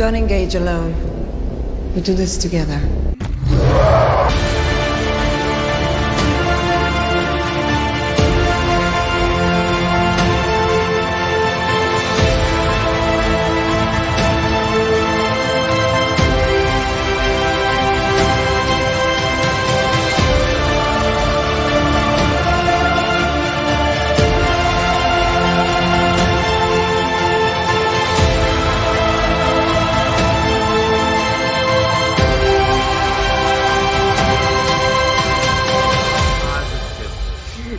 Don't engage alone. We do this together.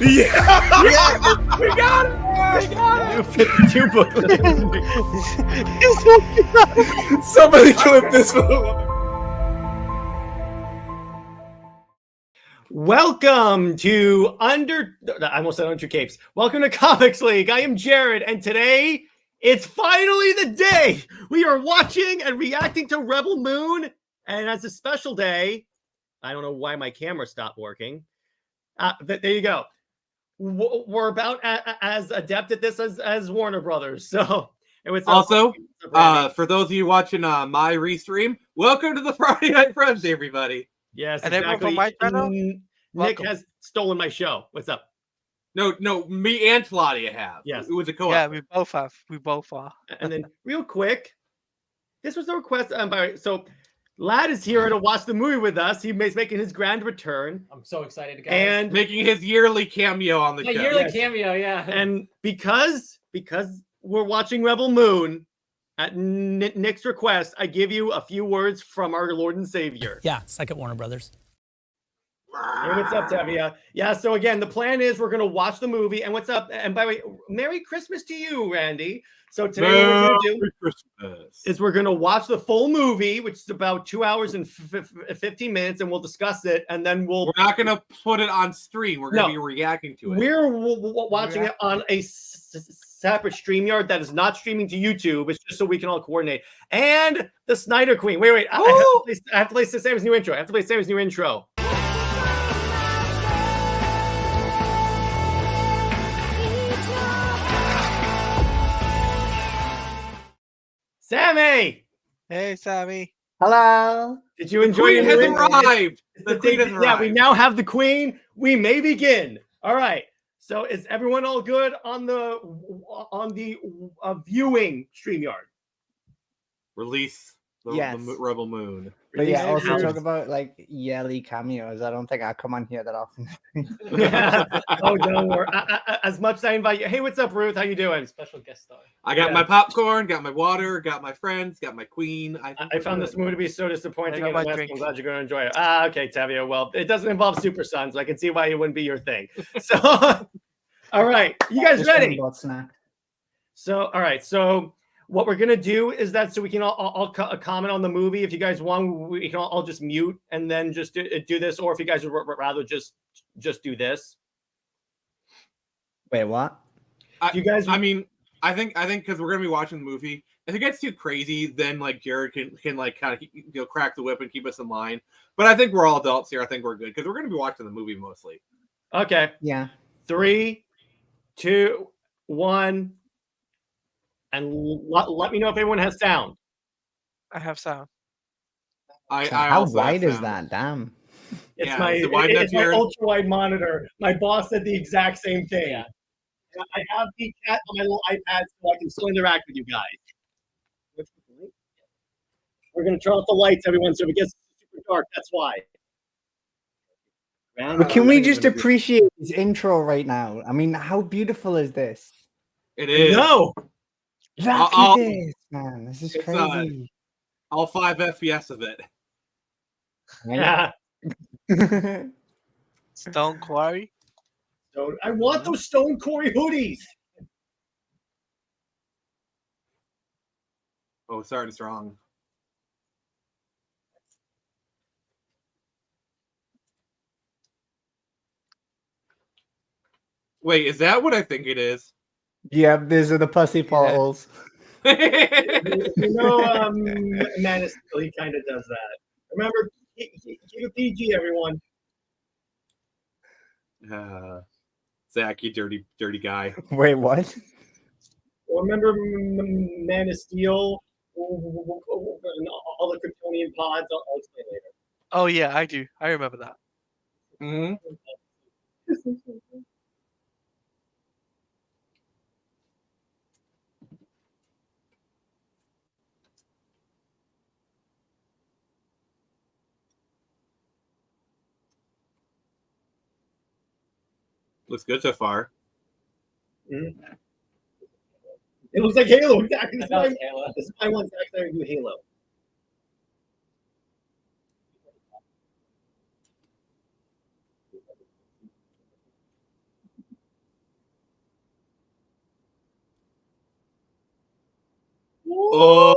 Yeah! We got it! We got it! 52 books. Somebody clip this one. Welcome to I almost said Under Capes. Welcome to Comics League. I am Jared, and today it's finally the day we are watching and reacting to Rebel Moon. And as a special day, I don't know why my camera stopped working. There you go. We're about as adept at this as Warner Brothers. So it was also for those of you watching my restream, welcome to the Friday Night Friends, everybody. Yes, and exactly. My channel? Nick has stolen my show. What's up? No, me and Teladia have. Yes, it was a co-op. Yeah, we both have. We both are. And then, real quick, this was the request. So, Lad is here to watch the movie with us. He's making his grand return. I'm so excited, guys. And making his yearly cameo on the show. Yearly cameo, yeah. And because we're watching Rebel Moon, at Nick's request, I give you a few words from our Lord and Savior. Yeah, second Warner Brothers. Hey, what's up, Tevia? Yeah, so again, the plan is we're going to watch the movie. And what's up? And by the way, Merry Christmas to you, Randy. So today what we're going to do is we're going to watch the full movie, which is about 2 hours and 15 minutes, and we'll discuss it. And then we're not going to put it on stream. We're going to be reacting to it. We're watching it on a separate StreamYard that is not streaming to YouTube. It's just so we can all coordinate. And the Snyder Queen. Wait. I have to play Sam's new intro. Sammy! Hey, Sammy. Hello. Did you enjoy it? Has arrived. The queen has arrived. Yeah, we now have the queen. We may begin. All right. So is everyone all good on the viewing StreamYard? Release the Rebel Moon. But yeah, also talk about like yearly cameos. I don't think I come on here that often. Oh, don't worry. As much as I invite you. Hey, what's up, Ruth? How you doing? Special guest star. I got my popcorn, got my water, got my friends, got my queen. I found this movie to be so disappointing. I'm glad you're going to enjoy it. Okay, Tevia. Well, it doesn't involve Super Sons. I can see why it wouldn't be your thing. So, all right. You guys ready? So, all right. So, what we're gonna do is that so we can all comment on the movie. If you guys want, we can all just mute and then just do this, or if you guys would rather just do this. Wait, what? You guys? I think because we're gonna be watching the movie. If it gets too crazy, then like Jared can like kind of crack the whip and keep us in line. But I think we're all adults here. I think we're good because we're gonna be watching the movie mostly. Okay. Yeah. 3, 2, 1. And let me know if anyone has sound. I have sound. How wide is that? Damn. It's my ultra wide monitor. My boss said the exact same thing. Yeah. I have the chat on my little iPad so I can still interact with you guys. We're gonna turn off the lights, everyone, so if it gets super dark, that's why. But can we just appreciate his intro right now? I mean, how beautiful is this? It is. No. Look at this, man. This is crazy. All 5 FPS of it. Yeah. Stone Quarry. I want those Stone Quarry hoodies. Oh, sorry, it's wrong. Wait, is that what I think it is? Yep, these are the pussy portals. Man of Steel, he kind of does that. Remember, keep it PG, everyone. Zach, you dirty guy. Wait, what? Remember Man of Steel? all the Kryptonian pods. I'll explain later. Oh yeah, I do. I remember that. Mm-hmm. Looks good so far. It looks like Halo. Exactly. This is That why, was Halo. this is why I want Zack Snyder to do Halo. Oh!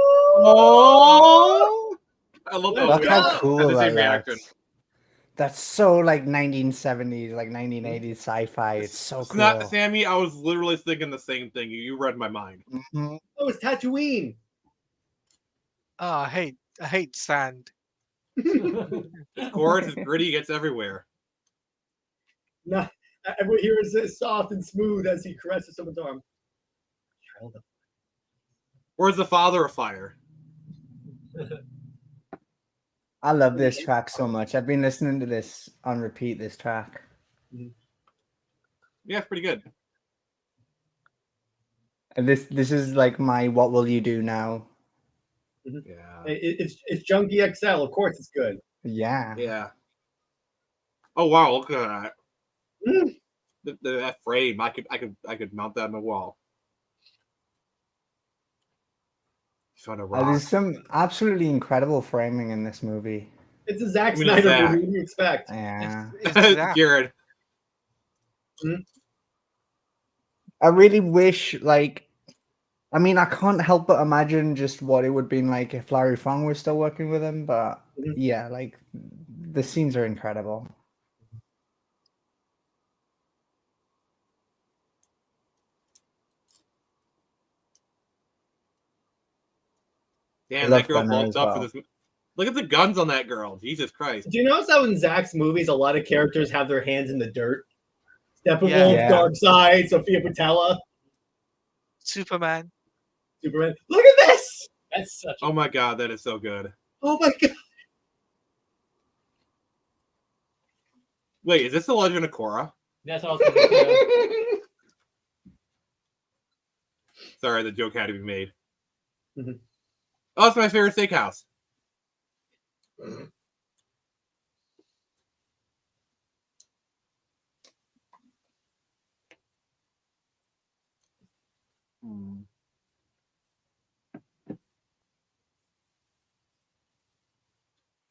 I love Let's that. Look how go! cool That's the same that reaction. looks. That's so like 1970s, like 1980s sci-fi. It's so It's cool. not, Sammy, I was literally thinking the same thing. You read my mind. Mhm. Oh, it's Tatooine. Oh, I hate sand. It's coarse, it's gritty, it gets everywhere. Not everyone here is soft and smooth as he caresses someone's arm. Where's the father of fire? I love this track so much. I've been listening to this on repeat. This track. Yeah, it's pretty good. And this is like my "What Will You Do Now." Yeah. It's Junkie XL. Of course, it's good. Yeah. Yeah. Oh wow, look at that. Mm. That frame, I could mount that on the wall. Found a rock. There's some absolutely incredible framing in this movie. It's a Zack I mean, it's Snyder Zack. movie. What do you expect? Yeah. Exact- Jared. I really wish, like, I mean, I can't help but imagine just what it would have been like if Larry Fong was still working with him. But yeah, like, the scenes are incredible. Damn, love that girl Gunner bulked as up for well. this. Look at the guns on that girl. Jesus Christ. Do you notice how in Zack's movies, a lot of characters have their hands in the dirt? Steppenwolf, Yeah. Darkseid, Sophia Patella, Superman. Superman. Look at this! That's such a Oh my god, that is so good. Oh my god! Wait, is this the Legend of Korra? That's what I was thinking too. Sorry, the joke had to be made. Mhm. Oh, it's my favorite steakhouse.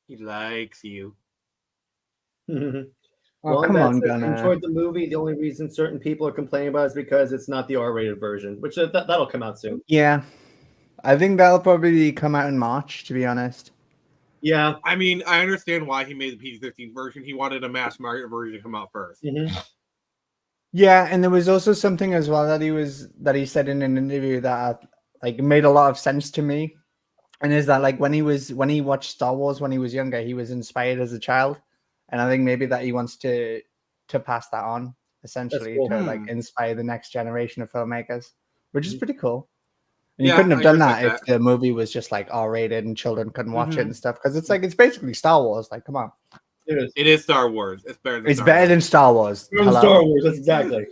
He likes you. Oh, come on, says, Gunner. enjoyed the movie. The only reason certain people are complaining about it is because it's not the R-rated version, which that'll come out soon. Yeah, I think that'll probably come out in March. To be honest. Yeah. I mean, I understand why he made the PG-13 version. He wanted a mass market version to come out first. Yeah, and there was also something as well that he said in an interview that like made a lot of sense to me, and is that like when he watched Star Wars when he was younger, he was inspired as a child, and I think maybe that he wants to pass that on essentially cool. to like inspire the next generation of filmmakers, which is pretty cool. And Yeah, you couldn't have I done respect that if that. the movie was just like R-rated and children couldn't watch it and stuff, because it's like it's basically Star Wars. Like, come on, It is Star Wars. It's better than it's Star better Wars. than Star Wars. From Hello? Star Wars, that's exactly.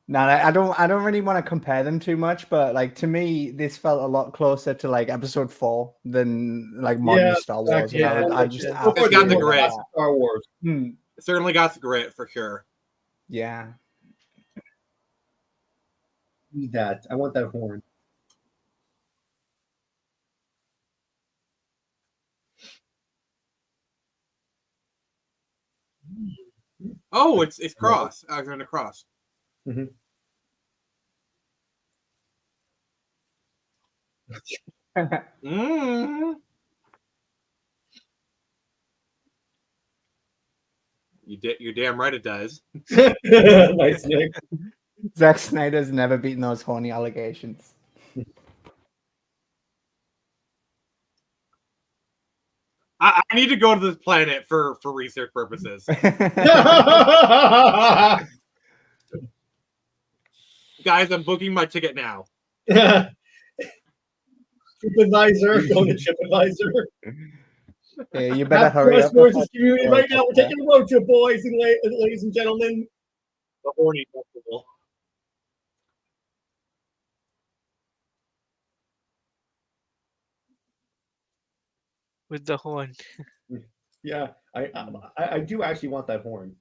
No, I don't really want to compare them too much, but like to me, this felt a lot closer to like Episode 4 than like modern Yeah, Star Wars. exactly. And I just It's It's got the absolutely love grit. that. Star Wars. It certainly got the grit for sure. Yeah. Need that. I want that horn. Oh, it's Cross. Alexander Cross. Mm. You're damn right it does. Nice, Nick. Zack Snyder's never beaten those horny allegations. I need to go to this planet for research purposes. Guys, I'm booking my ticket now. TripAdvisor, going to TripAdvisor. Yeah, you better Have hurry up. Forces community right now. We're taking a road trip, boys and ladies and gentlemen. The horny festival. With the horn. Yeah, I do actually want that horn.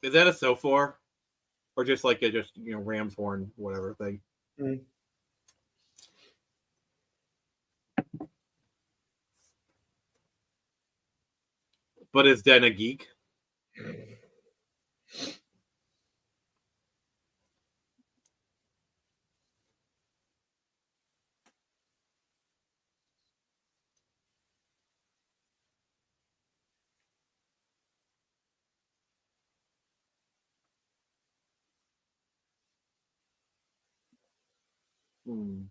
Is that a Sophor? Or just like a ram's horn, whatever thing? Mm. But is Den a geek? Hmm.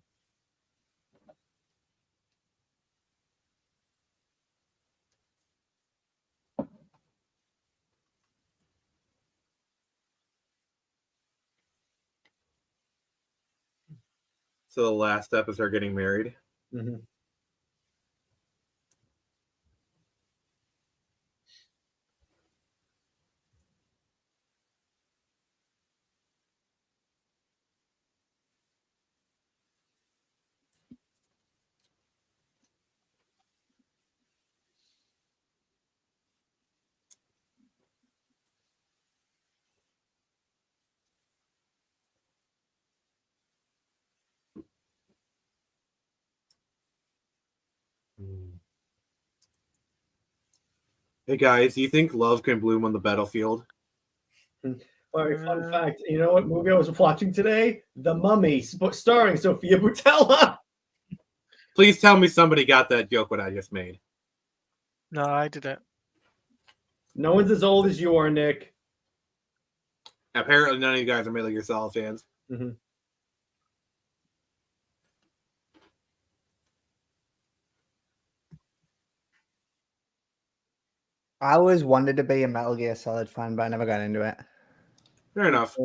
So the last step is her getting married. Mm-hmm. Hey guys, do you think love can bloom on the battlefield? All right, fun fact. You know what movie I was watching today? The Mummy, starring Sophia Boutella. Please tell me somebody got that joke what I just made. No, I didn't. No one's as old as you are, Nick. Apparently, none of you guys are Metal Gear Solid fans. Mm-hmm. I always wanted to be a Metal Gear Solid fan, but I never got into it. Fair enough.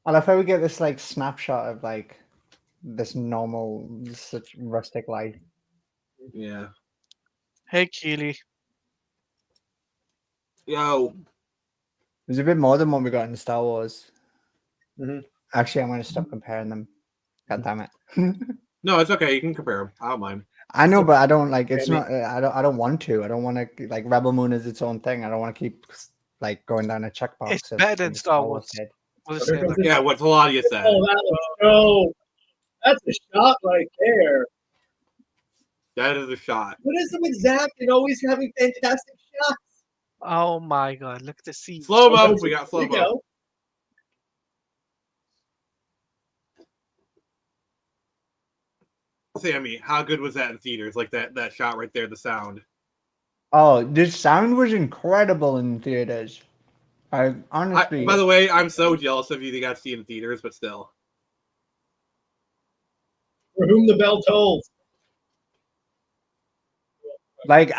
I love how we get this like snapshot of like this normal, such rustic life. Yeah. Hey, Keely. Yo. There's a bit more than what we got in Star Wars. Mm-hmm. Actually, I'm going to stop comparing them. God damn it. No, it's okay. You can compare them. I don't mind. I know, but I don't like. It's not. I don't want to. I don't want to like. Rebel Moon is its own thing. I don't want to keep like going down a checkbox. It's better than Star Wars. We'll say that. Yeah, what Teladia said. Oh, that's a shot right there. That is a shot. What is it with Zack and always having fantastic shots? Oh my god, look at the scene. Slow mo. We got slow mo. Sammy, how good was that in theaters? Like that shot right there, the sound. Oh, this sound was incredible in theaters. I honestly. By the way, I'm so jealous of you that got to see it in theaters, but still. For whom the bell tolls. Like,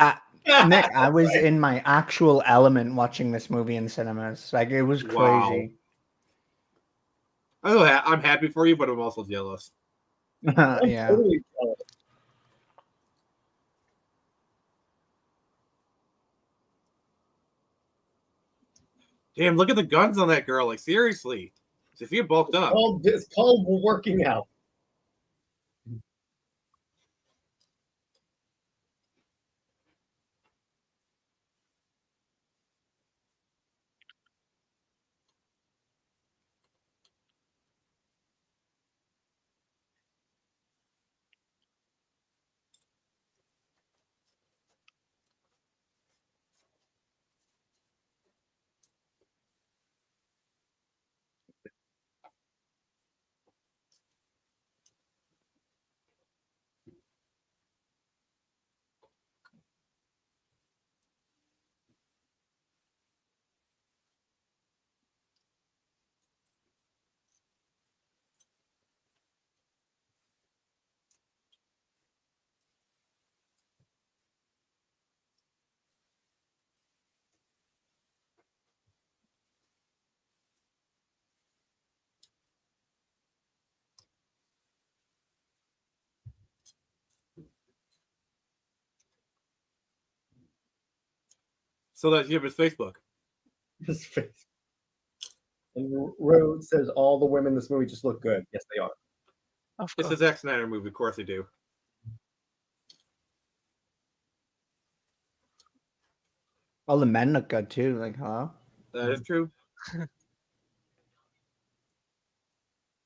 Nick, I was in my actual element watching this movie in cinemas. Like, it was crazy. Wow. I'm happy for you, but I'm also jealous. I'm Yeah. totally jealous. Damn, look at the guns on that girl. Like, seriously. Sophia bulked up. It's called working out. So that's his Facebook. His face. And Rhodes says all the women in this movie just look good. Yes, they are. Of It's a course. Zack Snyder movie. Of course they do. All the men look good too. Like, huh? That is true.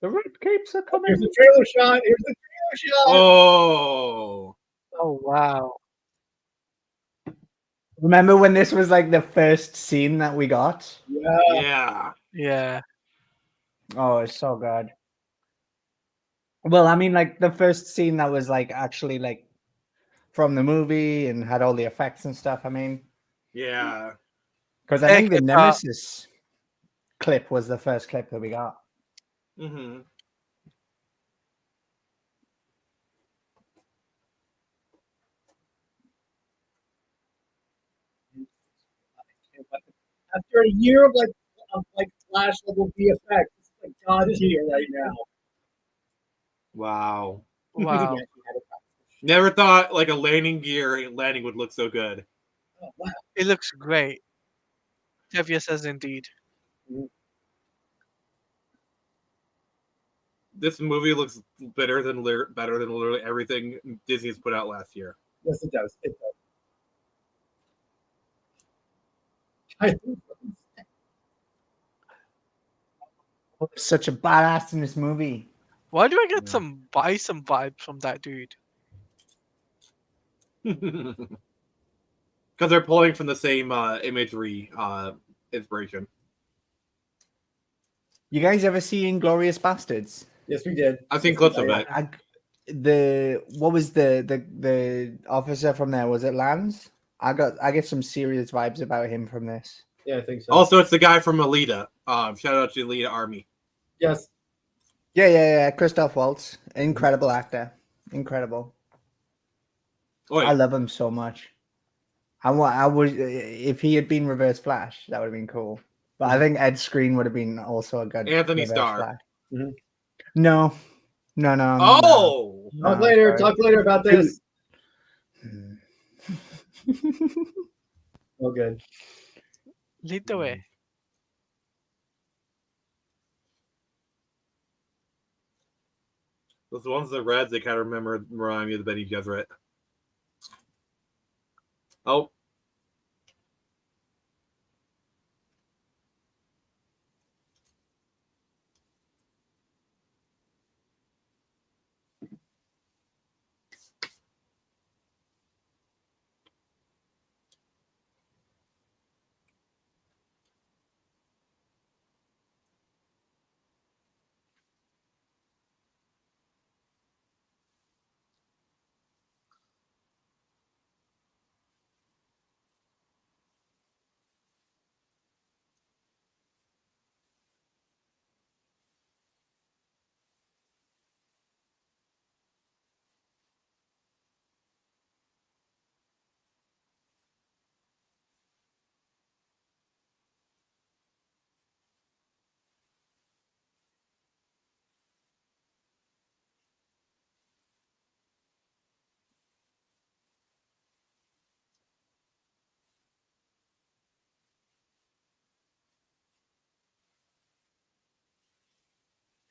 The red capes are coming. Here's the trailer shot. Here's the trailer shot. Oh. Oh wow. Remember when this was like the first scene that we got? Yeah. Yeah. Yeah. Oh, it's so good. Well, I mean, like the first scene that was like actually like from the movie and had all the effects and stuff. I mean, Yeah. because I Hey, think the kid, Nemesis clip was the first clip that we got. Mm-hmm. After a year of like flash level VFX, it's like God tier right now. Wow. Wow. Never thought like a landing gear landing would look so good. Oh, wow. It looks great. Tevye says indeed. This movie looks better than literally everything Disney's put out last year. Yes, it does. It does. Such a badass in this movie. Why do I get Yeah. some Bison vibes from that dude? Because they're pulling from the same imagery inspiration. You guys ever see Inglorious Bastards? Yes, we did. I've seen clips of it. What was the officer from there? Was it Lance? I get some serious vibes about him from this. Yeah, I think so. Also, it's the guy from Alita. Shout out to Alita Army. Yes. Yeah. Christoph Waltz, incredible actor, incredible. Oh, I yeah. love him so much. I would if he had been Reverse Flash, that would have been cool. But I think Ed Screen would have been also a good Anthony Reverse Starr. Flash. Mhm. No. Oh! Talk later. Talk later about this. Oh, good. Lead the way. Those ones that reds, they kind of remind me of the Benny Gesserit. Oh.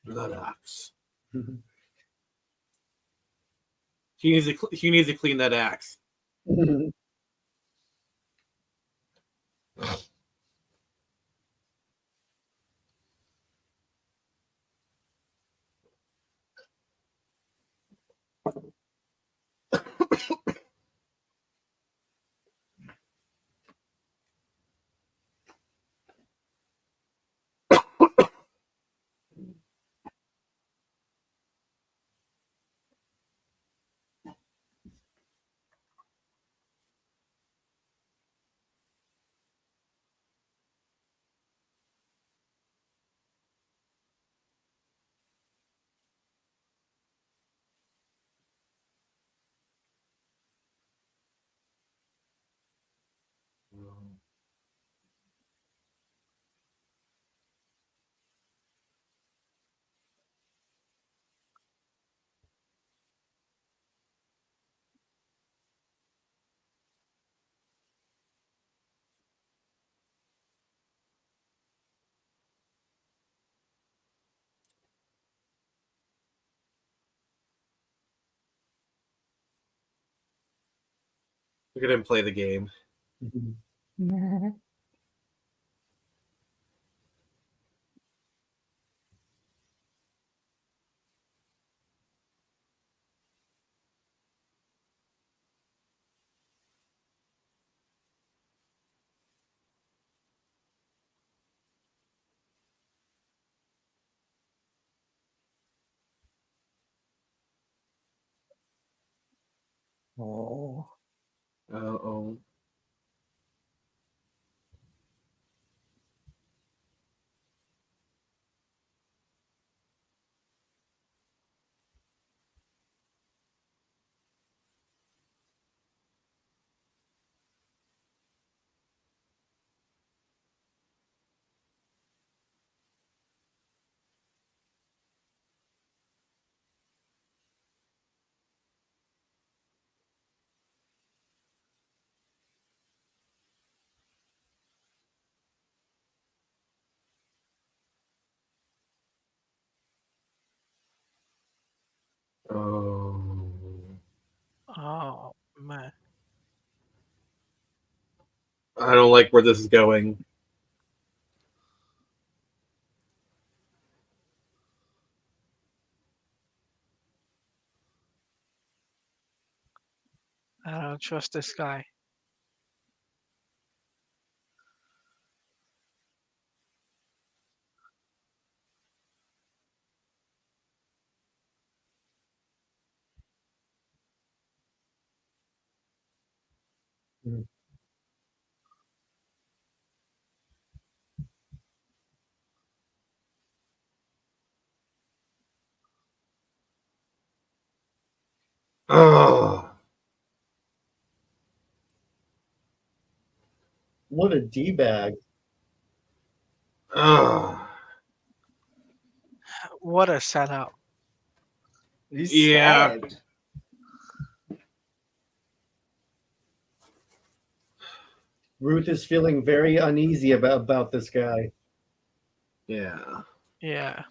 Blood axe. He needs to clean that axe. Look at him play the game. Oh. Uh-oh. Oh. Oh man. I don't like where this is going. I don't trust this guy. Oh. What a d-bag. Oh. What a sellout. He's Yeah. scared. Ruth is feeling very uneasy about this guy. Yeah. Yeah.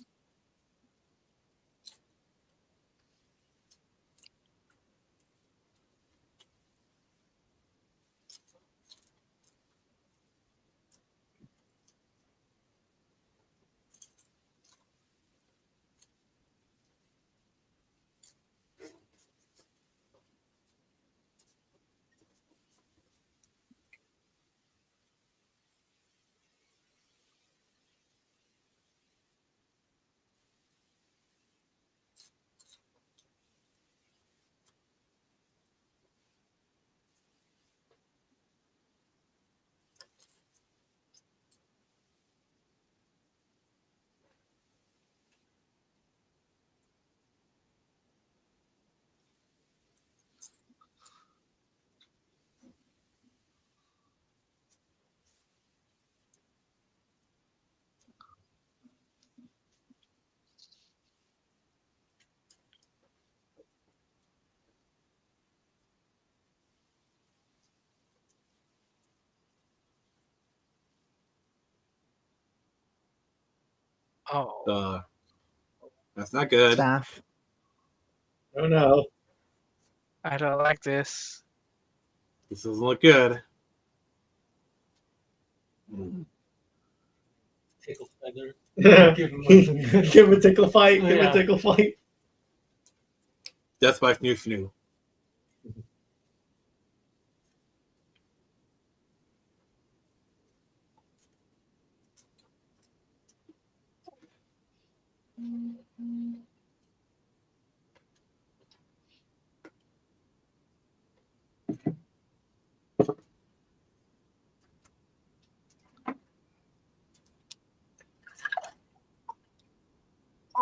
Oh. That's not good. Staff. Oh no. I don't like this. This doesn't look good. Tickle feather. Give him a tickle fight. Give him a tickle fight. Death by Snoo Snoo.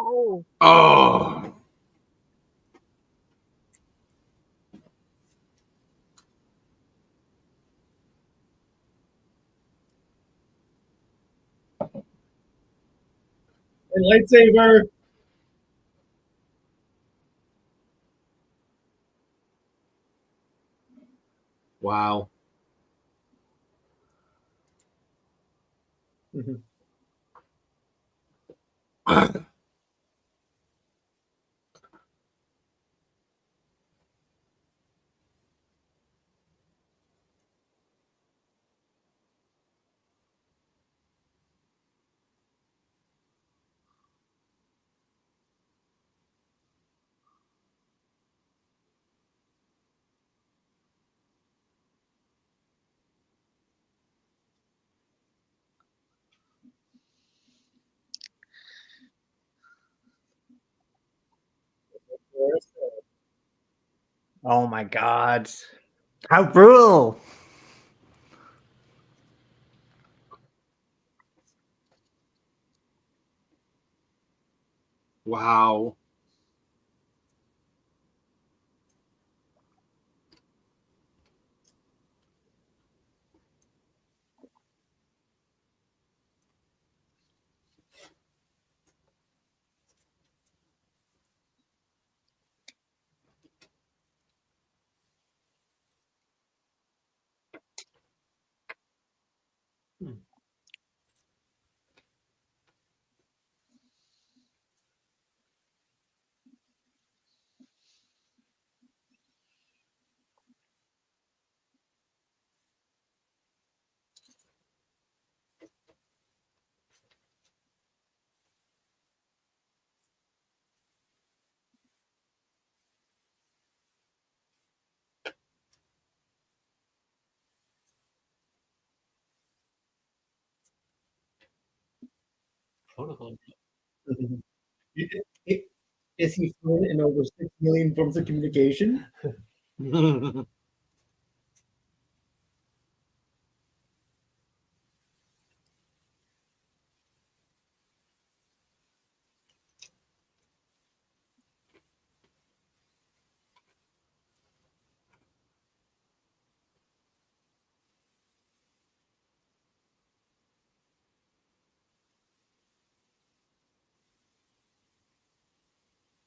Oh. Oh. And lightsaber. Wow. Oh my god. How brutal. Wow. Protocol. Is he fluent in over 6 million forms of communication?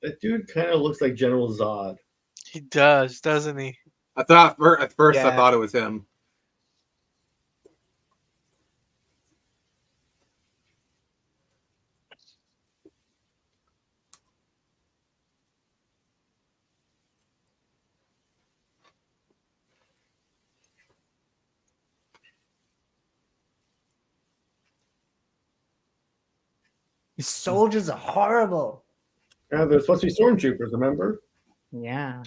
That dude kind of looks like General Zod. He does, doesn't he? I thought at first I Yeah. thought it was him. These soldiers are horrible. Yeah, they're supposed to be stormtroopers, remember? Yeah.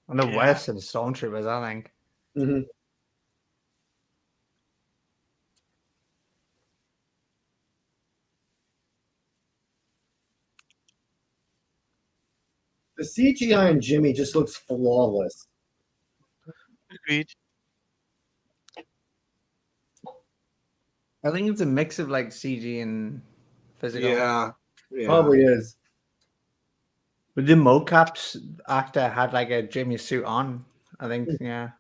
And the Yeah. worse than stormtroopers, I think. Mm-hmm. The CGI on Jimmy just looks flawless. Agreed. I think it's a mix of like CG and physical. Yeah. Probably is. But the mocaps actor had like a Jimmy suit on. I think, yeah.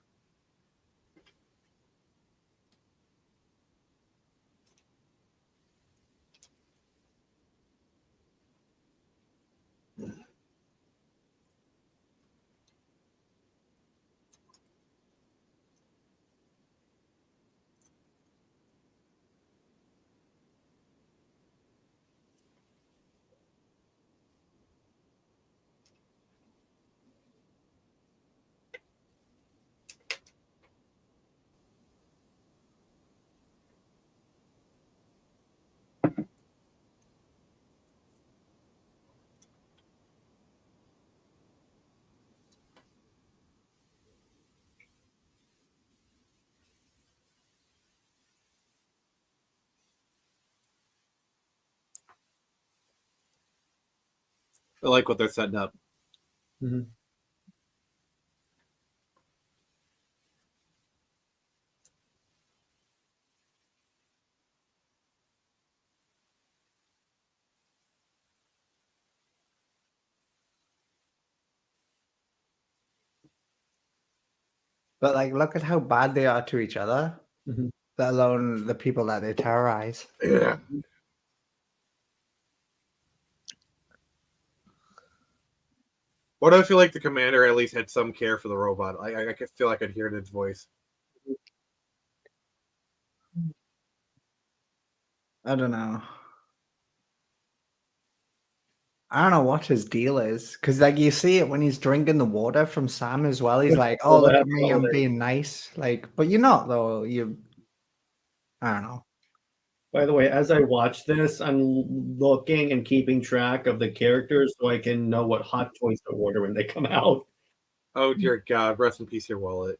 I like what they're setting up. Mm-hmm. But like, look at how bad they are to each other, Mhm. let alone the people that they terrorize. Yeah. What do I feel like the commander at least had some care for the robot? I could feel like I'd hear it in its voice. I don't know. I don't know what his deal is, because like you see it when he's drinking the water from Sam as well. He's like, "Oh, Well, look at that's me, all I'm they- being nice." Like, but you're not though. You, I don't know. By the way, as I watch this, I'm looking and keeping track of the characters so I can know what hot toys to order when they come out. Oh dear God! Rest in peace, your wallet.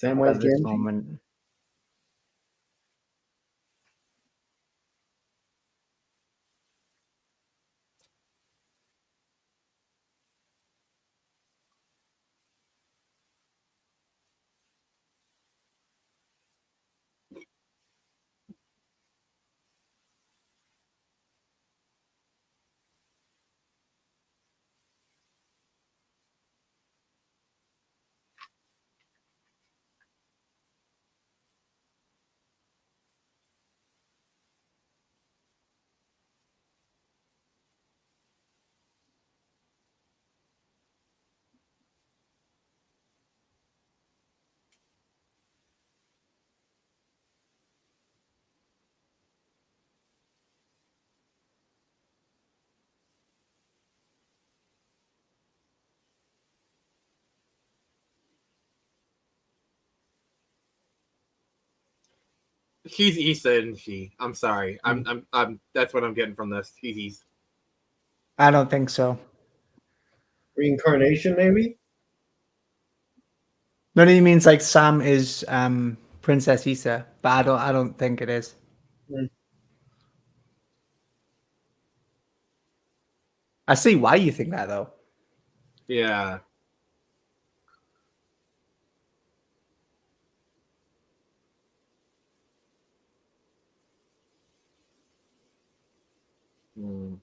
Samwise at this Gamgee. moment. He's Issa and she. I'm sorry. I'm. That's what I'm getting from this. He's Issa. I don't think so. Reincarnation, maybe. No, he means like Sam is Princess Issa, but I don't think it is. Mm. I see why you think that though. Yeah. Hmm.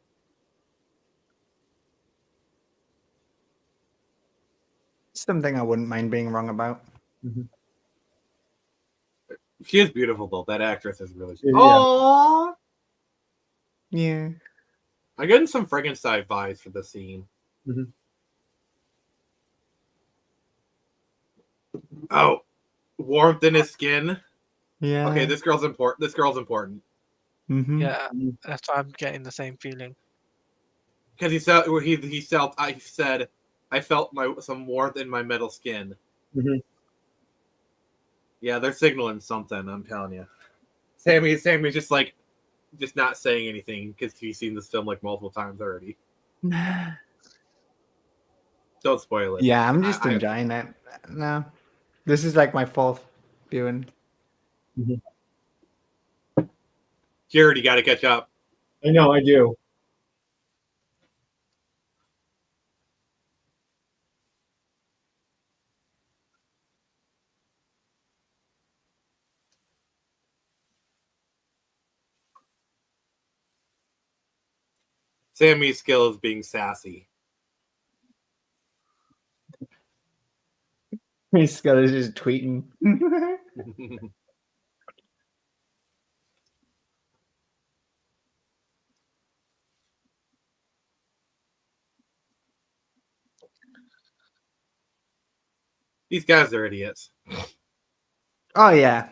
Something I wouldn't mind being wrong about. She is beautiful though. That actress is really. Yeah. Oh. Yeah. I'm getting some Frankenstein vibes for the scene. Mhm. Oh, warmth in his skin. Yeah. Okay, this girl's important. This girl's important Mm-hmm. Yeah, that's why I'm getting the same feeling. because he said I felt some warmth in my metal skin. Mhm. Yeah, they're signaling something. I'm telling you. Sammy's just not saying anything because he's seen this film like multiple times already. Don't spoil it. Yeah, I'm just I- enjoying it. No, this is like my fourth viewing. Jared, you got to catch up. I know, I do. Sammy's skill is being sassy. Scott is just tweeting. These guys are idiots. Oh yeah.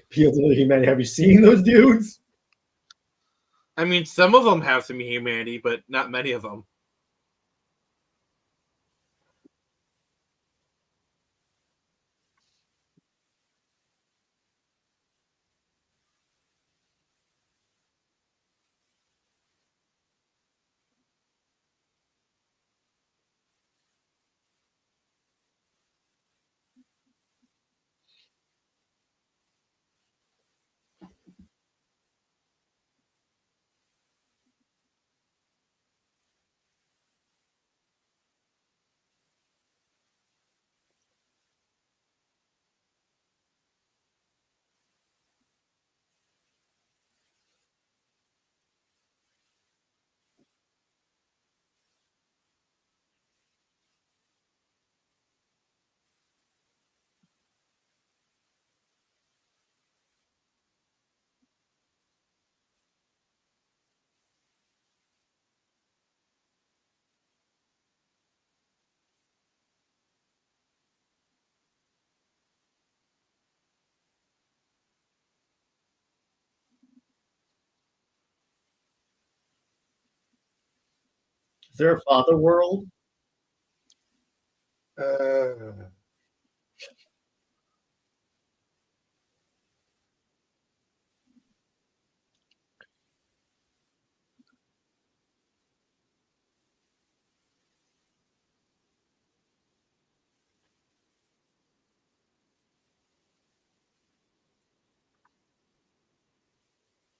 Fields of Humanity. Have you seen those dudes? I mean, some of them have some humanity, but not many of them. Is there a father world?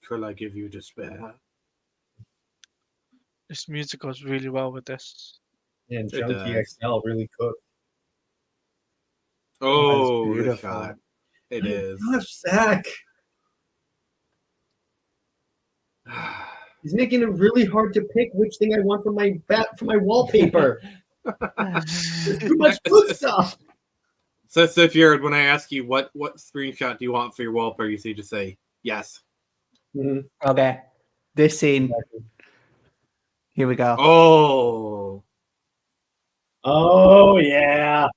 could I give you despair? This music goes really well with this. And It Junkie does. XL really cooked. Oh, the beautiful. shot. It is. Gosh, Zach. He's making it really hard to pick which thing I want for my wallpaper. There's too much good stuff. So Jared, when I ask you what screenshot do you want for your wallpaper, you just say yes. Mhm. Okay. This scene. Here we go. Oh. Oh yeah.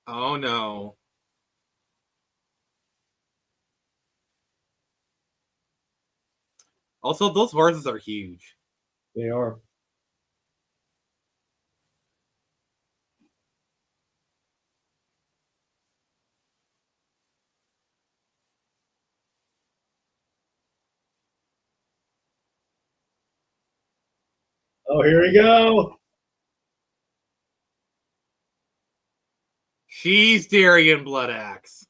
Oh no. Also, those horses are huge. They are. Oh, here we go. She's Darian Blood Axe.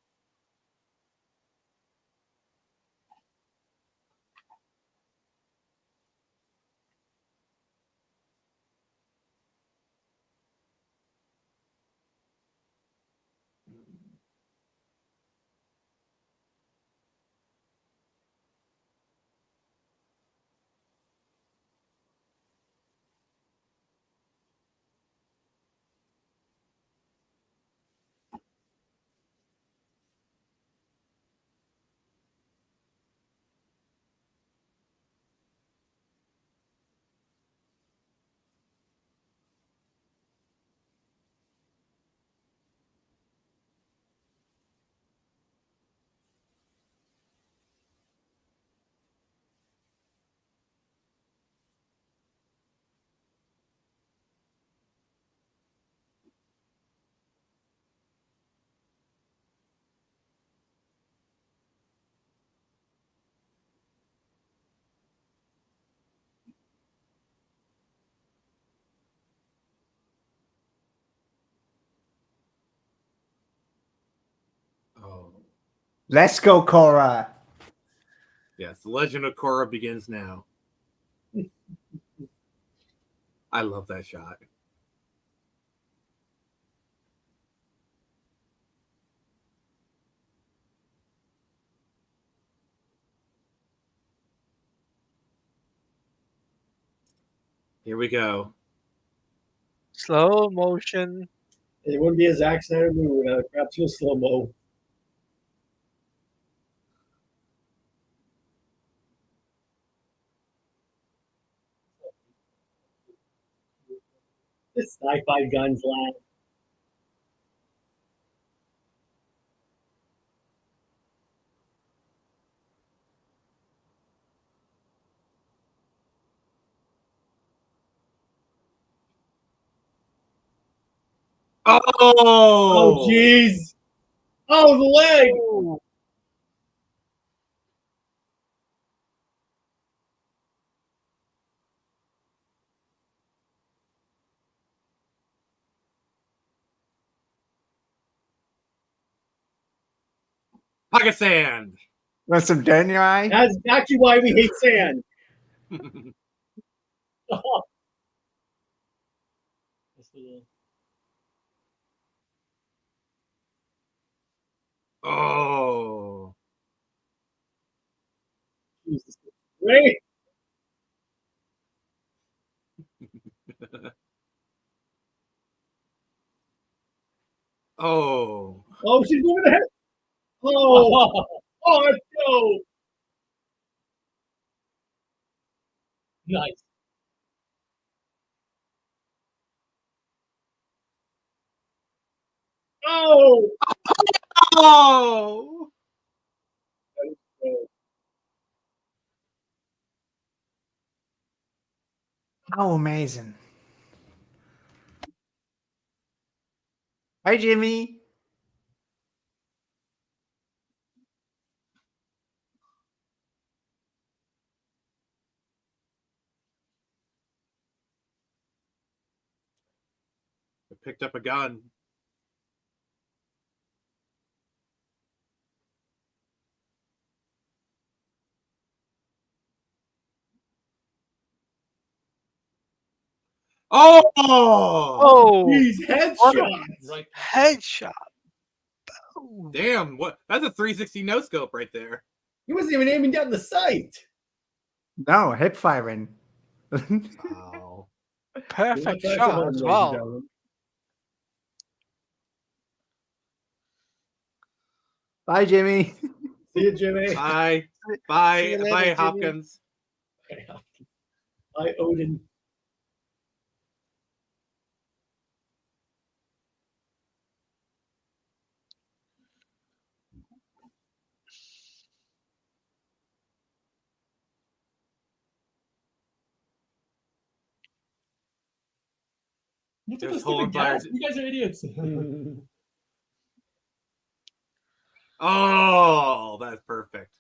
Oh. Let's go, Cora. Yes, the Legend of Korra begins now. I love that shot. Here we go. Slow motion. It wouldn't be a Zack Snyder movie without a crap too slow mo. This sci-fi guns lad. Oh! Oh jeez. Oh, the leg. Ooh. Pakistan! Want some dirt in your eye? That's actually why we hate sand. This little- Oh! Jesus. Great. Oh! Oh, she's moving ahead. Oh, oh, let's go. Nice. Oh. Oh! How amazing. Hi, Jimmy. I picked up a gun. Oh, These headshots. Right. Headshot. Boom. damn! What? That's a 360 no scope right there. He wasn't even aiming down the sight. No, hip firing. Wow. Perfect Watch that shot from home, as ladies and well. gentlemen. Bye, Jimmy. See you, Jimmy. Bye. See Bye. you later, Bye, Jimmy. Hopkins. Bye, Odin. You took Just a stupid hold fire. gas. You guys are idiots. Oh, that's perfect.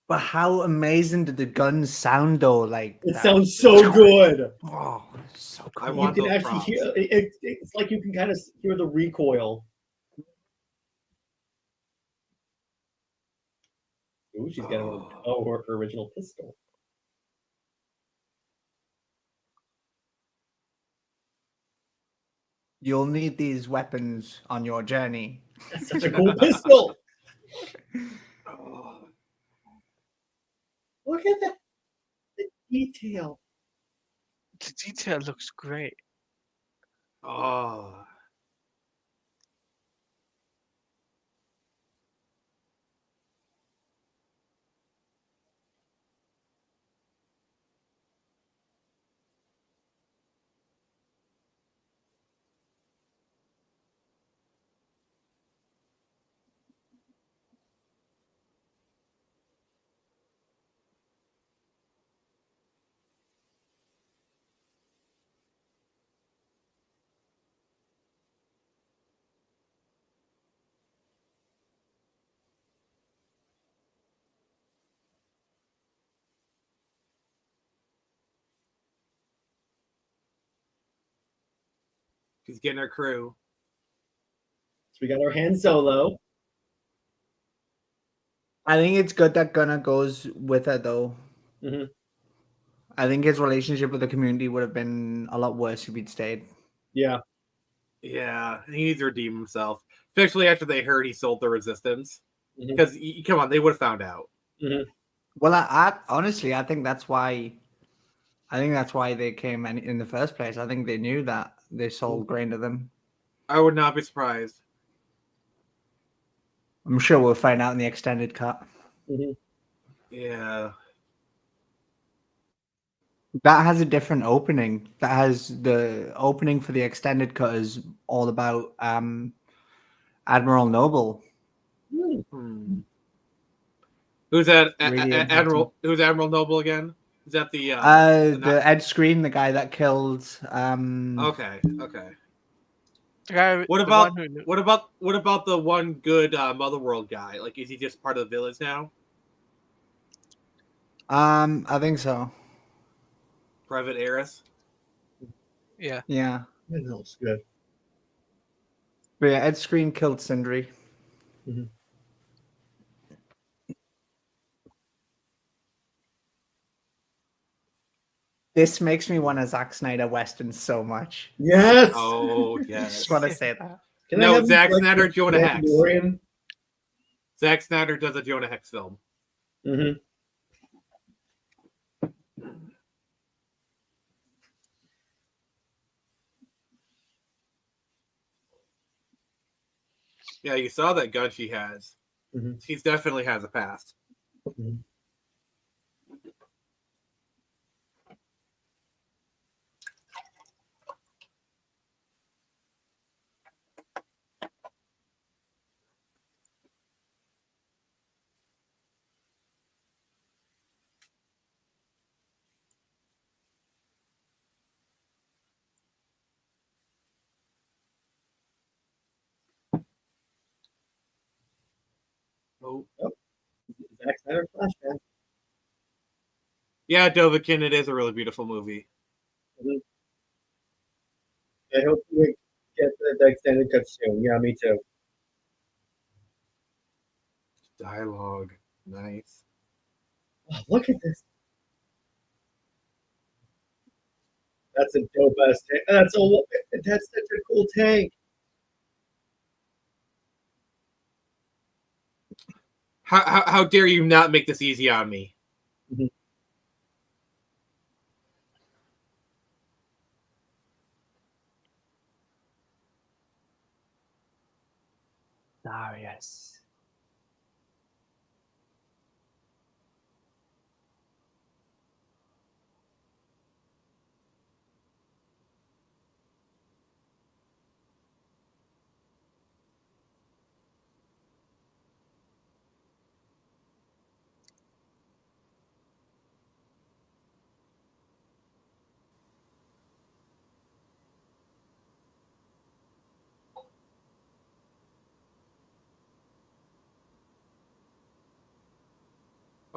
But how amazing did the guns sound though? Like It that. sounds so good. Oh, so cool. I You want can those actually props. hear it's like you can kind of hear the recoil. Ooh, she's got her original pistol. You'll need these weapons on your journey. That's such a cool pistol. Oh. Look at that. The detail. The detail looks great. Oh. She's getting her crew. So we got our Han Solo. I think it's good that Gunnar goes with her though. Mm-hmm. I think his relationship with the community would have been a lot worse if he'd stayed. Yeah. Yeah, he needs to redeem himself, especially after they heard he sold the resistance. Mhm. Because come on, they would have found out. Mm-hmm. Well, I honestly, I think that's why. I think that's why they came in the first place. I think they knew that they sold grain to them. I would not be surprised. I'm sure we'll find out in the extended cut. Mm-hmm. Yeah. That has a different opening. That has the opening for the extended cut is all about Admiral Noble. Hmm. Who's that? Really Admiral? Who's Admiral Noble again? Is that the? The Ed Screen, the guy that killed. Okay. Okay. The guy. What the about one who, what about the one good Motherworld guy? Like, is he just part of the village now? I think so. Private Heiress. Yeah. Yeah, That looks good. but yeah, Ed Screen killed Sindri. Mm-hmm. This makes me want a Zack Snyder Western so much. Yes. Oh I yes. just want to say that. Can I No, have Zack like Snyder, Jonah Hex. Mandalorian? Zack Snyder does a Jonah Hex film. Mm-hmm. Yeah, you saw that gun she has. Mm-hmm. She definitely has a past. Mm-hmm. Oh. Zack Snyder flashback. Yeah, Dovahkiin, it is a really beautiful movie. Mm-hmm. I hope we get the extended cut soon. Yeah, me too. Dialogue. Nice. Oh, look at this. That's a dope ass tank. That's such a cool tank. How dare you not make this easy on me? Darius.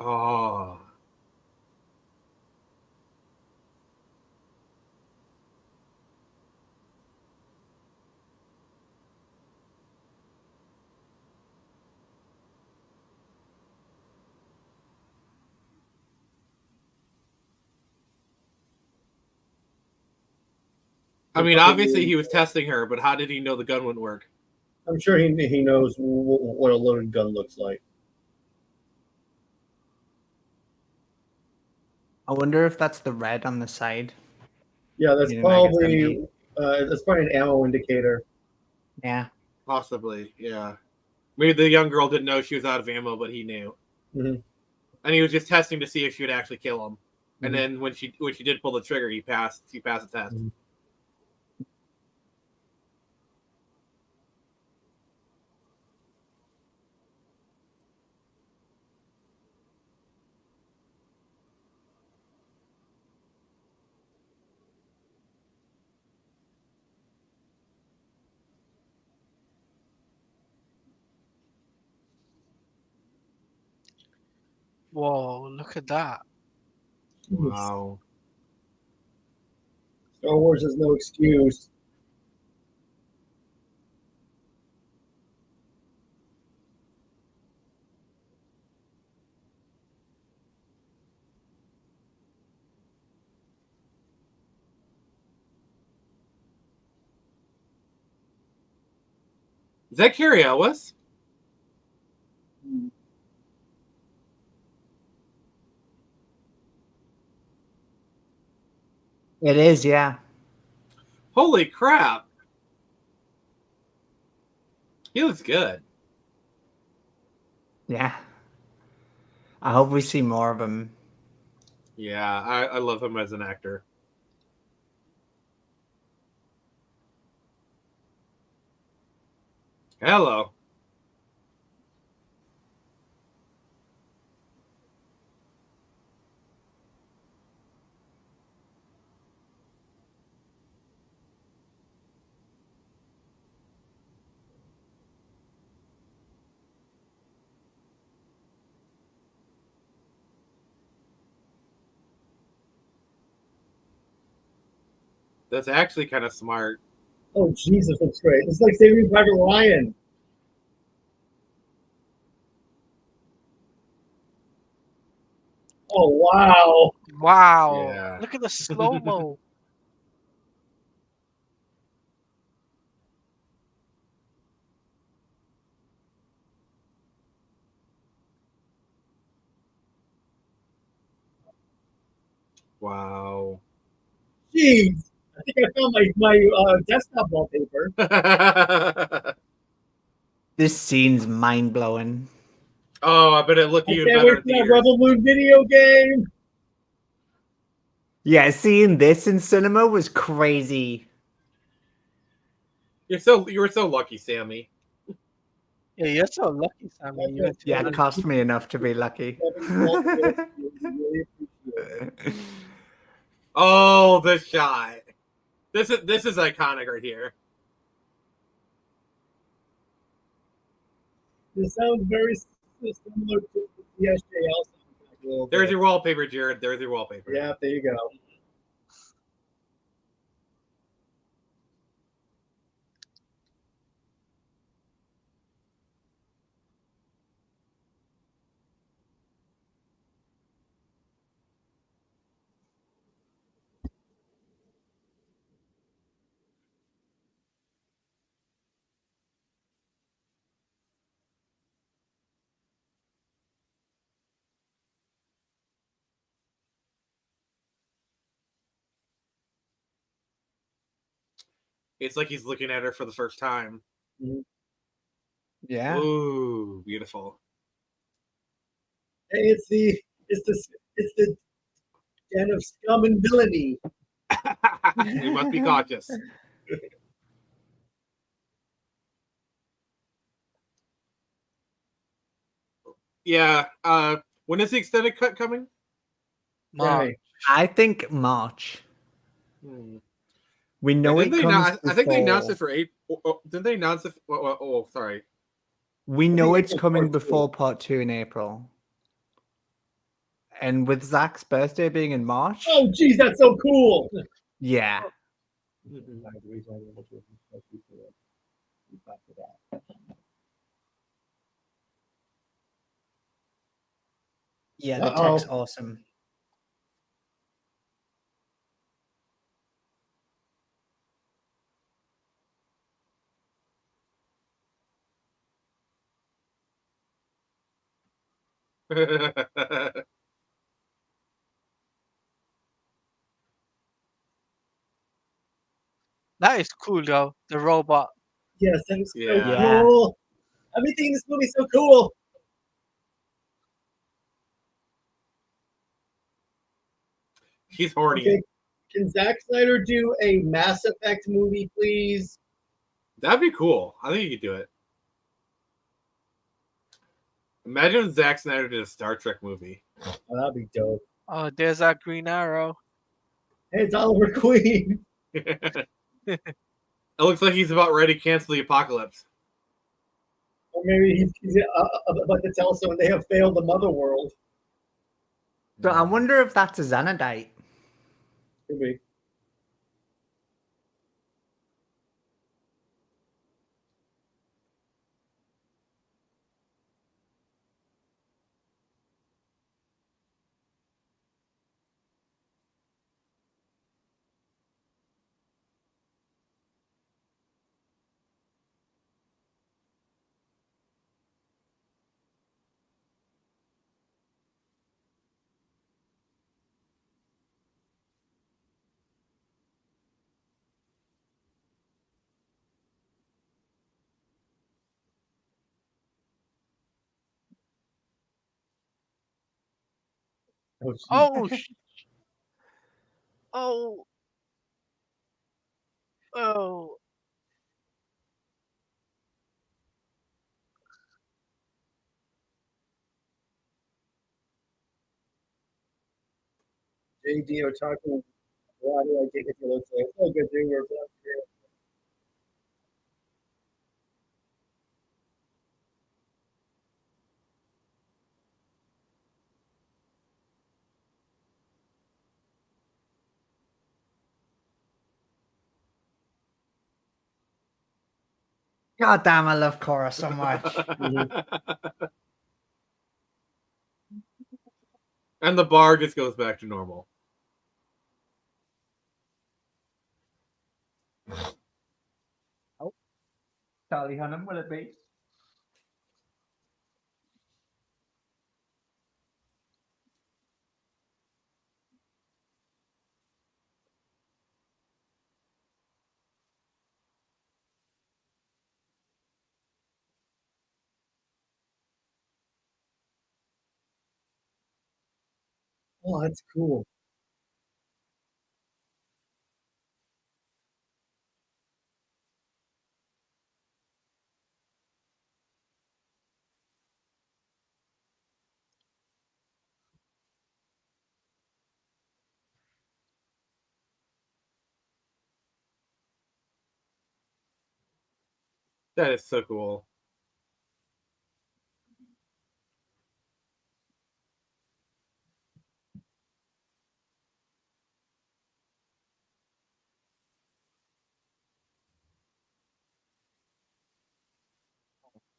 Oh. I mean, obviously he was testing her, but how did he know the gun wouldn't work? I'm sure he knows what a loaded gun looks like. I wonder if that's the red on the side. Yeah, that's You know, I guess probably an ammo indicator. Yeah. Possibly, yeah. Maybe the young girl didn't know she was out of ammo, but he knew. Mhm. And he was just testing to see if she would actually kill him. Mhm. And then when she did pull the trigger, he passed the test. Mhm. Whoa, look at that. Wow. Star Wars is no excuse. Is that Carrie Ellis? It is, yeah. Holy crap. He looks good. Yeah. I hope we see more of him. Yeah, I love him as an actor. Hello. That's actually kind of smart. Oh Jesus, that's great. It's like Saving Private Ryan. Oh wow. Wow. Yeah. Look at the slow-mo. Wow. Jeez. I think I found my desktop wallpaper. This scene's mind blowing. Oh, I bet it looked I even can't better wait in for that theaters. Rebel Moon video game. Yeah, seeing this in cinema was crazy. You were so lucky, Sammy. Yeah, you're so lucky, Sammy. You went to Yeah, it London. cost me enough to be lucky. Really appreciate it. Oh, this shot. This is iconic right here. This sounds very similar to the SJL soundtrack a little There's bit. your wallpaper, Jared. There's your wallpaper. Yeah, there you go. It's like he's looking at her for the first time. Yeah. Ooh, beautiful. Hey, it's the den of scum and villainy. We must be cautious. Yeah. When is the extended cut coming? Mark. I think March. Hmm. We know Didn't it they comes. not, I think they announced before- it for 8. Didn't they announce it? Oh, sorry. We know think it's April coming part two. before part 2 in April. And with Zach's birthday being in March, Oh, geez, that's so cool. yeah. Yeah, the tech's awesome. That is cool though. The robot. Yes, that is so Yeah. cool. Everything in this movie is so cool. He's horny. Okay, can Zack Snyder do a Mass Effect movie, please? That'd be cool. I think you could do it. Imagine if Zack Snyder did a Star Trek movie. Oh, that'd be dope. Oh, there's that Green Arrow. Hey, it's Oliver Queen. It looks like he's about ready to cancel the apocalypse. Or maybe he's about to tell someone they have failed the mother world. So I wonder if that's a Xanadite. Could be. Oh, geez. Oh. Oh. Oh. JD Otaku. Why do I think it looks like? Oh, good thing we're back here. God damn, I love Korra so much. And the bar just goes back to normal. Charlie Hunnam, will it be? Oh, that's cool. That is so cool.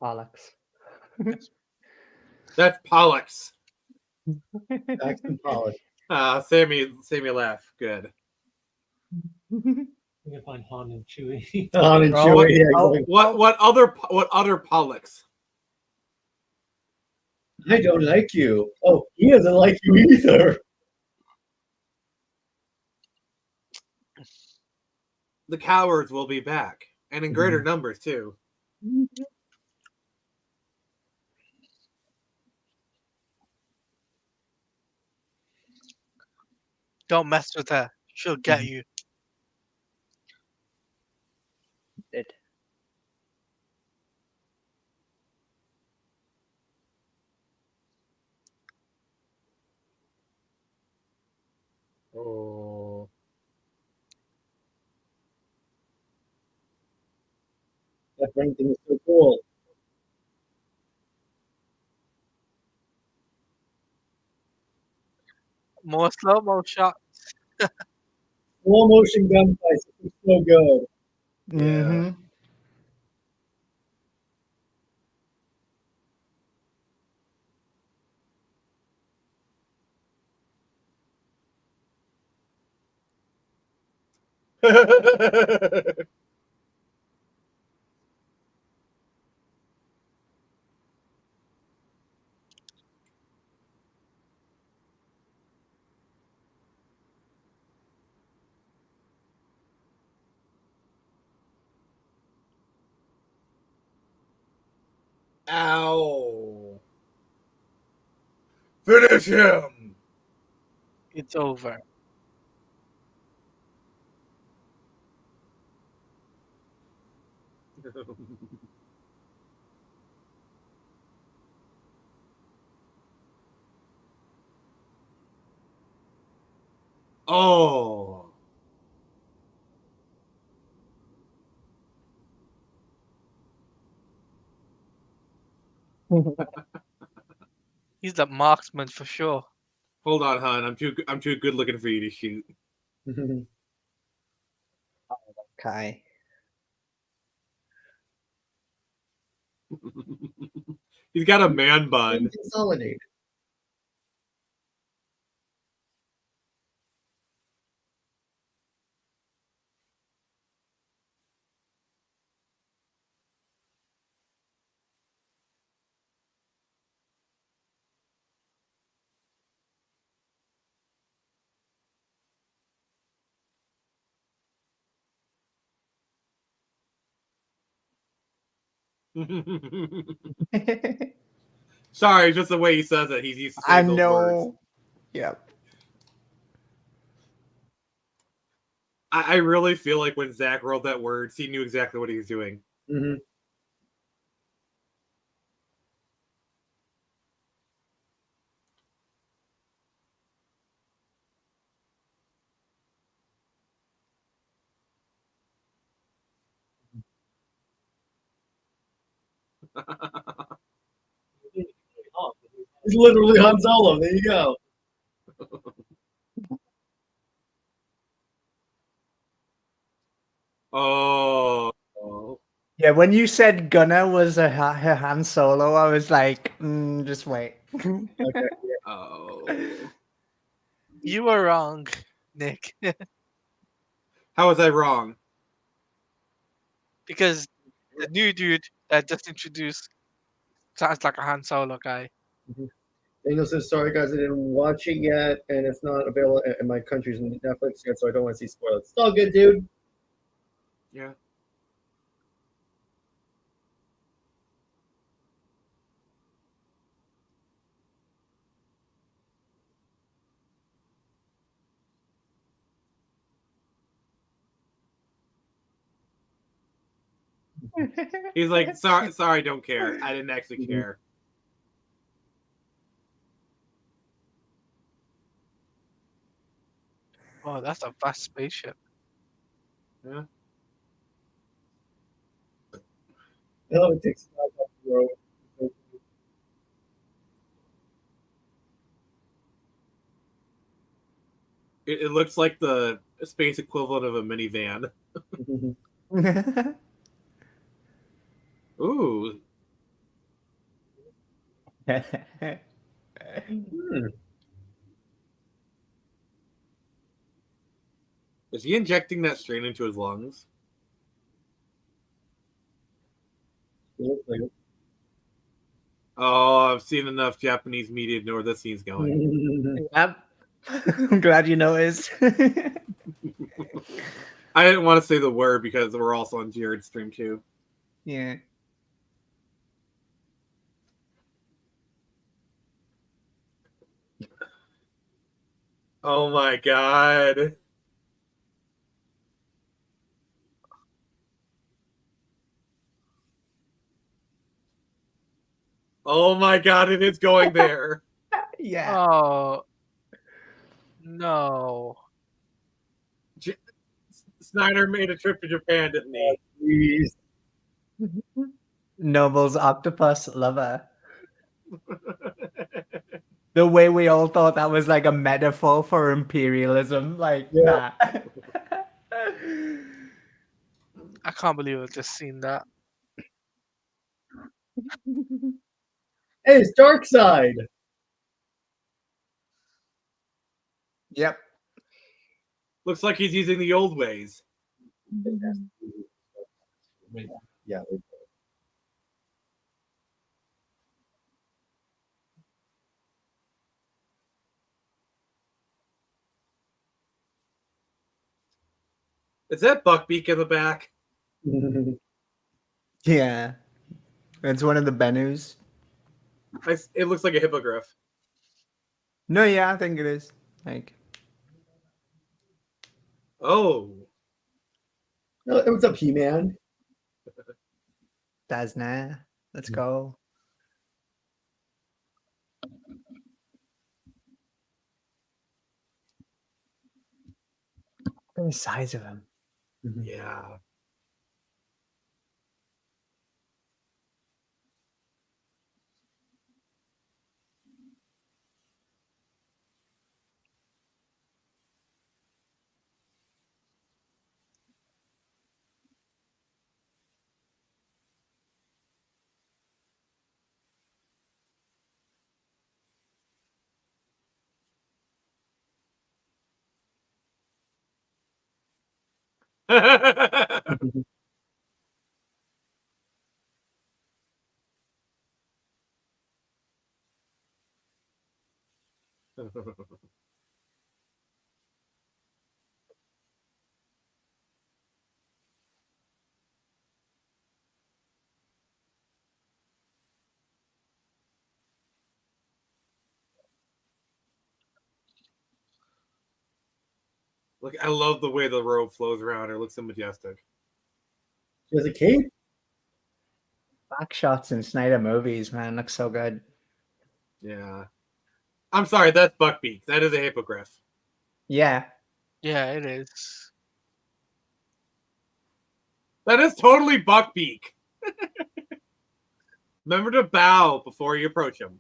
Alex. That's Pollux. Jackson Pollock. Save me laugh. Good. We can find Han and Chewie. Han and Oh, Chewie. Yeah, oh, exactly. What other Pollux? I don't like you. Oh, he doesn't like you either. the cowards will be back, and in greater numbers too. Don't mess with her. She'll get you. It. Oh. That brain thing is so cool. More slow-mo shot. Slow motion gunfights are so good. Mm-hmm. Ow! Finish him! It's over. Oh! He's the marksman for sure. Hold on, hon. I'm too good looking for you to shoot. Okay. He's got a man bun. Consolidate. Sorry, just the way he says it. He's used to I saying those words. know. Yep. I really feel like when Zach wrote that words, he knew exactly what he was doing. Mm-hmm. He's literally Han Solo. There you go. Oh. Yeah, when you said Gunner was a Han Solo, I was like, just wait. Okay. Oh. You were wrong, Nick. How was I wrong? Because the new dude that just introduced sounds like a Han Solo guy. Daniel says, sorry guys, I didn't watch it yet, and it's not available in my country's Netflix yet, so I don't want to see spoilers. It's all good, dude. Yeah. He's like, sorry, don't care. I didn't actually care. Oh, that's a vast spaceship. Yeah. No, it takes time off the road. It looks like the space equivalent of a minivan. Ooh. Is he injecting that strain into his lungs? Oh, I've seen enough Japanese media to know where this scene's going. Yep. I'm glad you noticed. I didn't want to say the word because we're also on Jared's stream too. Yeah. Oh my god. Oh my god, it is going there. Yeah. Oh no. Snyder made a trip to Japan, didn't he? Please. Noble's octopus lover. The way we all thought that was like a metaphor for imperialism, like that. I can't believe I just seen that. Hey, it's Dark Side. Yep. Looks like he's using the old ways. Yeah. Is that Buckbeak in the back? Yeah. It's one of the Benus. It looks like a hippogriff. No, yeah, I think it is. Like, Oh. What's up, He-Man? Dasna. Let's go. Look at the size of him. Yeah. Look, I love the way the robe flows around her. It looks so majestic. She has a cape? Back shots in Snyder movies, man, look so good. Yeah. I'm sorry, that's Buckbeak. That is a hippogriff. Yeah. Yeah, it is. That is totally Buckbeak. Remember to bow before you approach him.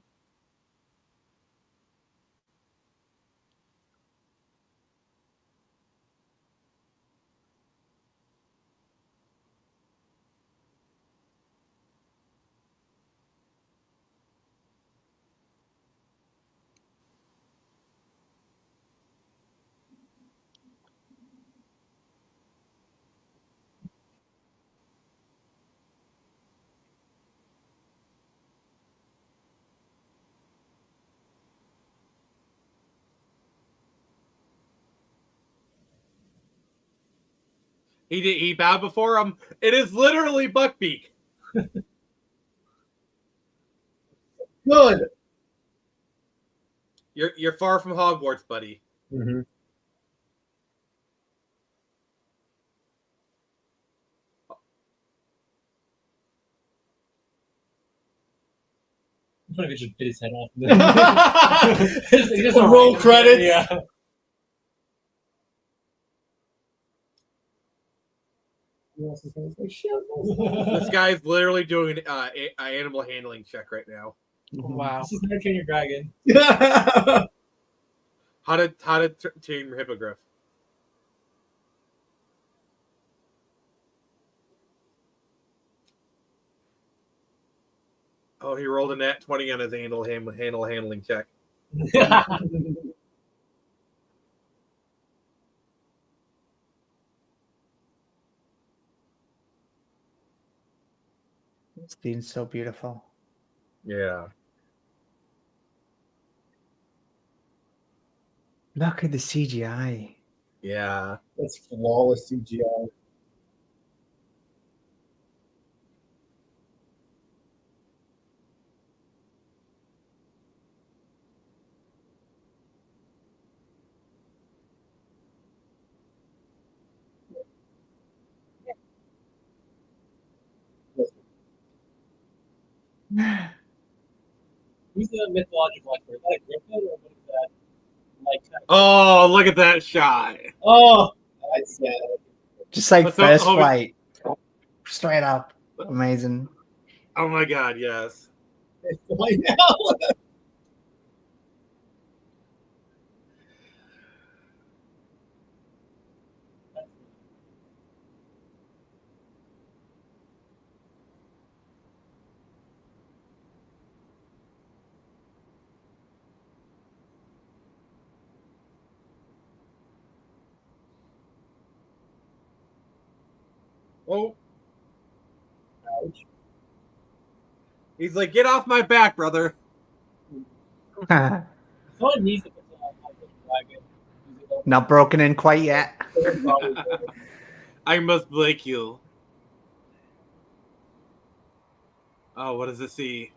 He bowed before him. It is literally Buckbeak. Good. You're far from Hogwarts, buddy. Mm-hmm. I'm trying to just bit his head off. Just roll credits. Yeah. This guy's literally doing an animal handling check right now. Wow. This is how to train your dragon. How to tame your hippogriff. Oh, he rolled a nat 20 on his handle handling check. This scene's so beautiful. Yeah. Look at the CGI. Yeah. That's flawless CGI. Who's the mythological expert? Is that a griffin or what is that? Like, kind of- Oh, look at that shot. oh, That's Just like But the- first oh, flight, straight up, amazing. Oh my god, yes. right now. Oh, Ouch. he's like, get off my back, brother. someone needs to put on like this dragon. musical. Not broken in quite yet. I must break you. Oh, what does it see?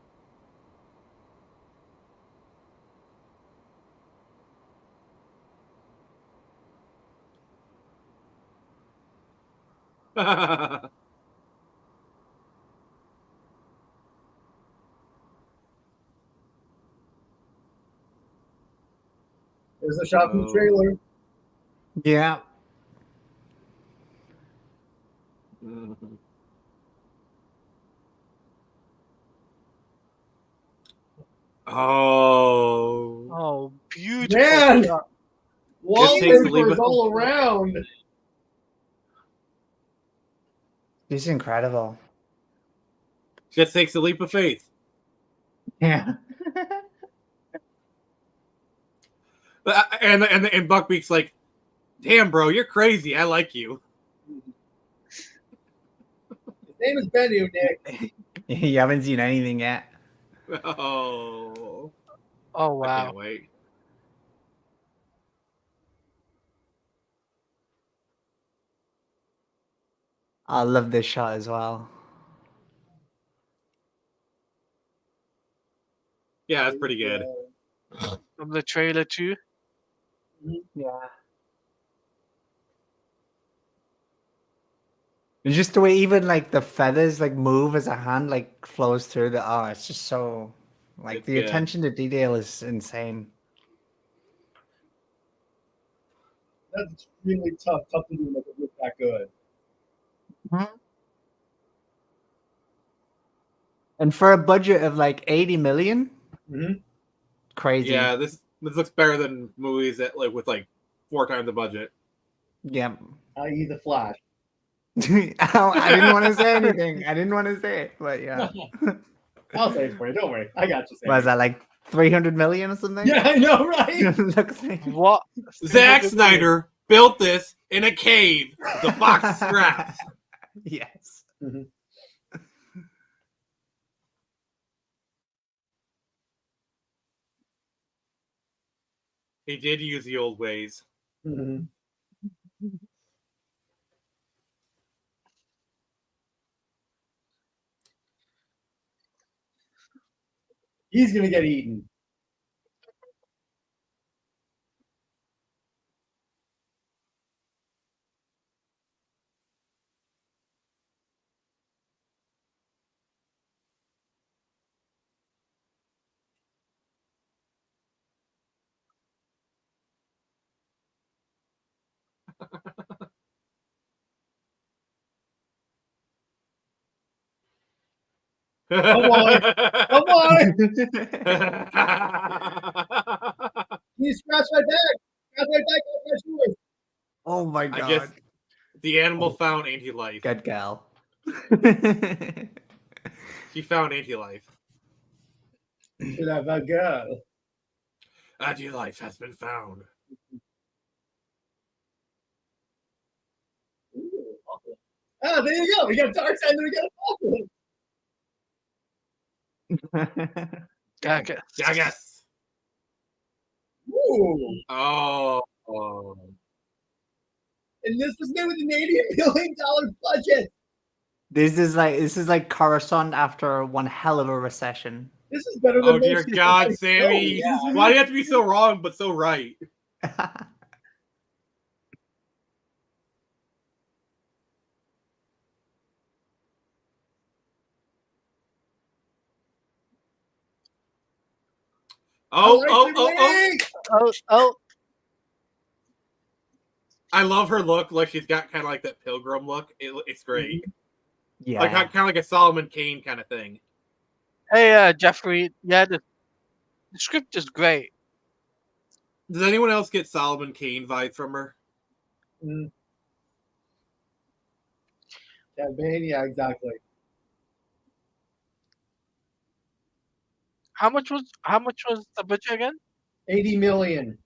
There's a shot from the Oh. trailer. Yeah. Oh. Oh, beautiful Man! shot. takes the lead Wallpapers with- all around. He's incredible. Just takes a leap of faith. Yeah. And Buckbeak's like, damn, bro, you're crazy. I like you. His name is Bennu, Nick. You haven't seen anything yet. Oh. Oh, I wow. can't wait. I love this shot as well. Yeah, that's pretty good. From the trailer, too. Yeah. And just the way even like the feathers like move as a hand like flows through the it's just so like It's the good. attention to detail is insane. That's extremely tough to do to make it look that good. And for a budget of like 80 million, Mhm. crazy. Yeah, this looks better than movies that like with like 4 times the budget. Yeah. I.e. The Flash. I didn't want to say anything. I didn't want to say it, but yeah. I'll say it for you. Don't worry. I got you. Was that like 300 million or something? Yeah, I know, right? Looks like... What? Zack Snyder built this in a cave with a box of scraps. Yes. Mhm. He did use the old ways. Mhm. He's gonna get eaten. Come on. Come on. You scratch my back. Scratch my back off my shoes. Oh my I god. guess the animal found anti-life. Good gal. She found anti-life. Should have a girl. Anti-life has been found. Ah, there you go. We got Darkseid and we got Apocalypse. Okay. Jackass. Ooh. Oh. And this was made with an $80 million budget. This is like Coruscant after one hell of a recession. This is better than Oh dear most God, movies. Sammy! Oh, yeah. Why do you have to be so wrong but so right? Oh, I like oh, the oh, oh! wig! Oh, I love her look. Like she's got kind of like that pilgrim look. It's great. Yeah. Like kind of like a Solomon Kane kind of thing. hey, Jeffrey. Yeah, the script is great. Does anyone else get Solomon Kane vibes from her? Yeah, exactly. How much was the budget again? 80 million.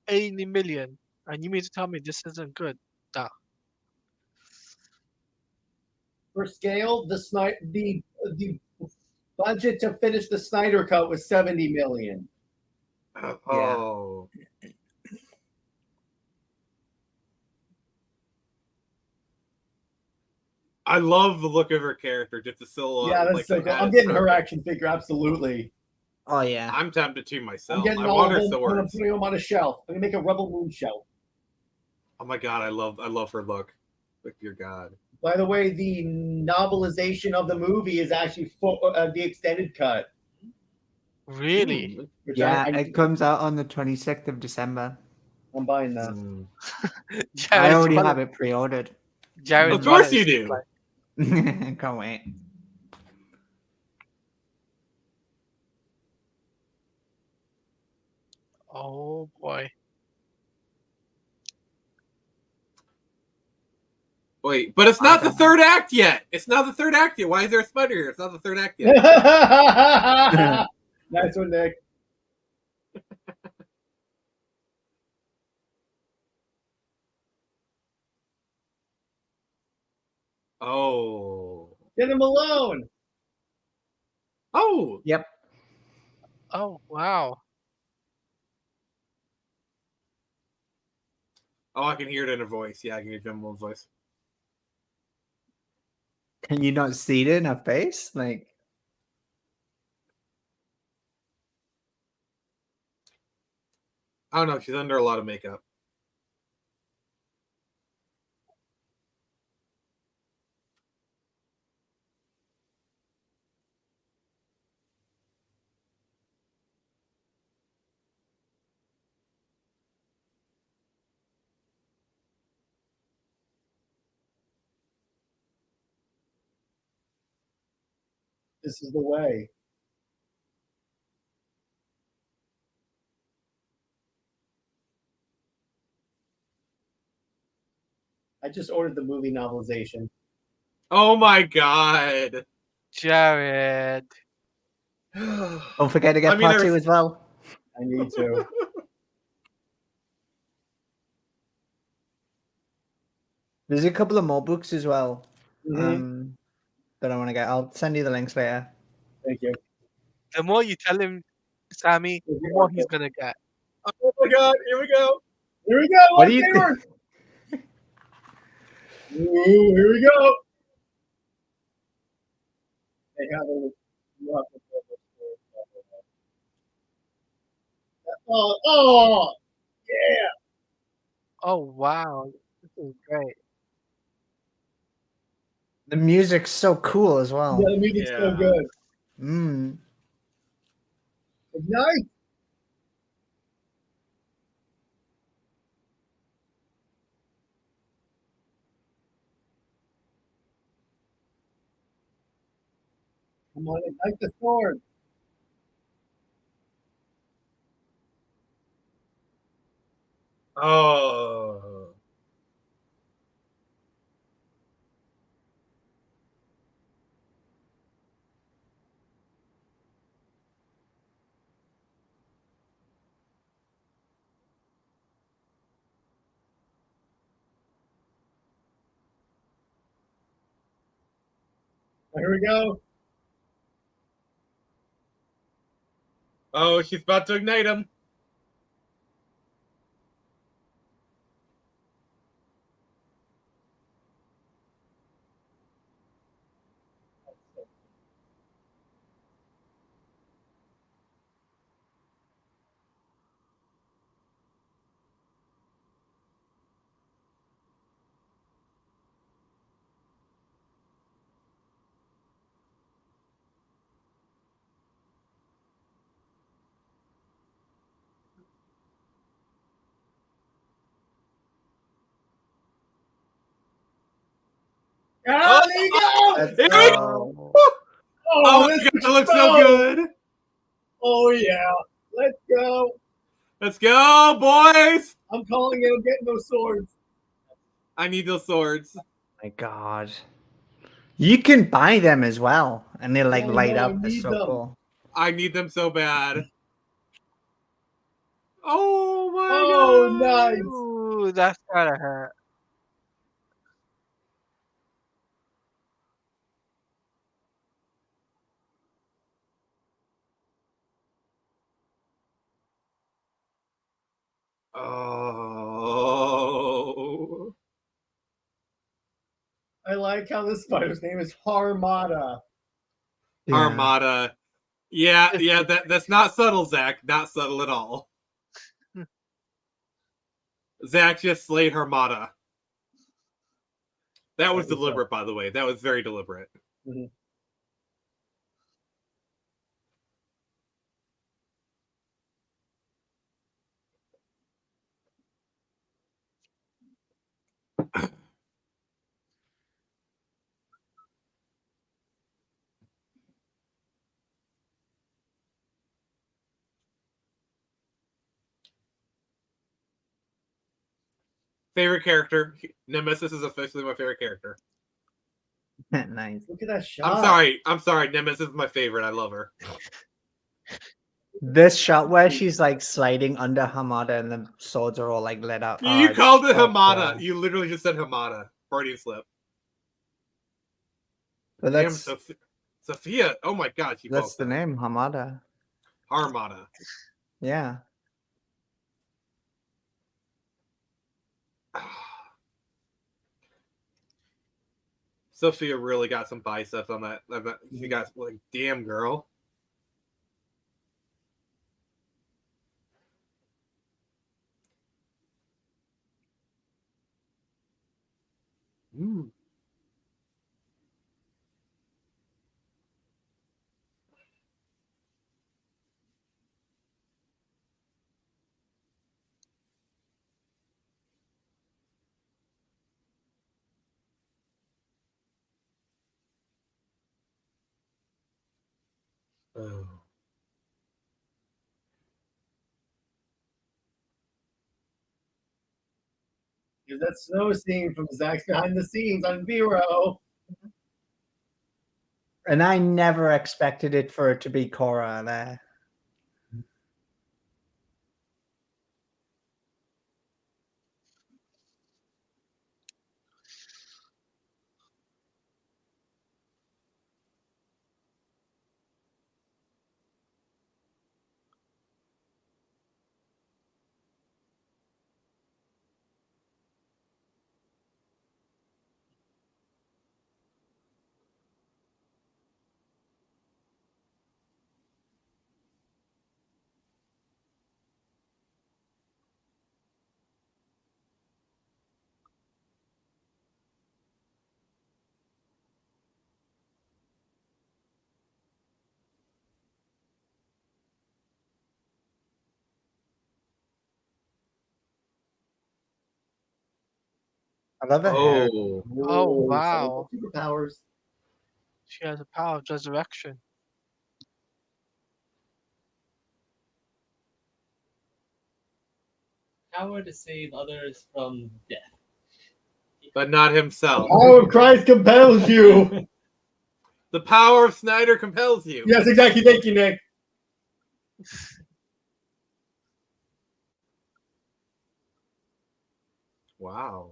80 million. And you mean to tell me this isn't good? Nah. For scale, the budget to finish the Snyder Cut was 70 million. Oh. I love the look of her character, just the silhouette. Yeah, that's like, so good. I'm getting her action figure, absolutely. Oh yeah. I'm tempted to I'm myself. getting I all want of her them, and I'm swords. putting them on a shelf. I'm gonna make a Rebel Moon shelf. Oh my god, I love her look. Like dear God. By the way, the novelization of the movie is actually the extended cut. Really? Which Yeah, I it comes out on the 26th of December. I'm buying that. I Jared's already wallet- have it pre-ordered. Jared's Of course wallet you is do. like- Can't wait. oh boy. Wait, but it's not the third act yet. It's not the third act yet. Why is there a spider here? It's not the third act yet. Nice one, Nick. Oh. Get him alone. Oh. Yep. Oh wow. Oh, I can hear it in her voice. Yeah, I can hear Jimbo's voice. Can you not see it in her face? Like, I don't know. She's under a lot of makeup. This is the way. I just ordered the movie novelization. Oh my god. Jared. don't forget to get I mean, part I 2 as well. I need to. There's a couple of more books as well. Mhm. That I want to get. I'll send you the links later. Thank you. The more you tell him, Sammy, the more he's gonna get. Oh my god. Here we go. Here we go. What do you lightsaber. Ooh, here we go. They have a. You have to put this through. Oh, yeah. Oh wow. This is great. The music's so cool as well. Yeah, the music's so Yeah. good. Mm. Ignite. Come on, ignite the sword. Oh. Here we go. Oh, she's about to ignite him. Ah, there you go. Let's Here we go. Oh, this my God, is that looks so good. Oh yeah, let's go. Let's go, boys. I'm calling it. I'm getting those swords. I need those swords. My God. You can buy them as well, and they like Yeah, I light know, I up. They're need so them. cool. I need them so bad. Oh my Oh, God. nice. Ooh, that's gotta hurt. Oh. I like how this spider's name is Harmata. Yeah. Armada. Yeah, that's not subtle, Zach. Not subtle at all. Zach just slayed Armada. That was deliberate, by the way. That was very deliberate. Mhm. Favorite character. Nemesis is officially my favorite character. Nice. Look at that shot. I'm sorry. Nemesis is my favorite. I love her. This shot where she's like sliding under Hamada and the swords are all like lit up. Oh, You it's called it so Hamada. cool. You literally just said Hamada. Freudian slip. But Damn, that's Sophia. Oh my God, she that's both the name, Hamada. Armada. Yeah. Sophia really got some biceps on that. She got like, damn girl. Mm. Oh. Here's that snow scene from Zack's behind the scenes on Vero. And I never expected it for it to be Korra there. I love her hair. Oh. Oh, wow. Superpowers. She has the power of resurrection. Power to save others from death. But not himself. Power of Christ compels you. The power of Snyder compels you. Yes, exactly. Thank you, Nick. Wow.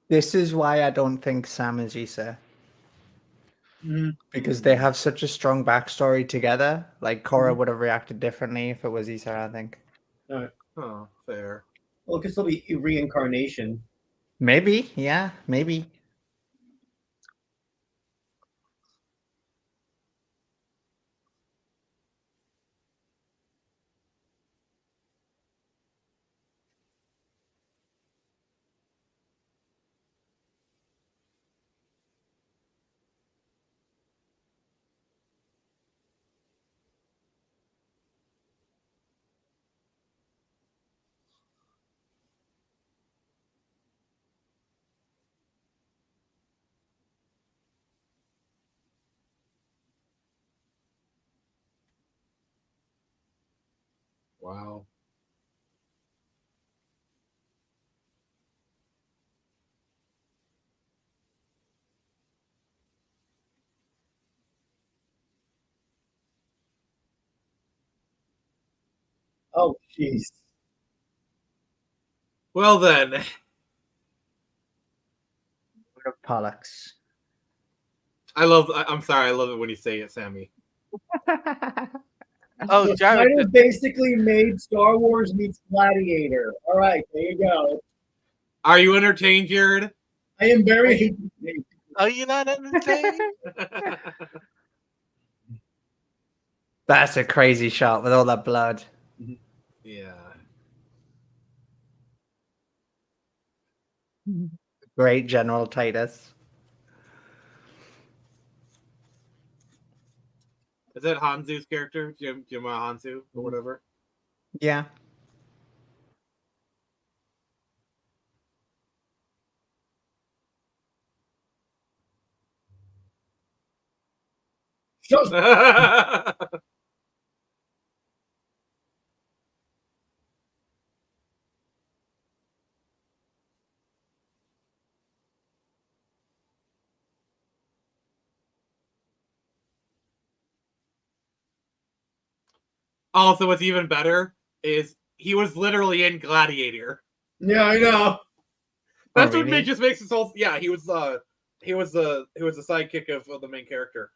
This is why I don't think Sam is Issa. Because they have such a strong backstory together. Like Korra would have reacted differently if it was Issa, I think. Oh, fair. Well, it could still be reincarnation. Maybe, yeah, maybe. Wow. Oh, jeez. Well then, Pollux. I'm sorry. I love it when you say it, Sammy. Oh, So Jared, Snyder basically made Star Wars meets Gladiator. All right, there you go. Are you entertained, Jared? I am very. are you not entertained? That's a crazy shot with all that blood. Yeah. Great General Titus. Is that Hanzu's character, Jim Hanzu or whatever? Yeah. Also, what's even better is he was literally in Gladiator. Yeah, I know. That's really? what just makes this whole. Yeah, he was the sidekick of the main character.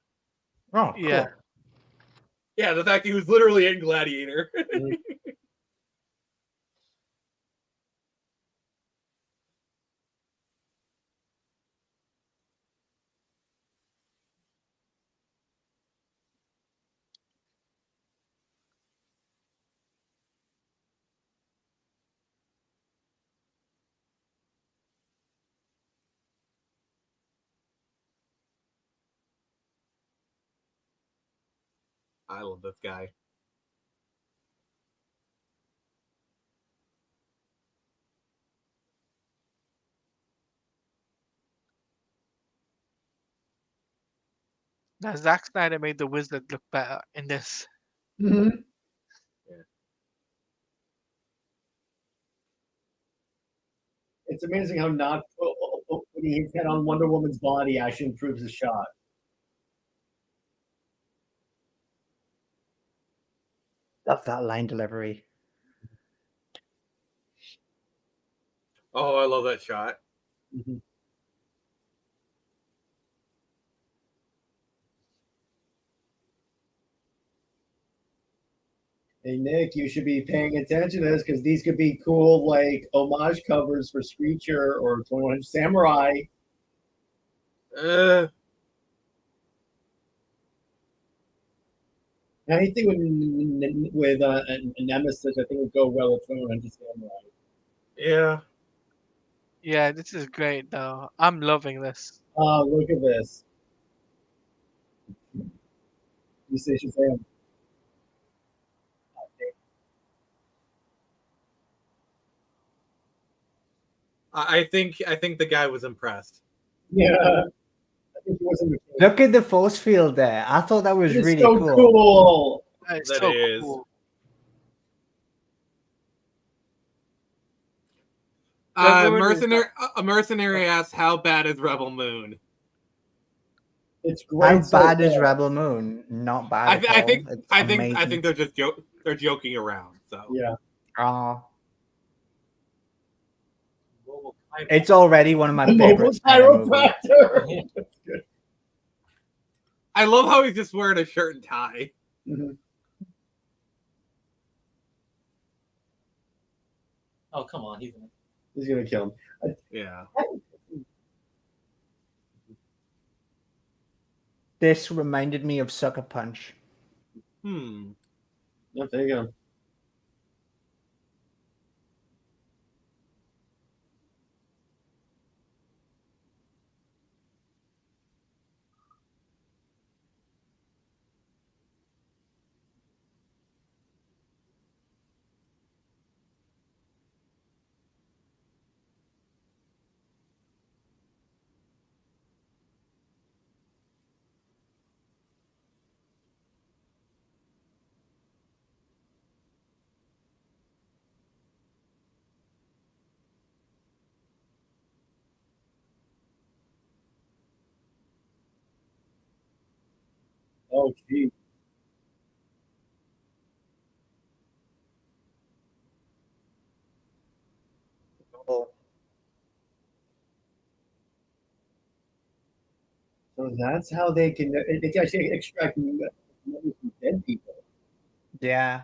Oh, cool. Yeah. Yeah, the fact he was literally in Gladiator. I love this guy. Now, Zack Snyder made the wizard look better in this. Mm-hmm. It's amazing how not putting his head on Wonder Woman's body actually improves the shot. Love that line delivery. Oh, I love that shot. Mm-hmm. Hey Nick, you should be paying attention to this because these could be cool, like homage covers for Screecher or 21 Samurai. Uh, Anything with a nemesis, I think would go well with 21 Samurai. yeah. Yeah, this is great though. I'm loving this. Oh, look at this. You say Shazam. I think the guy was impressed. Yeah, I think he was in the case. Look at the force field there. I thought that was It is really so cool. cool. It's That so is. cool. A mercenary asks, "How bad is Rebel Moon?" It's great. How so bad is far. Rebel Moon? Not bad I at think all. It's I amazing. think they're joking around. So Yeah. Oh, Mobile chiropractor. it's already one of my A mobile favorites. chiropractor. I love how he's just wearing a shirt and tie. Mhm. Oh, come on. He's gonna kill him. Yeah. This reminded me of Sucker Punch. Hmm. Yep, there you go. Oh, geez. Oh, So that's how they can actually extract money from dead people. yeah.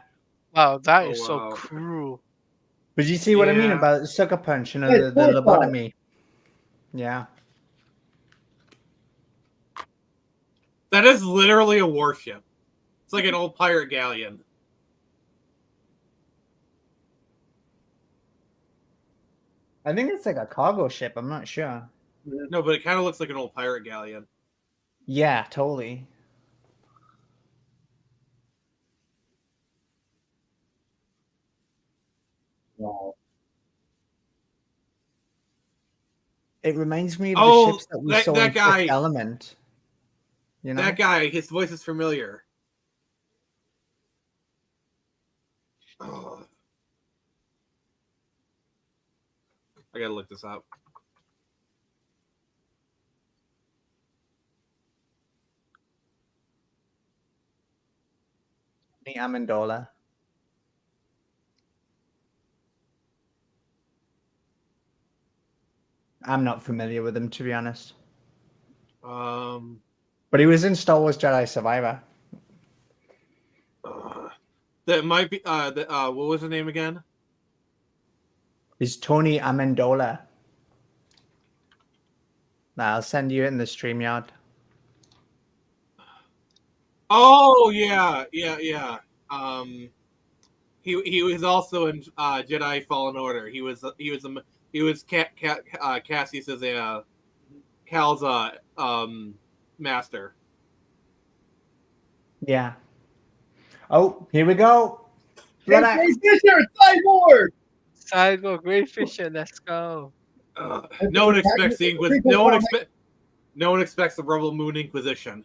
Wow, that Oh is so wow. cruel. But you see what I mean Yeah. about sucker punch, Yeah, it's the horrifying. lobotomy. Yeah. That is literally a warship. It's like an old pirate galleon. I think it's like a cargo ship. I'm not sure. No, but it kind of looks like an old pirate galleon. Yeah, totally. Wow. It reminds me of the Oh, ships that we that saw in Fifth guy. Element. You know? That guy. His voice is familiar. Oh. I gotta look this up. The Amendola. I'm not familiar with him, to be honest. But he was in Star Wars Jedi Survivor. That might be. What was the name again? He's Tony Amendola. Nah, I'll send you it in the StreamYard. Oh yeah. He was also in Jedi Fallen Order. He was Cassius as a Cal's master. Yeah. Oh, here we go. Blood axe. Fisher, cyborg! Cygo, Great Fisher, let's go. No one expects the no one expects the Rebel Moon Inquisition.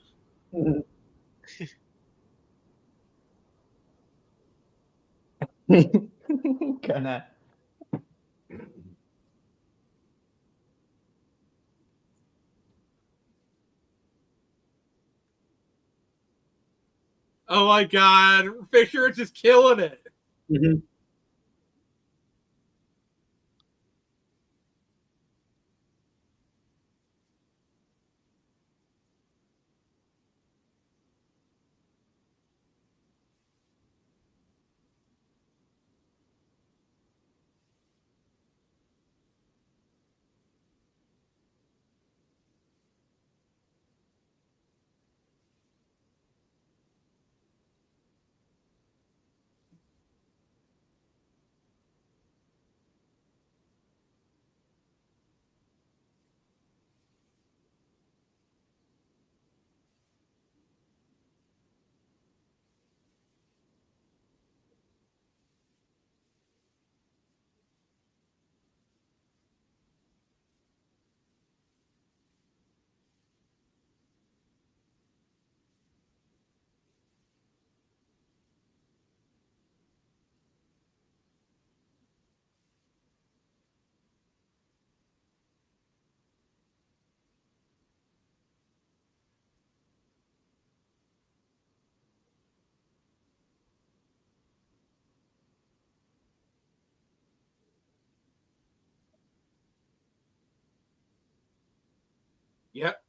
Gonna. Oh my God, Fisher is just killing it. Mhm.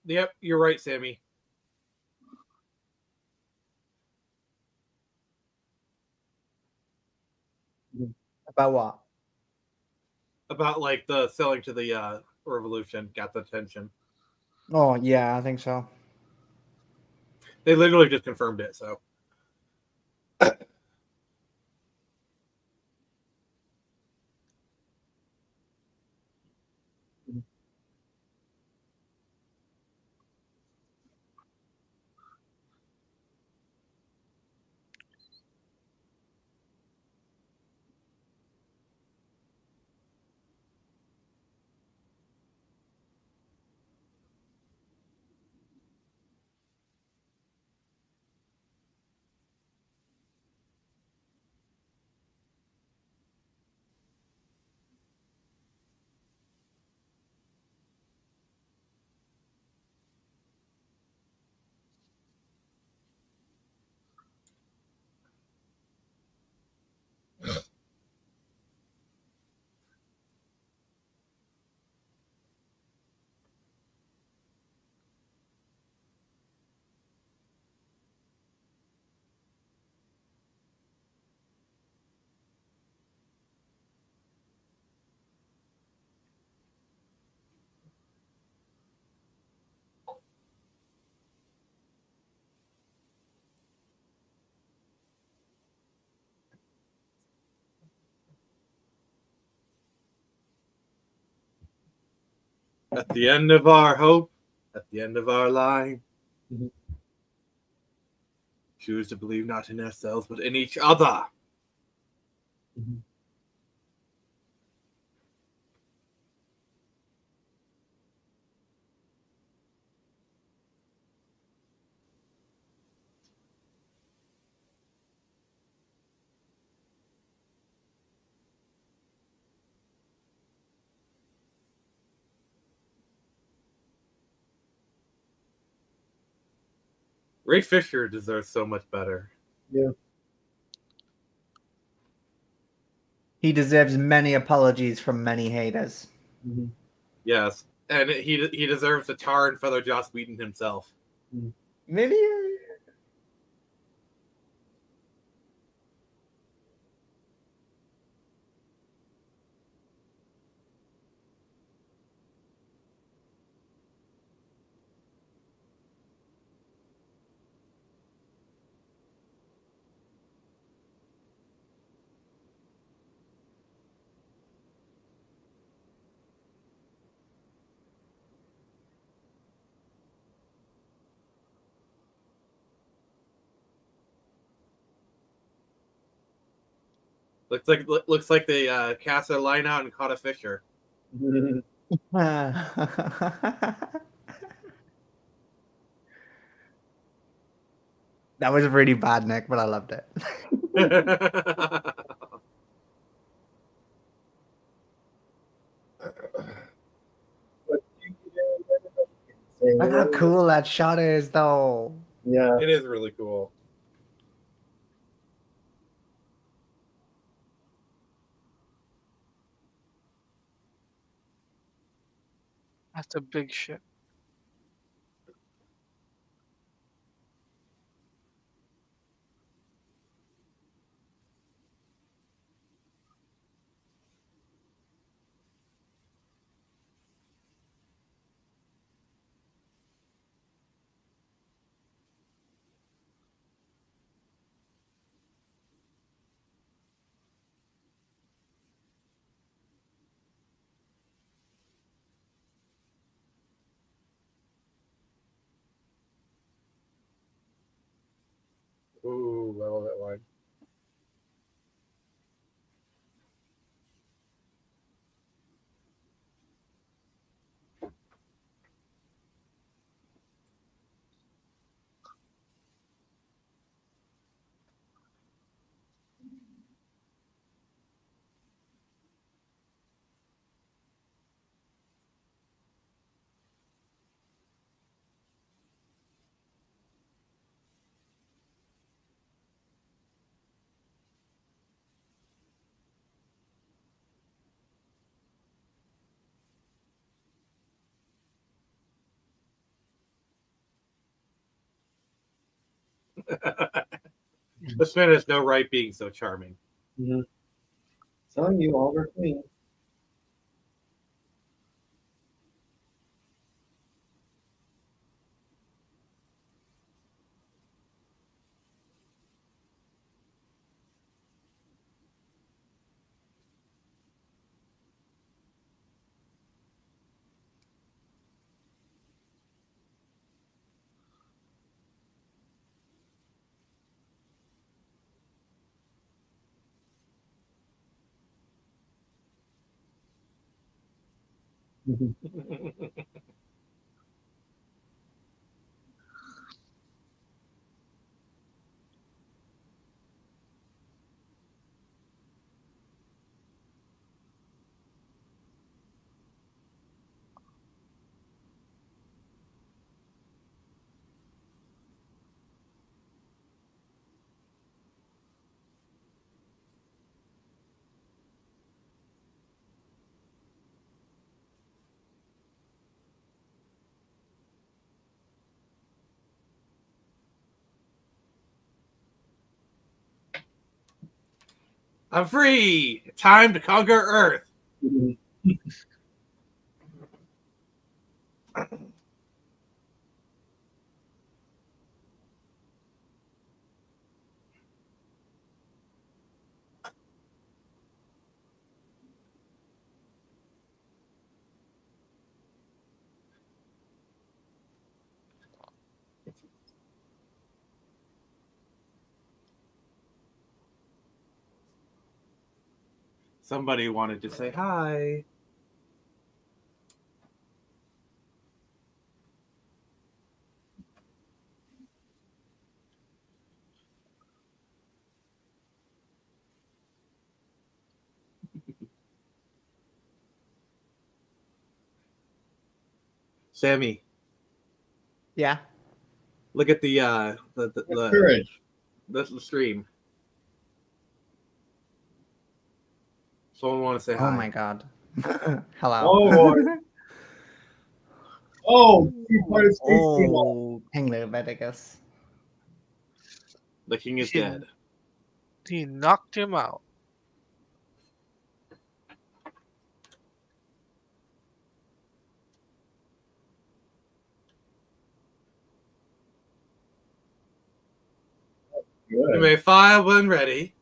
Yep, you're right, Sammy. About what? About like the selling to the revolution got the attention. Oh, yeah, I think so. They literally just confirmed it, so. At the end of our hope, at the end of our line, Mhm. choose to believe not in ourselves but in each other. Mhm. Ray Fisher deserves so much better. Yeah. He deserves many apologies from many haters. Mhm. Yes, and he deserves a tar and feather Joss Whedon himself. Maybe. Looks like they cast a line out and caught a Fisher. Mhm. That was really bad, Nick, but I loved it. But you know, Look how cool that shot is, though. Yeah. It is really cool. That's a big ship. Ooh, I love that line. This man has no right being so charming. Mhm. Telling you, Oliver Queen. Mhm. I'm free. Time to conquer Earth. Mhm. Somebody wanted to say hi. Sammy, Yeah. look at the Courage. the stream. Someone want to say hi. Oh my god. Hello. Oh, boy. Oh, you part of Space Team. Oh, King Leviticus. The king is He- dead. He knocked him out. You Good. may fire when ready.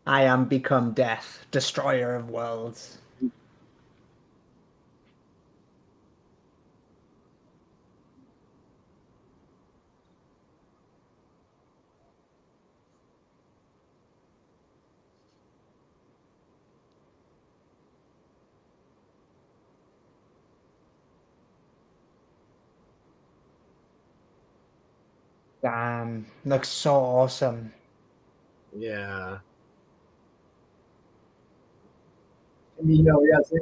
I am become death, destroyer of worlds. Damn, looks so awesome. Yeah. Yes,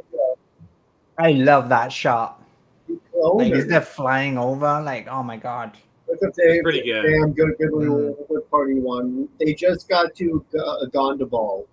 I love that shot. Like, is cloners. that flying over? Like, oh my god. Look at It's pretty good. Damn good Mm. what party one. They just got to Gondoball.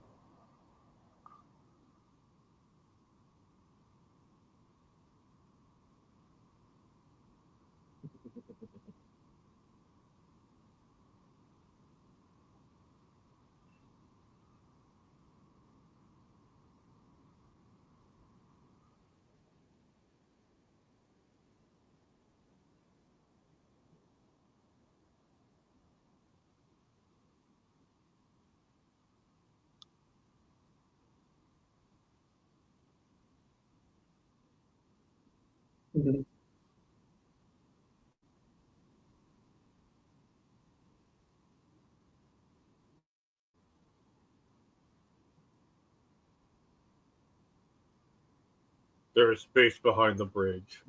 There is space behind the bridge.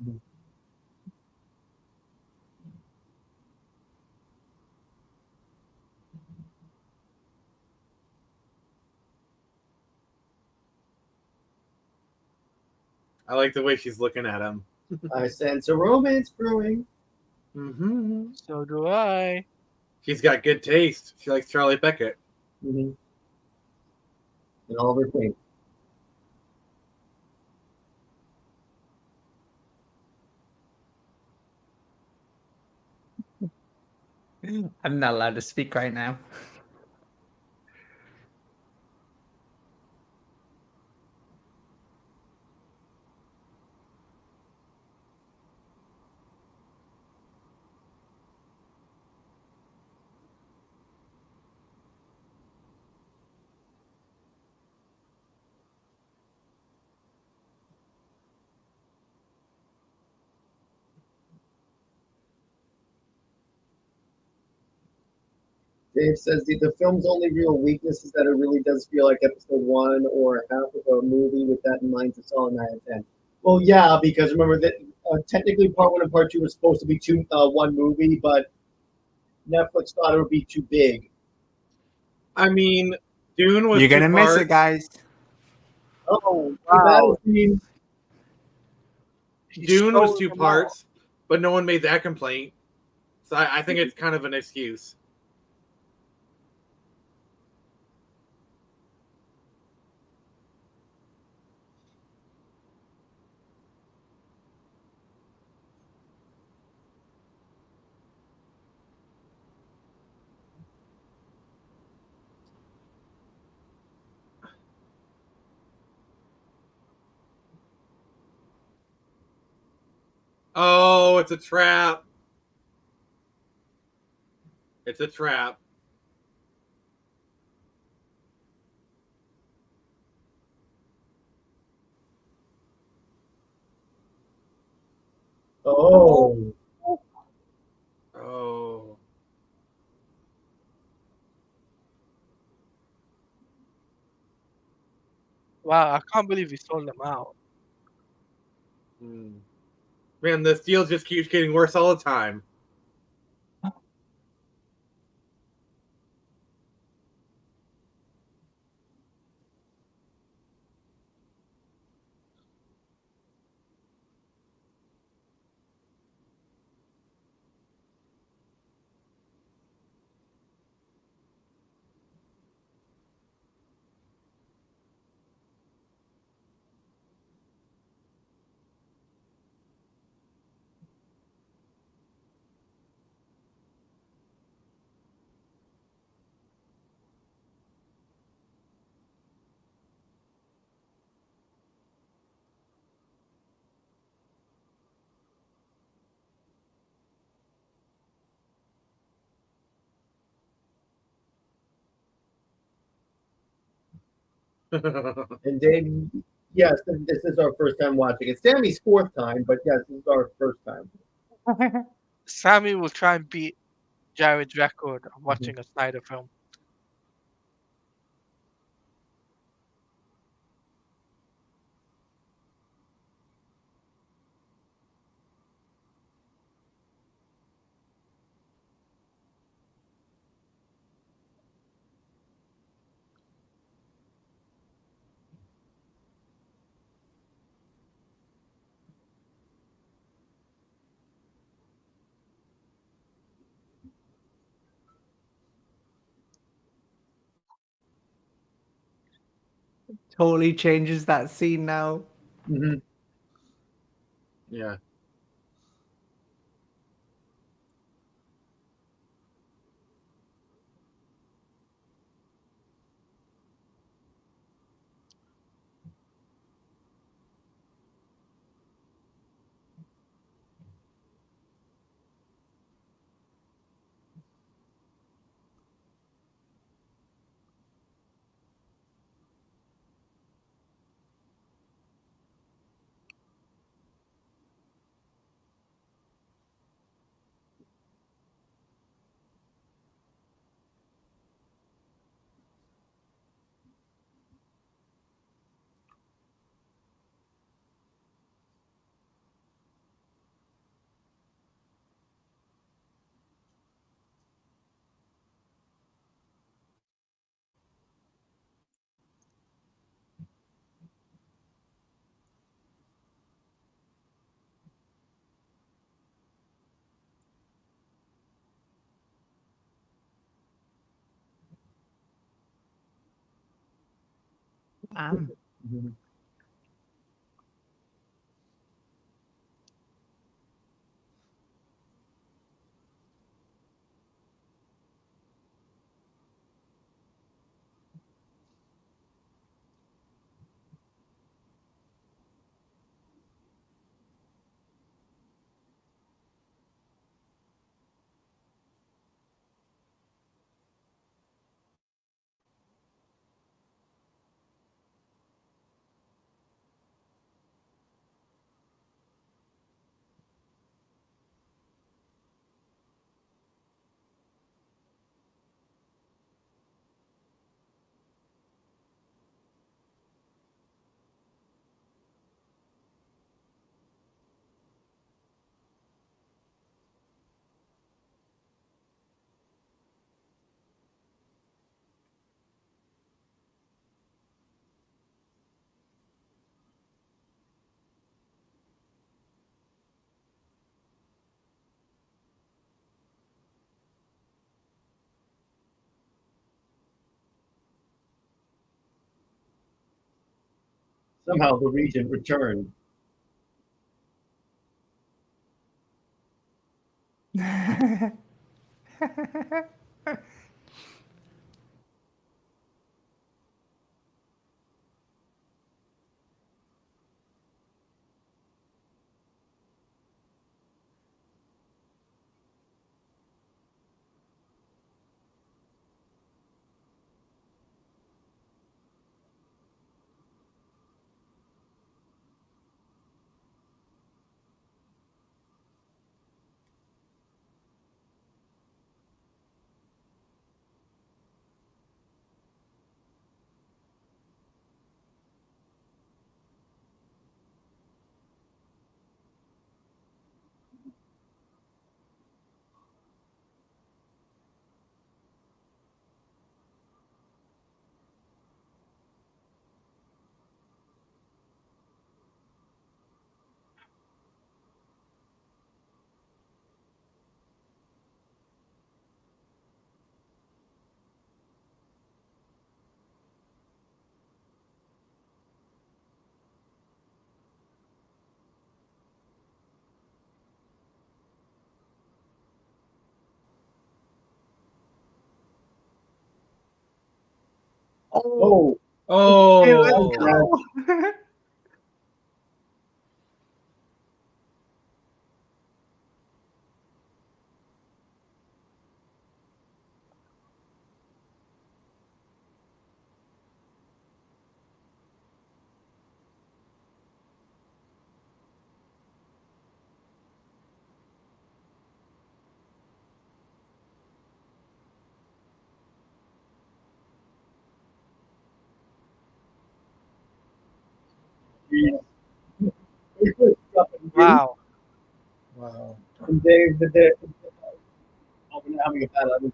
I like the way she's looking at him. I sense a romance brewing. Mm-hmm. So do I. She's got good taste. She likes Charlie Beckett. Mm-hmm. And Oliver Queen. I'm not allowed to speak right now. Dave says the film's only real weakness is that it really does feel like episode one or half of a movie. With that in mind, it's all 9 out of 10. Well, yeah, because remember that technically part one and part two were supposed to be one movie, but Netflix thought it would be too big. I mean, Dune was You're gonna two miss parts. it, guys. Oh, Wow. Dune was two parts, but no one made that complaint. So I think it's kind of an excuse. Oh, it's a trap. It's a trap. Oh. Oh. Wow, I can't believe he sold them out. Hmm. Man, this deal just keeps getting worse all the time. And Dave, yes, this is our first time watching. It's Sammy's fourth time, but yes, this is our first time. Sammy will try and beat Jared's record of watching a Snyder film. Totally changes that scene now. Mhm. Yeah. Mhm. Somehow the Regent returned. Oh, Oh, geez. We put stuff in here. Wow. wow. And Dave, oh, we're not having a battle.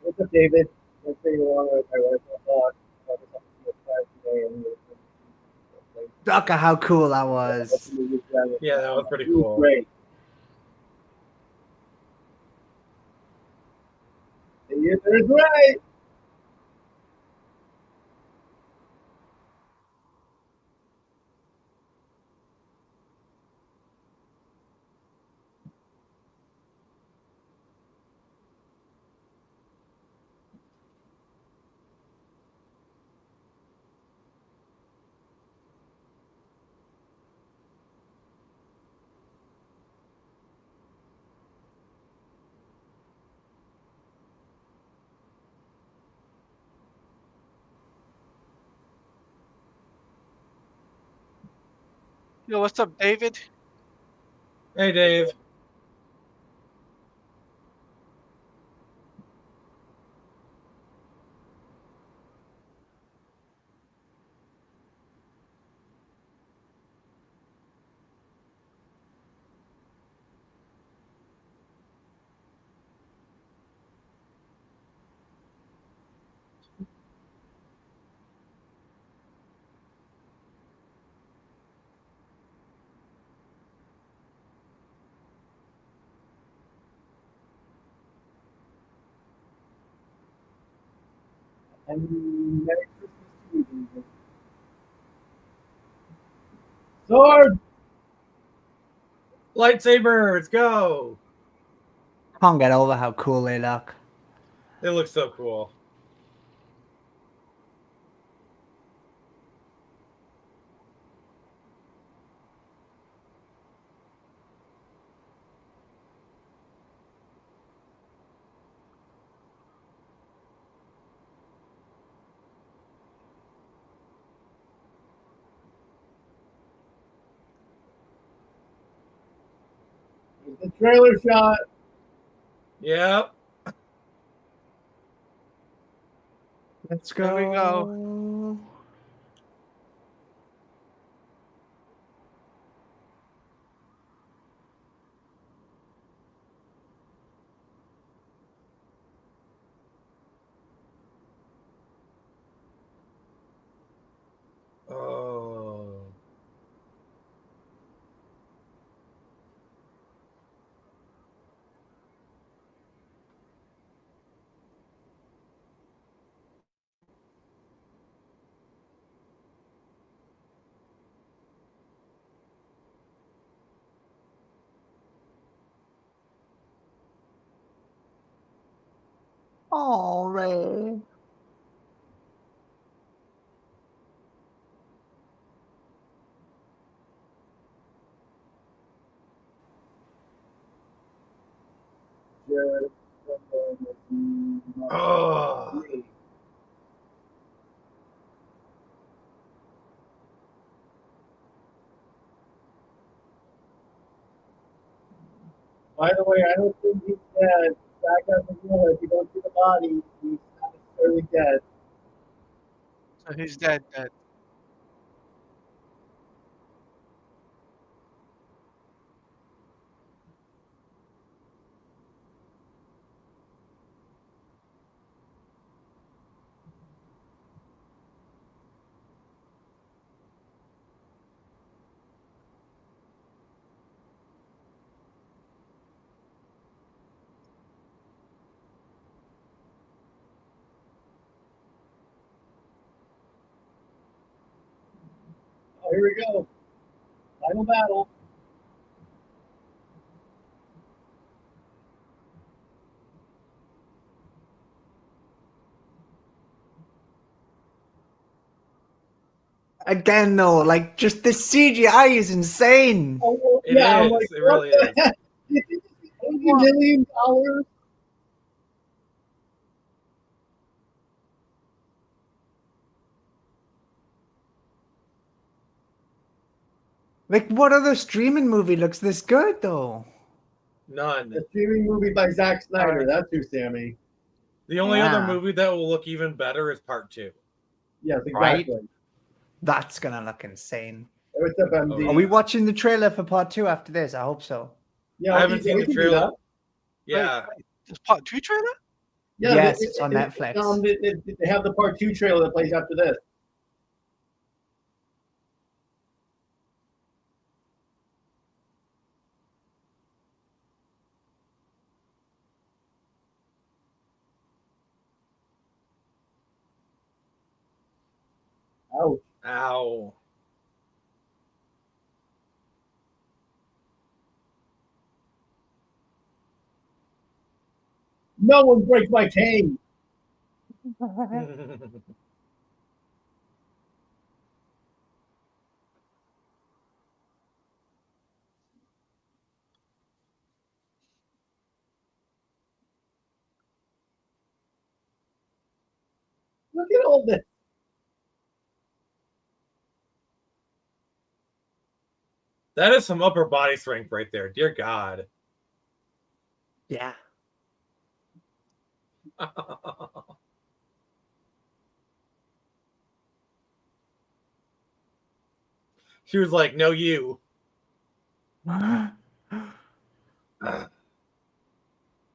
What's up, David? Let's say you want to. I thought today, and Look at how cool that was. Yeah, that was pretty It was cool. great. And you're right. Yo, what's up, David? Hey, Dave. And Merry Christmas to you, David. Sword. Lightsabers, go! Can't get over how cool they look. They look so cool. Here's the trailer shot. Yep. Let's Here we go. go. Oh. Oh, Ray. Jared. Oh. By the way, I don't think he's dead. Back up the hill. If you don't see the body, he's not necessarily dead. So he's dead. Dead. Oh, here we go. Final battle. Again, though, like just the CGI is insane. Oh, well, It yeah, I'm is. like, It what really the is. heck? You think this is $80 million? Like, what other streaming movie looks this good, though? None. The streaming movie by Zack Snyder. That's who, Sammy. The only other Yeah. movie that will look even better is Part 2. Yes, Right? exactly. That's gonna look insane. What's up, MD? Are we watching the trailer for part 2 after this? I hope so. Yeah, I haven't we seen the can do trailer. that. Yeah. There's part 2 trailer? Yeah, Yes, it's on Netflix. they have the part 2 trailer that plays after this. Ouch. Ow. No one breaks my cane. Look at all this. That is some upper body strength right there. Dear God. Yeah. She was like, no, you.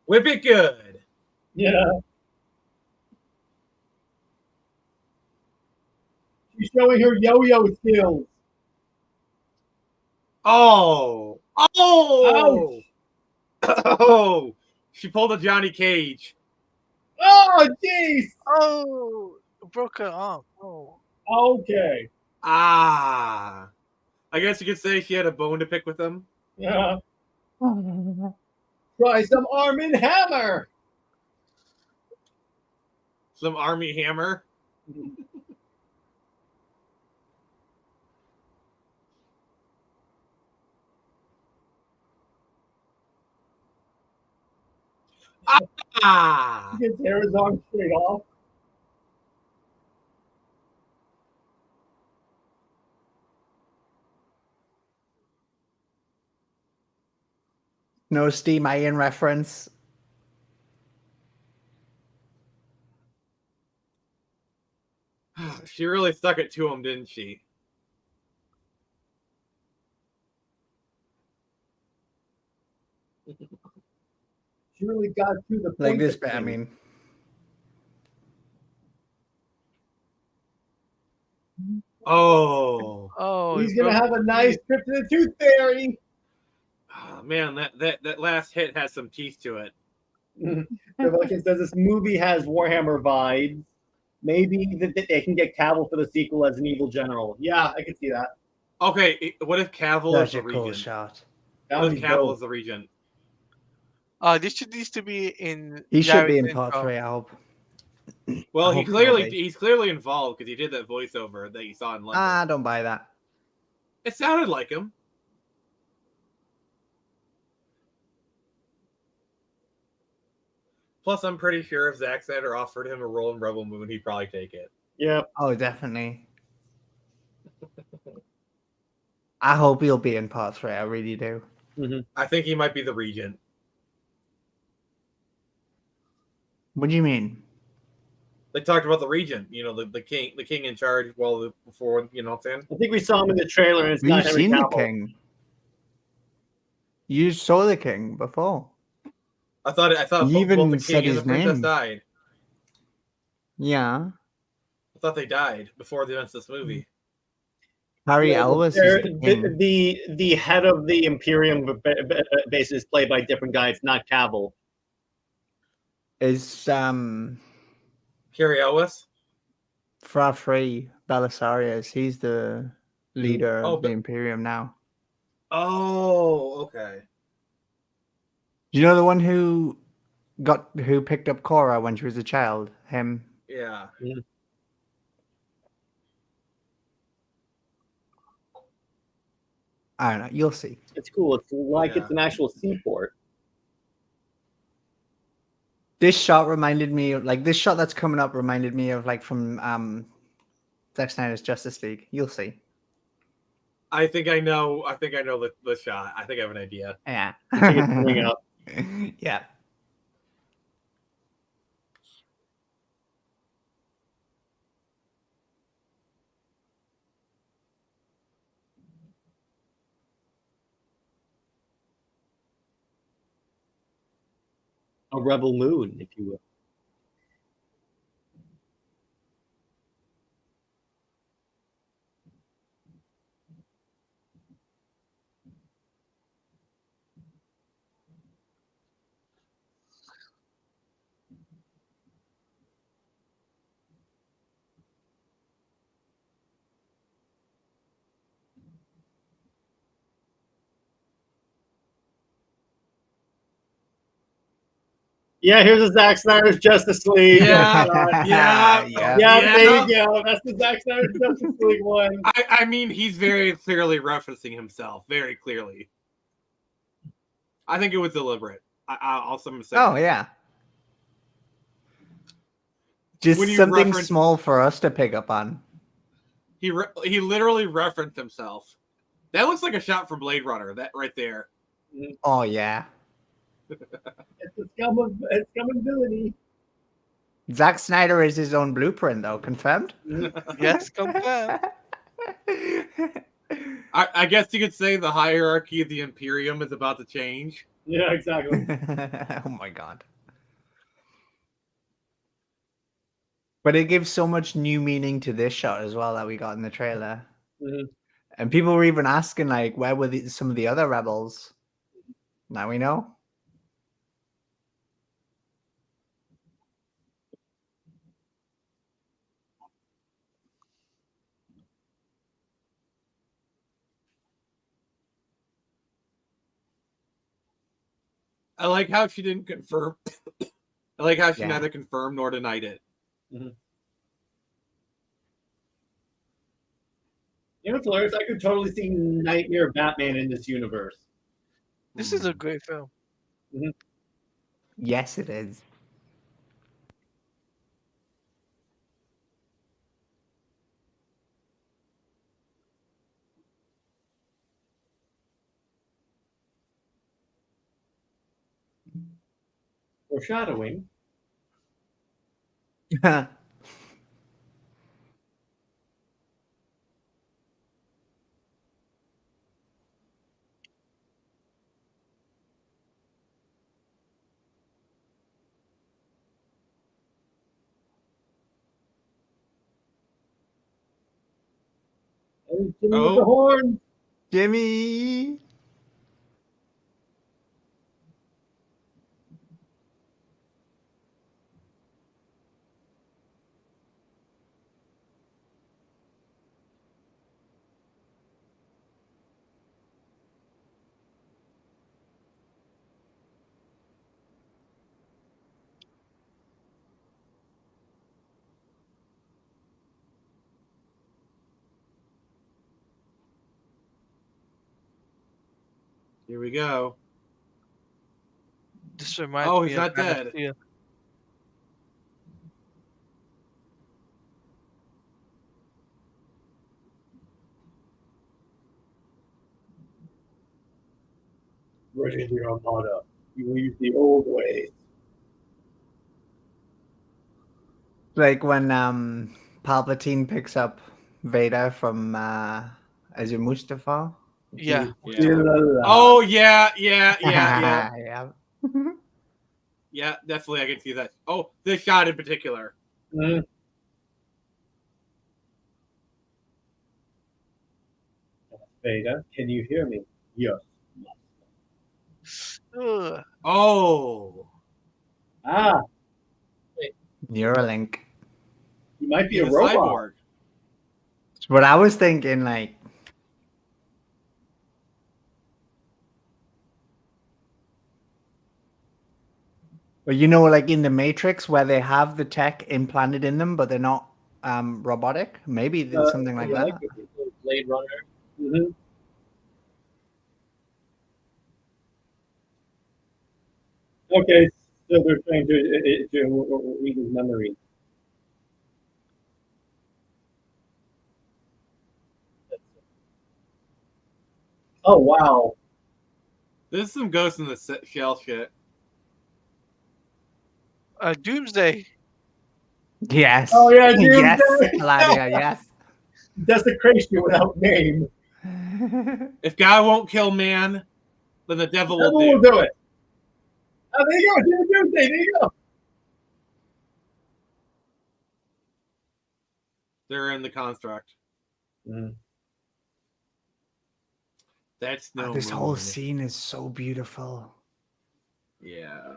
Whip it good. Yeah. She's showing her yo-yo skills. Oh. Oh. Oh. She pulled a Johnny Cage. Oh, jeez. Oh, broke her arm. Oh. Okay. Ah. I guess you could say she had a bone to pick with him. Yeah. Try some Arm and Hammer. Some army hammer. Ah. He gets hair his arm straight off. No Steam Iron reference. She really stuck it to him, didn't she? She really got to the point. Like this of bit, I things. mean. Oh. Oh, He's he gonna broke have a his nice teeth. trip to the Tooth Fairy. Oh, man, that last hit has some teeth to it. Like it says, this movie has Warhammer vibes. Maybe that they can get Cavill for the sequel as an evil general. Yeah, I can see that. Okay, what if Cavill is Such the a cool regent? shot. That What would if be Cavill dope. is the regent? This needs to be in. He should be Jared's in part intro. 3, I hope. Well, I he hope he will clearly be. he's clearly involved because he did that voiceover that you saw in London. I don't buy that. It sounded like him. Plus, I'm pretty sure if Zack Snyder offered him a role in Rebel Moon, he'd probably take it. Yeah. Oh, definitely. I hope he'll be in part 3. I really do. I think he might be the regent. What do you mean? They talked about the regent, you know, the king in charge. Well, before, you know what I'm saying? I think we saw him in the trailer, and it's We've not Henry seen the Cavill. king. You saw the king before. I thought You both even the said king and his the princess name. died. Yeah. I thought they died before the events of this movie. Harry Yeah, Elvis they're- is the king. the head of the Imperium base is played by a different guy. It's not Cavill. Is Carrie Ellis? Free Balisarius. He's the leader Oh, of the but- Imperium now. Oh, okay. Do you know the one who picked up Cora when she was a child? Him. Yeah. I don't know. You'll see. It's cool. It's like Yeah. it's an actual seaport. This shot reminded me of this shot that's coming up reminded me of from Zack Snyder's Justice League. You'll see. I think I know the shot. I think I have an idea. Yeah. I think it's coming up. Yeah. A rebel moon, if you will. Yeah, here's a Zack Snyder's Justice League. Yeah, Yeah. There you go. That's the Zack Snyder's Justice League one. I mean, he's very clearly referencing himself. Very clearly. I think it was deliberate. I'll say. Oh yeah. Just When you something reference- small for us to pick up on. He literally referenced himself. That looks like a shot from Blade Runner. That right there. Oh yeah. It's a scum of ability. Zack Snyder is his own blueprint, though. Confirmed? Yes, confirmed. I guess you could say the hierarchy of the Imperium is about to change. Yeah, exactly. Oh my god. But it gives so much new meaning to this shot as well that we got in the trailer. Mhm. And people were even asking, where were some of the other rebels? Now we know. I like how she didn't confirm. I like how she Yeah. neither confirmed nor denied it. You know what's hilarious? I could totally see Nightmare Batman in this universe. This is a great film. Yes, it is. Foreshadowing. And Jimmy with the horn. Jimmy! Here we go. This reminds Oh, me he's of not Man of dead. Steel. Ready to your armada. You will use the old ways. Like when Palpatine picks up Vader from is it Mustafa? Yeah. Oh yeah. Yeah. Yeah, definitely I can see that. Oh, this shot in particular. Vader, can you hear me? Yes. Ugh. Oh. Ah, Neuralink. you might be He's a robot. cyborg. That's what I was thinking, But in the Matrix where they have the tech implanted in them, but they're not robotic. Maybe it's something like that. Blade Runner. Okay, so they're trying to read his memory. Oh wow! This is some Ghost in the Shell shit. Doomsday. Yes. Oh yeah, dude. Yes, Teladia, yes. Desecration without name. If God won't kill man, then the devil will Devil will do. do it. Oh, there you go. Doomsday. There you go. They're in the construct. Mhm. That's no This moon. whole scene is so beautiful. Yeah.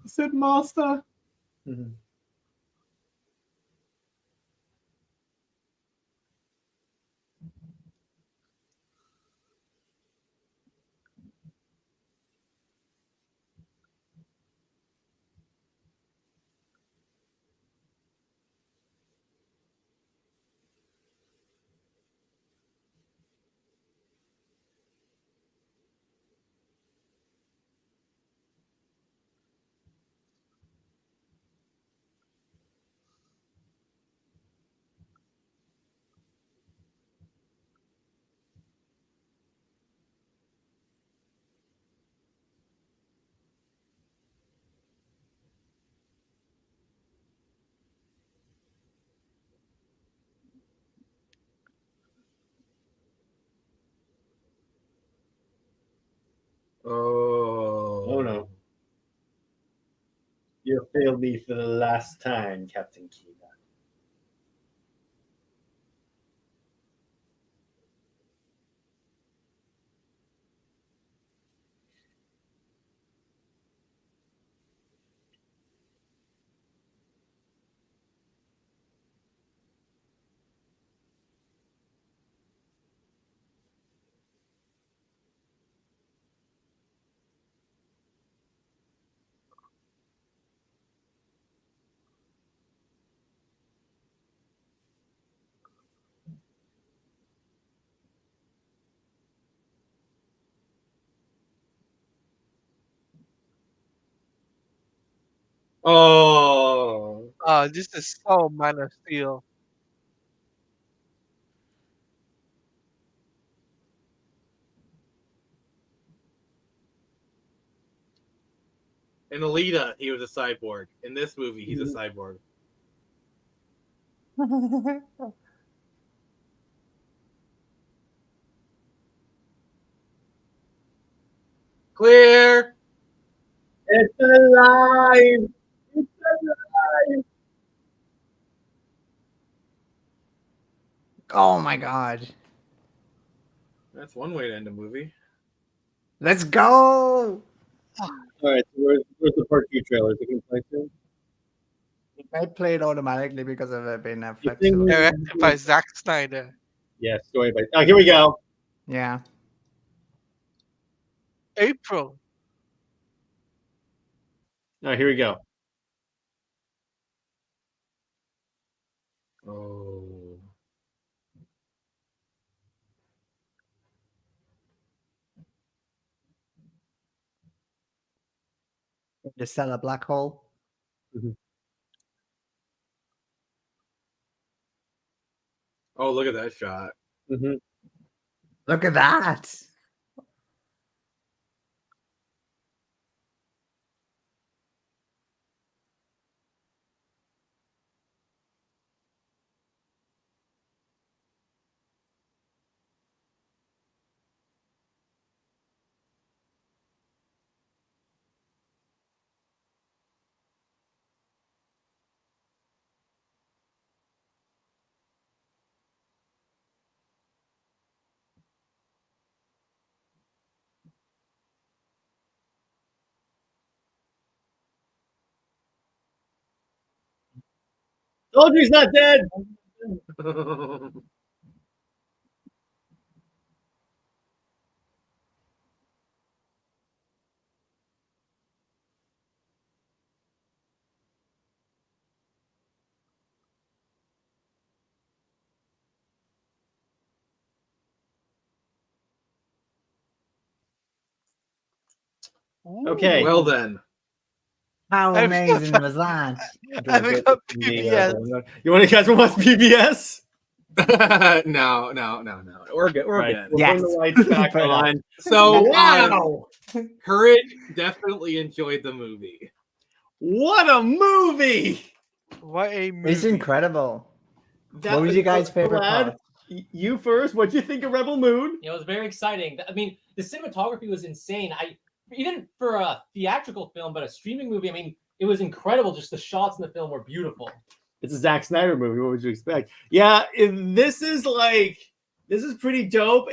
Sid Master. Mhm. Oh. Oh no. You failed me for the last time, Captain Kiva. Oh. This is so Man of Steel. In Alita, he was a cyborg. In this movie, he's a cyborg. Clear. It's alive. It's alive. Oh my god. That's one way to end a movie. Let's go! All right. So where's the part 2 trailer? Is it going to play soon? It might play it automatically because of it being You Netflix. think- So Directed by Zack Snyder. Yes. Story by. Oh, here we go. yeah. April. Oh, here we go. Oh. Just sell a black hole. Oh, look at that shot. Mm-hmm. Look at that. Soldier's not dead. Okay. Well then. How I've amazing got- was that? I've got PBS. You want to guys watch PBS? No. We're good. We're Right. good. We'll Yes. bring the lights back Fair enough. on. So, Wow. Courage definitely enjoyed the movie. What a movie! What a movie! It's incredible. That What was your guys' favorite Vlad, part? You first. What'd you think of Rebel Moon? It was very exciting. I mean, the cinematography was insane. Even for a theatrical film, but a streaming movie, I mean, it was incredible. Just the shots in the film were beautiful. It's a Zack Snyder movie. What would you expect? Yeah, this is pretty dope.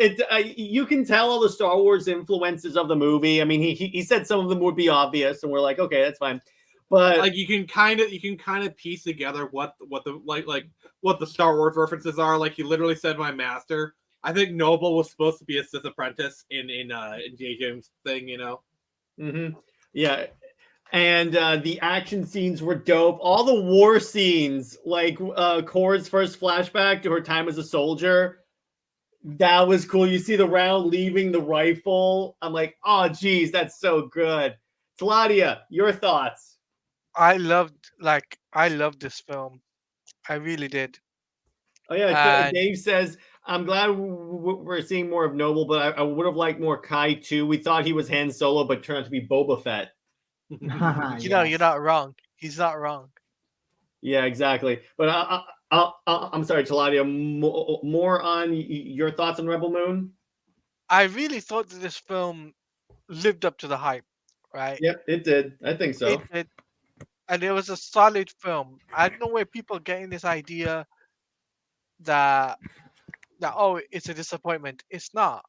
You can tell all the Star Wars influences of the movie. I mean, he said some of them would be obvious, and we're like, okay, that's fine. But Like you can kind of piece together what the Star Wars references are. Like he literally said, "My master." I think Noble was supposed to be a Sith apprentice in J. James' thing, you know. Mm-hmm. Yeah. And the action scenes were dope. All the war scenes, like Korra's first flashback to her time as a soldier, that was cool. You see the round leaving the rifle. I'm like, oh, geez, that's so good. Teladia, your thoughts? I loved this film. I really did. Oh, yeah. And- Dave says, I'm glad we're seeing more of Noble, but I would have liked more Kai, too. We thought he was Han Solo, but turned out to be Boba Fett. You know, you're not wrong. He's not wrong. Yeah, exactly. But I'm sorry, Teladia, more on your thoughts on Rebel Moon? I really thought that this film lived up to the hype, right? Yep, it did. I think so. It did. And it was a solid film. I don't know where people are getting this idea that oh, it's a disappointment. It's not.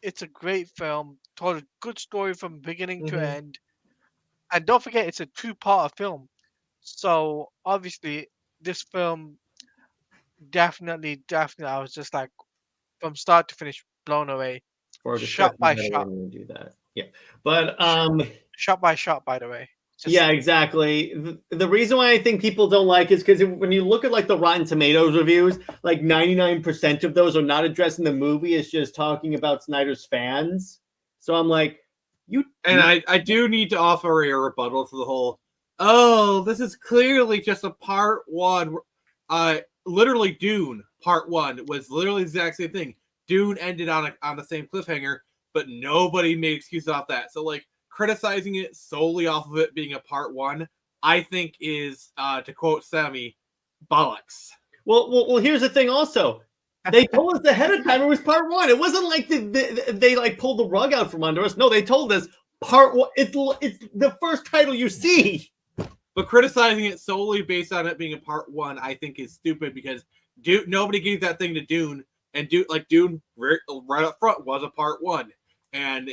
It's a great film, told a good story from beginning to end. And don't forget, it's a two-part film. So obviously, this film definitely, I was just like, from start to finish, blown away. Or Shot by discussion shot. when we do that. Yeah, but Shot by shot, by the way. Just- yeah, exactly. The reason why I think people don't like it is because when you look at like the Rotten Tomatoes reviews, like 99% of those are not addressing the movie. It's just talking about Snyder's fans. So I'm like, I do need to offer a rebuttal to the whole, oh, this is clearly just a part one. Literally Dune part one was literally the exact same thing. Dune ended on the same cliffhanger, but nobody made excuses off that. So like criticizing it solely off of it being a part one, I think is, to quote Sammy, bollocks. Well, here's the thing also. They told us ahead of time it was part one. It wasn't like they like pulled the rug out from under us. No, they told us part one. It's the first title you see. But criticizing it solely based on it being a part one, I think is stupid because nobody gave that thing to Dune, and Dune right up front was a part one, and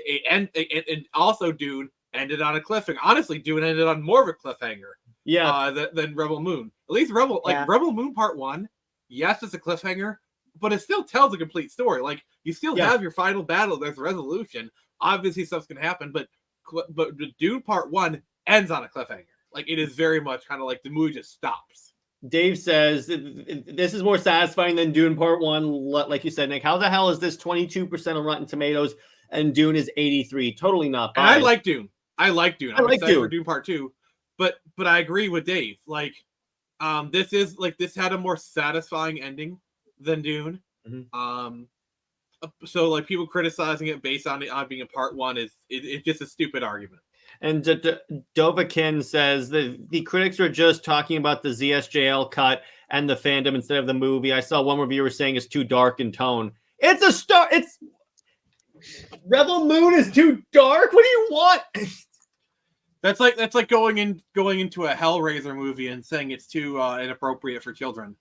also Dune ended on a cliffhanger. Honestly, Dune ended on more of a cliffhanger. Yeah. Than Rebel Moon. At least Rebel Moon part one, yes, it's a cliffhanger, but it still tells a complete story. Like you still have your final battle. There's a resolution. Obviously, stuff's gonna happen, but Dune part one ends on a cliffhanger. Like it is very much kind of like the movie just stops. Dave says this is more satisfying than Dune Part 1. Like you said, Nick, how the hell is this 22% on Rotten Tomatoes and Dune is 83? Totally not biased. And I like Dune. I'm excited for Dune Part 2. But I agree with Dave. Like, this had a more satisfying ending than Dune. So like people criticizing it based on it being a part one it's just a stupid argument. And Dovakin says the critics are just talking about the ZSJL cut and the fandom instead of the movie. I saw one reviewer saying it's too dark in tone. It's Rebel Moon is too dark. What do you want? That's like going into a Hellraiser movie and saying it's too inappropriate for children.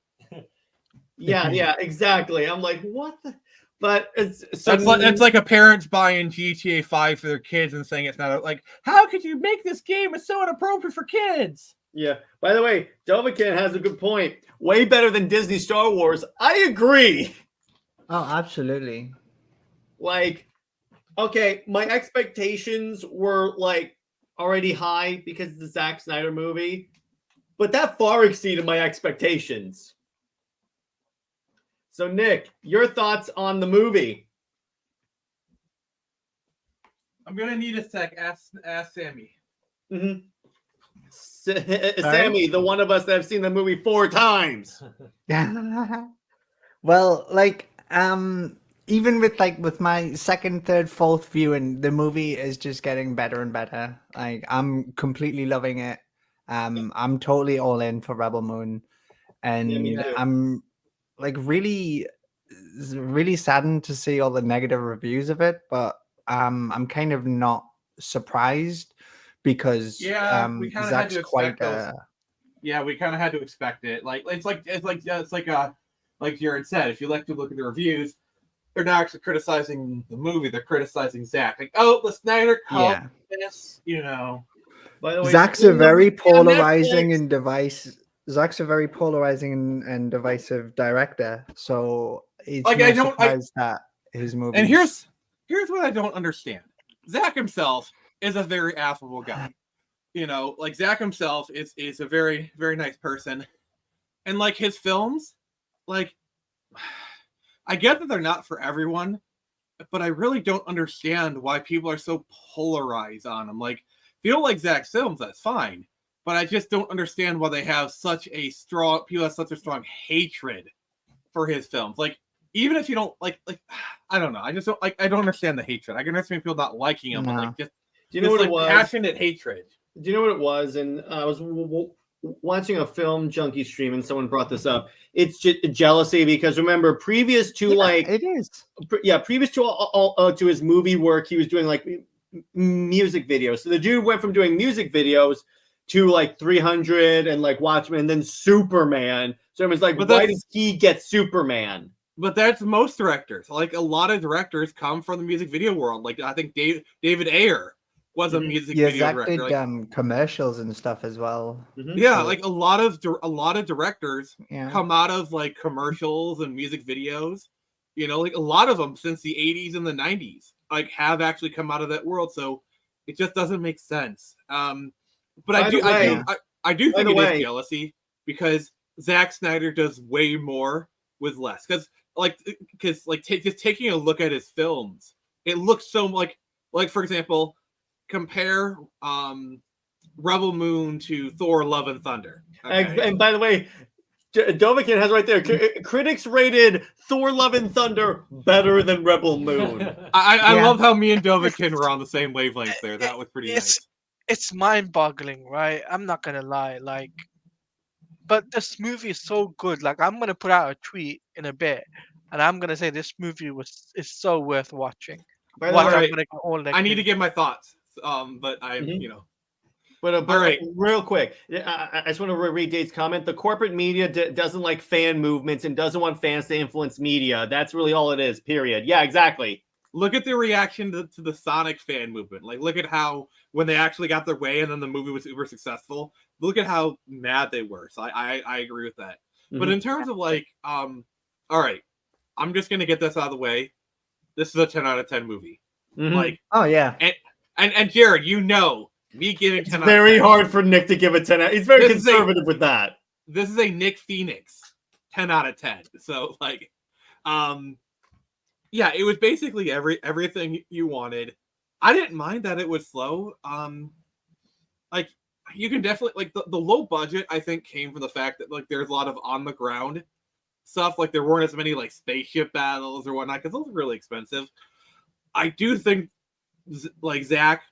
Yeah, exactly. I'm like, what the? But it's like a parents buying GTA 5 for their kids and saying it's not like, how could you make this game? It's so inappropriate for kids. Yeah. By the way, Dovakin has a good point. Way better than Disney Star Wars. I agree. Oh, absolutely. Like, okay, my expectations were like already high because it's the Zack Snyder movie, but that far exceeded my expectations. So, Nick, your thoughts on the movie? I'm gonna need a sec. Ask Sammy. Mm-hmm. Sammy, the one of us that have seen the movie 4 times. Well, like, even with my second, third, fourth viewing, the movie is just getting better and better. Like, I'm completely loving it. I'm totally all in for Rebel Moon, me and too. I'm like really saddened to see all the negative reviews of it, but I'm kind of not surprised because We kind of had Zach's to quite expect those. Yeah, we kind of had to expect it. Like Jared said, if you like to look at the reviews, they're not actually criticizing the movie; they're criticizing Zach. Like, oh, the Snyder Cut, this, you know. By the way, Zach's a very polarizing Netflix. Zach's a very polarizing and divisive director, so it's Like, no surprise that his movie. And here's what I don't understand. Zach himself is a very affable guy. You know, like Zach himself is a very, very nice person. And like his films, like I get that they're not for everyone, but I really don't understand why people are so polarized on them. Like, if you don't like Zach's films, that's fine. But I just don't understand why they have people have such a strong hatred for his films. Like, even if you don't like I don't know. I just don't I don't understand the hatred. I can understand people not liking him, but like just do you know what it was? Passionate hatred. Do you know what it was? And I was watching a film junkie stream, and someone brought this up. It's just jealousy because remember, previous to it is. Previous to his movie work, he was doing like music videos. So the dude went from doing music videos to like 300 and like Watchmen, and then Superman. So it was like, why did he get Superman? But that's most directors. Like a lot of directors come from the music video world. Like I think David Ayer was a music video Zach director. did commercials and stuff as well. Yeah, like a lot of directors come out of like commercials and music videos. You know, like a lot of them since the 80s and the 90s, like have actually come out of that world. So it just doesn't make sense. But I do think it is jealousy because Zack Snyder does way more with less. Because just taking a look at his films, it looks so like for example, compare Rebel Moon to Thor: Love and Thunder. Okay. And by the way, Dovahkiin has right there. Critics rated Thor: Love and Thunder better than Rebel Moon. I love how me and Dovahkiin were on the same wavelength there. That was pretty nice. It's mind-boggling, right? I'm not gonna lie, like, but this movie is so good. Like, I'm gonna put out a tweet in a bit, and I'm gonna say this movie is so worth watching. I need to give my thoughts. But I'm, you know. But all right, real quick, I just want to read Dave's comment. The corporate media doesn't like fan movements and doesn't want fans to influence media. That's really all it is, period. Yeah, exactly. Look at the reaction to the Sonic fan movement. Like, look at how when they actually got their way and then the movie was uber successful, look at how mad they were. So I agree with that. But in terms of like, all right, I'm just going to get this out of the way. This is a 10 out of 10 movie. Like, oh yeah. And Jared, you know, me giving 10 out of 10. Very hard for Nick to give a 10 out. He's very conservative with that. This is a Nick Phoenix 10 out of 10. So like, yeah, it was basically everything you wanted. I didn't mind that it was slow. Like you can definitely like the low budget, I think, came from the fact that like there's a lot of on the ground stuff. Like there weren't as many like spaceship battles or whatnot because those are really expensive. I do think like Zach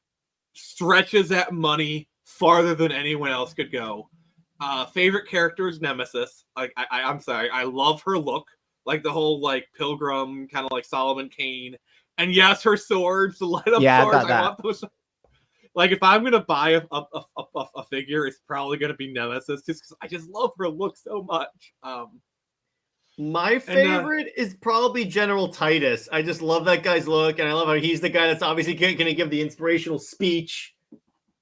stretches that money farther than anyone else could go. Favorite character is Nemesis. Like I'm sorry, I love her look. Like the whole like pilgrim kind of like Solomon Kane, and yes, her swords, the light up swords. I want those. Like if I'm gonna buy a figure, it's probably gonna be Nemesis, just because I just love her look so much. My favorite is probably General Titus. I just love that guy's look, and I love how he's the guy that's obviously going to give the inspirational speech.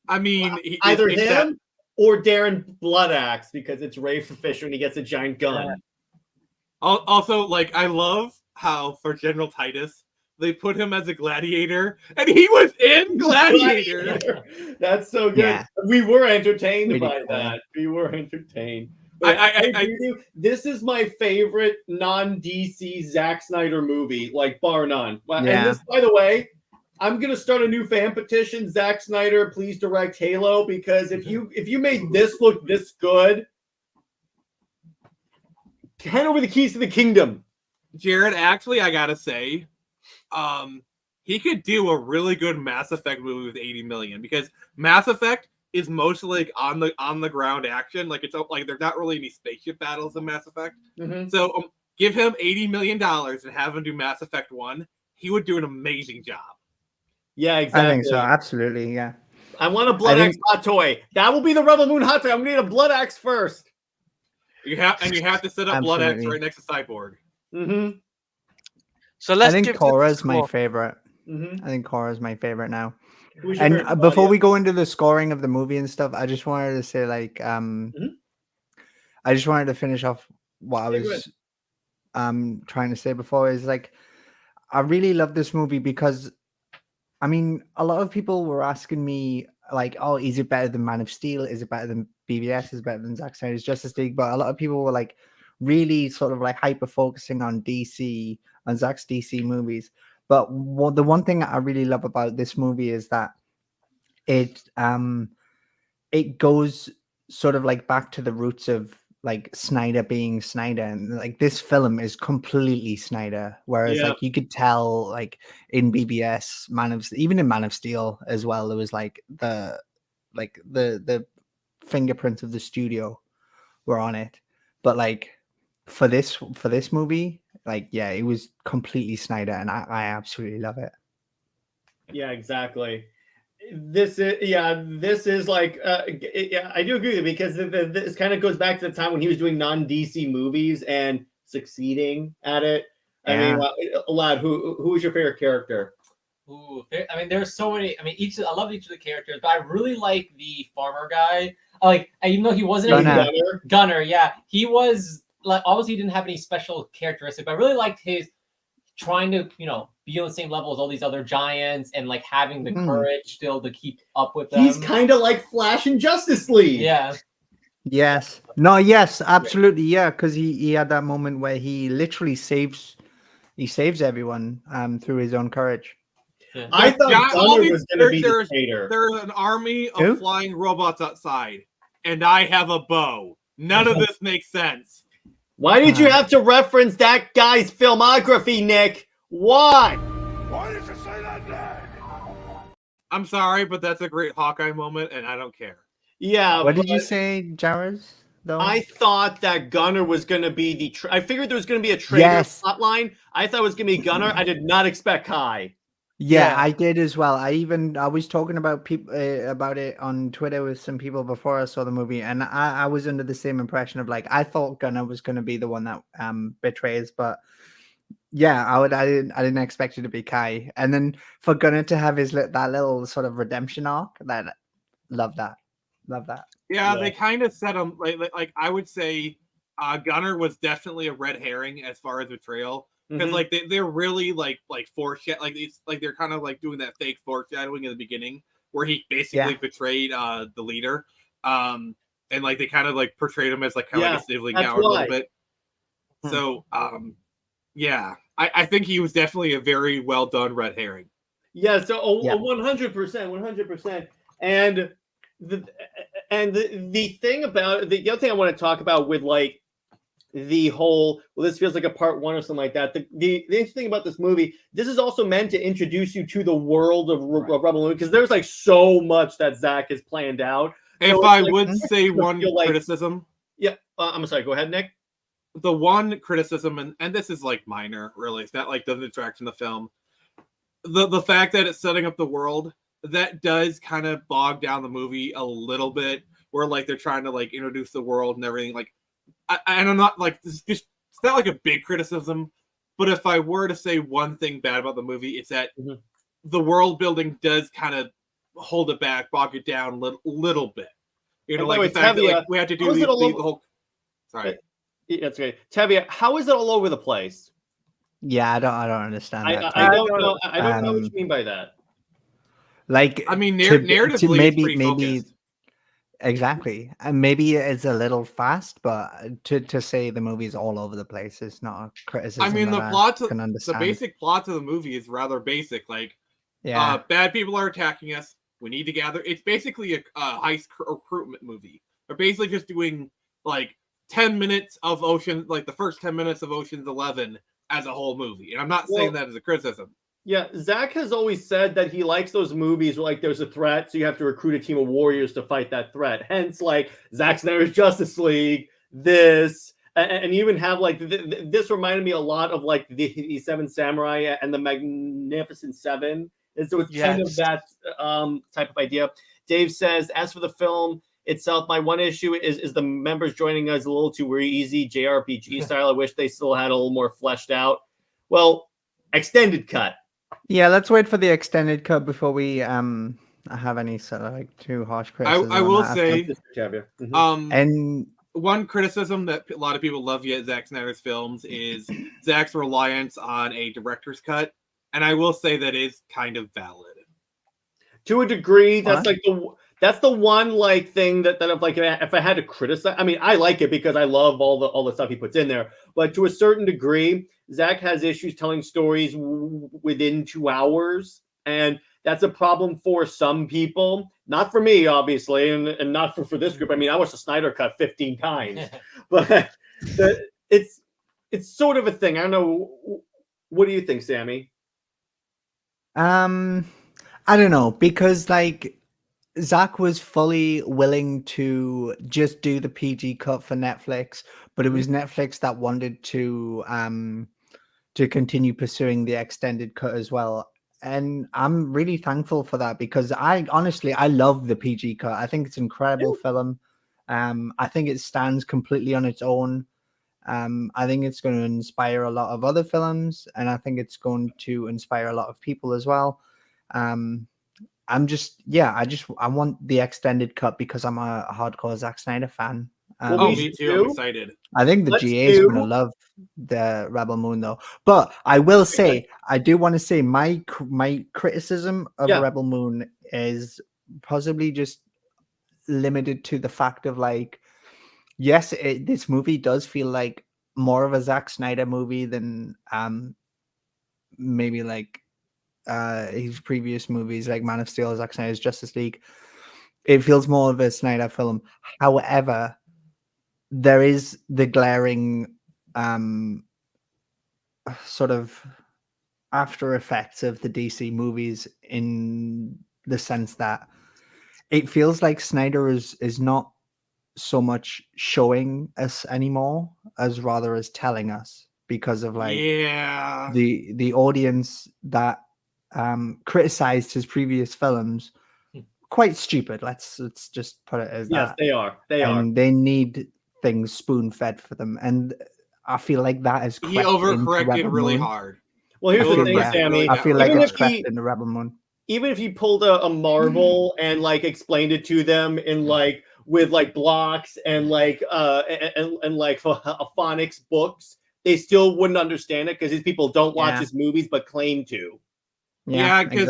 I mean, either him or Darren Bloodaxe, because it's Ray Fisher and he gets a giant gun. Yeah. Also, like, I love how for General Titus, they put him as a gladiator, and he was in Gladiator. That's so good. Yeah. We were entertained by that. We were entertained. This is my favorite non-DC Zack Snyder movie, like bar none. Yeah. And this, by the way, I'm gonna start a new fan petition. Zack Snyder, please direct Halo, because if you made this look this good, hand over the keys to the kingdom. Jared, actually, I gotta say, he could do a really good Mass Effect movie with 80 million, because Mass Effect is mostly like on the ground action. Like it's like there's not really any spaceship battles in Mass Effect. Mm-hmm. So give him $80 million and have him do Mass Effect 1. He would do an amazing job. Yeah, exactly. I think so. Absolutely. Yeah. I want a Blood Axe hot toy. That will be the Rebel Moon hot toy. I'm gonna need a Blood Axe first. You have to set up Blood Axe Absolutely. right next to Cyborg. Mm-hmm. So let's I think give Korra's this my score. favorite. Mm-hmm. I think Korra's my favorite now. Who's your And favorite, before Teladia? we go into the scoring of the movie and stuff, I just wanted to say, like, I just wanted to finish off what I Yeah, go was trying to say before. Is like, I really love this movie because, I mean, a lot of people were asking me, like, oh, is it better than Man of Steel? Is it better than BVS? Is it better than Zack Snyder's Justice League? But a lot of people were like, really sort of like hyper focusing on DC and Zack's DC movies. But the one thing I really love about this movie is that it goes sort of like back to the roots of like Snyder being Snyder, and like this film is completely Snyder, whereas Yeah. like you could tell like in BBS, even in Man of Steel as well, there was like the fingerprints of the studio were on it. But like for this movie, like yeah, it was completely Snyder, and I absolutely love it. Yeah, exactly. This is like yeah, I do agree with you, because this kind of goes back to the time when he was doing non-DC movies and succeeding at it. I mean, Lad, who was your favorite character? Ooh, I mean, there's so many. I mean, I love each of the characters, but I really like the farmer guy. Even though he wasn't Gunner, yeah, he was like, obviously he didn't have any special characteristics, but I really liked his trying to, be on the same level as all these other giants, and like having the courage still to keep up with them. He's kind of like Flash in Justice League. Yeah. Yes. No. Yes. Absolutely. Yeah. Because he had that moment where he literally saves everyone through his own courage. Yeah. I thought Gunner was going to be the traitor. There's an army of flying robots outside, and I have a bow. None of this makes sense. Why did you have to reference that guy's filmography, Nick? Why? Why did you say that name? I'm sorry, but that's a great Hawkeye moment, and I don't care. Yeah. What did you say, Jared? Though I thought that Gunner was going to be I figured there was going to be a traitor plotline. I thought it was going to be Gunner. I did not expect Kai. Yeah, I did as well. I was talking about about it on Twitter with some people before I saw the movie, and I was under the same impression of like I thought Gunner was going to be the one that betrays, but yeah, I didn't expect it to be Kai, and then for Gunner to have that little sort of redemption arc, love that. Yeah, they kind of set him like I would say, Gunner was definitely a red herring as far as betrayal. Because like they're really like they're kind of like doing that fake foreshadowing in the beginning where he basically betrayed the leader, and like they kind of like portrayed him as like kind of like a sniveling coward a little bit. So yeah, I think he was definitely a very well done red herring. Yeah, so 100%. And the thing about the other thing I want to talk about with like the whole, this feels like a part one or something like that. The interesting thing about this movie, this is also meant to introduce you to the world of Rebel Moon, because there's like so much that Zack has planned out. If I would say one criticism. Yeah, I'm sorry, go ahead, Nick. The one criticism, and this is like minor, really, it's not like doesn't detract from the film. The fact that it's setting up the world, that does kind of bog down the movie a little bit, where like they're trying to like introduce the world and everything. Like, I'm not like this. It's not like a big criticism, but if I were to say one thing bad about the movie, it's that the world building does kind of hold it back, bog it down a little bit. Like the fact that like, we had to do the whole. Sorry, that's great, Tevia. How is it all over the place? Yeah, I don't understand that. I don't know. I don't know what you mean by that. Like, I mean, narratively, maybe. Exactly, and maybe it's a little fast, but to say the movie's all over the place is not a criticism. I mean, the basic plot of the movie is rather basic. Like, Yeah. Bad people are attacking us. We need to gather. It's basically a heist recruitment movie. They're basically just doing like 10 minutes of Ocean, like the first 10 minutes of Ocean's 11 as a whole movie. And I'm not saying that as a criticism. Yeah, Zach has always said that he likes those movies where like there's a threat, so you have to recruit a team of warriors to fight that threat. Hence, like Zack Snyder's Justice League, this, and you even have like this reminded me a lot of like the Seven Samurai and the Magnificent Seven, and so it's kind of that type of idea. Dave says, as for the film itself, my one issue is the members joining us a little too easy JRPG style. I wish they still had a little more fleshed out. Well, extended cut. Yeah, let's wait for the extended cut before we have any sort of like too harsh criticism. I will say, and one criticism that a lot of people love yet Zack Snyder's films is Zack's reliance on a director's cut, and I will say that is kind of valid to a degree. That's the one like thing that if like if I had to criticize, I mean, I like it because I love all the stuff he puts in there, but to a certain degree, Zack has issues telling stories within 2 hours, and that's a problem for some people. Not for me, obviously, and not for this group. I mean, I watched the Snyder Cut 15 times, but it's sort of a thing. I don't know. What do you think, Sammy? I don't know, because like Zack was fully willing to just do the PG cut for Netflix, but it was Netflix that wanted to continue pursuing the extended cut as well. And I'm really thankful for that, because I love the PG cut. I think it's an incredible film. I think it stands completely on its own. I think it's going to inspire a lot of other films, and I think it's going to inspire a lot of people as well. I want the extended cut because I'm a hardcore Zack Snyder fan. Me too. I'm excited. I think the GA is going to love the Rebel Moon, though. But I will say, I do want to say my criticism of Rebel Moon is possibly just limited to the fact of like, yes, this movie does feel like more of a Zack Snyder movie than maybe like his previous movies, like Man of Steel, Zack Snyder's Justice League. It feels more of a Snyder film. However, there is the glaring sort of after effects of the DC movies, in the sense that it feels like Snyder is not so much showing us anymore as rather as telling us, because of like the audience that criticized his previous films quite stupid. Let's just put it as that. Yes, they are. They need things spoon-fed for them, and I feel like that is he overcorrected really hard. Well, here's the thing, Sammy. I feel like it's crept in the Rebel Moon. Even if he pulled a Marvel and like explained it to them in like with like blocks and like and like phonics books, they still wouldn't understand it because these people don't watch his movies but claim to. Yeah, because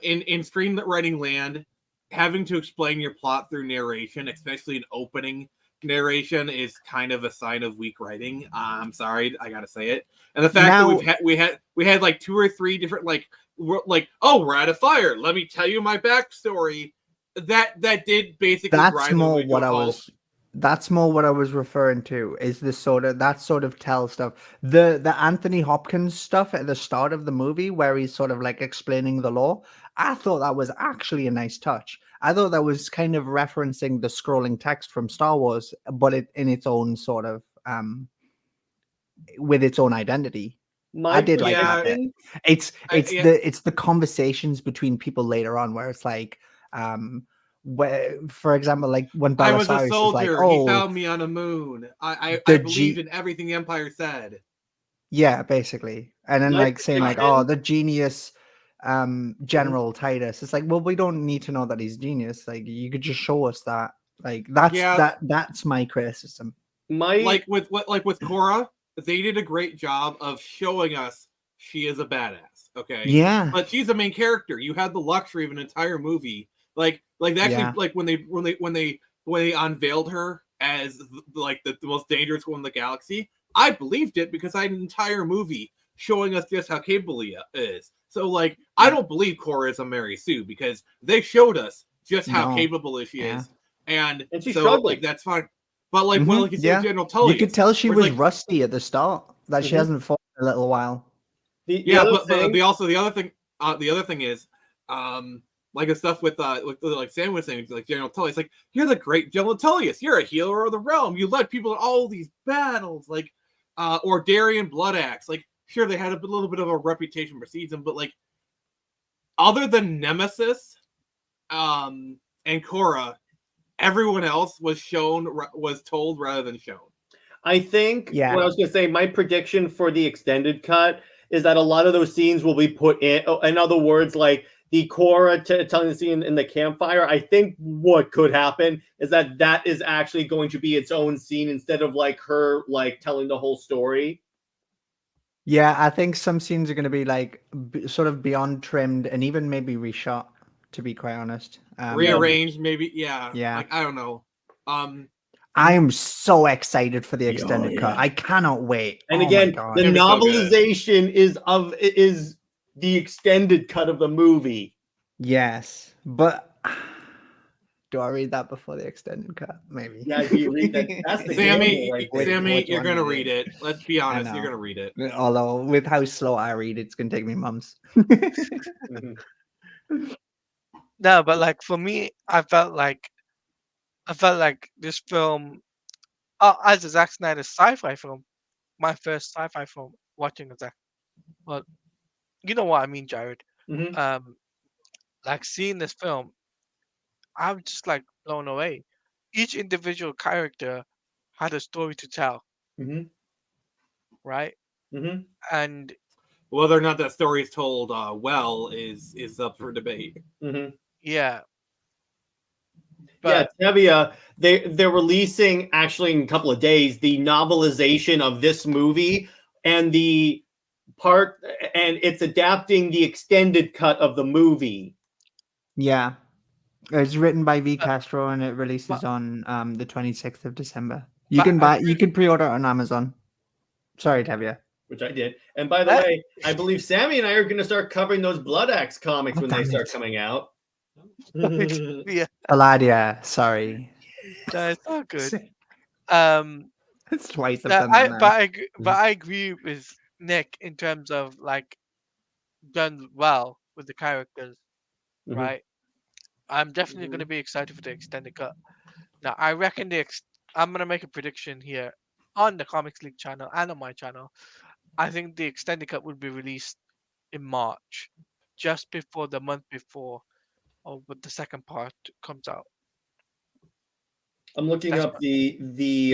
in screenwriting land, having to explain your plot through narration, especially an opening narration, is kind of a sign of weak writing. I'm sorry, I gotta say it. And the fact that we had like 2 or 3 different like we're at a fire. Let me tell you my backstory. That did basically. That's more what I was. That's more what I was referring to. Is this sort of tell stuff. The Anthony Hopkins stuff at the start of the movie, where he's sort of like explaining the law. I thought that was actually a nice touch. I thought that was kind of referencing the scrolling text from Star Wars, but in its own sort of with its own identity. I did like that bit. It's the conversations between people later on where it's like where, for example, like when Balisarius I was a soldier, like, he found me on a moon. I believed in everything the Empire said. Yeah, basically. And then like saying like, oh, the genius General Titus. It's like, well, we don't need to know that he's genius. Like, you could just show us that. Like that's my criticism. Like with Korra, they did a great job of showing us she is a badass. Okay. Yeah. But she's the main character. You had the luxury of an entire movie. Like actually, like when they unveiled her as like the most dangerous one in the galaxy, I believed it because I had an entire movie showing us just how capable he is. So like, I don't believe Korra is a Mary Sue because they showed us just how capable she is, and she's so struggling. like that's fine. But like, well, like you see with General Tully, you could tell she was like, rusty at the start. That she hasn't fought in a little while. The other thing is, like the stuff with like Sam was saying, like General Tully, it's like, you're the great General Tullius, you're a healer of the realm, you led people in all these battles, like or Darien Bloodaxe, like sure they had a little bit of a reputation for season, but like other than Nemesis and Korra, everyone else was told rather than shown. I think Yeah. what I was going to say, my prediction for the extended cut is that a lot of those scenes will be put in. In other words, like the Korra telling the scene in the campfire, I think what could happen is that is actually going to be its own scene instead of like her like telling the whole story. Yeah, I think some scenes are going to be like sort of beyond trimmed and even maybe reshot, to be quite honest. Rearranged, maybe. Yeah. Yeah. Like, I don't know. I am so excited for the extended cut. I cannot wait. And again, the novelization is the extended cut of the movie. Yes, but do I read that before the extended cut? Maybe. Yeah, do you read that? That's the Sammy, Sammy, you're gonna read it. Let's be honest, you're gonna read it. Although with how slow I read, it's gonna take me months. No, but like for me, I felt like this film, as a Zack Snyder sci-fi film, my first sci-fi film watching a Zack. Well, you know what I mean, Jared. Like seeing this film, I'm just like blown away. Each individual character had a story to tell, right? And whether or not that story is told well is up for debate. Yeah. But Tevia, they're releasing actually in a couple of days the novelization of this movie and it's adapting the extended cut of the movie. Yeah, it's written by V. Castro and it releases on the 26th of December. You can pre-order it on Amazon. Sorry, Tevia. Which I did. And by the way, I believe Sammy and I are going to start covering those Bloodaxe comics when they start coming out. Yeah. Teladia, sorry. That's not good. It's twice. But I agree with Nick in terms of like done well with the characters, right? I'm definitely going to be excited for the extended cut. Now, I reckon I'm going to make a prediction here on the Comics League channel and on my channel. I think the extended cut will be released in March, just before the month before, or when the second part comes out. I'm looking up the.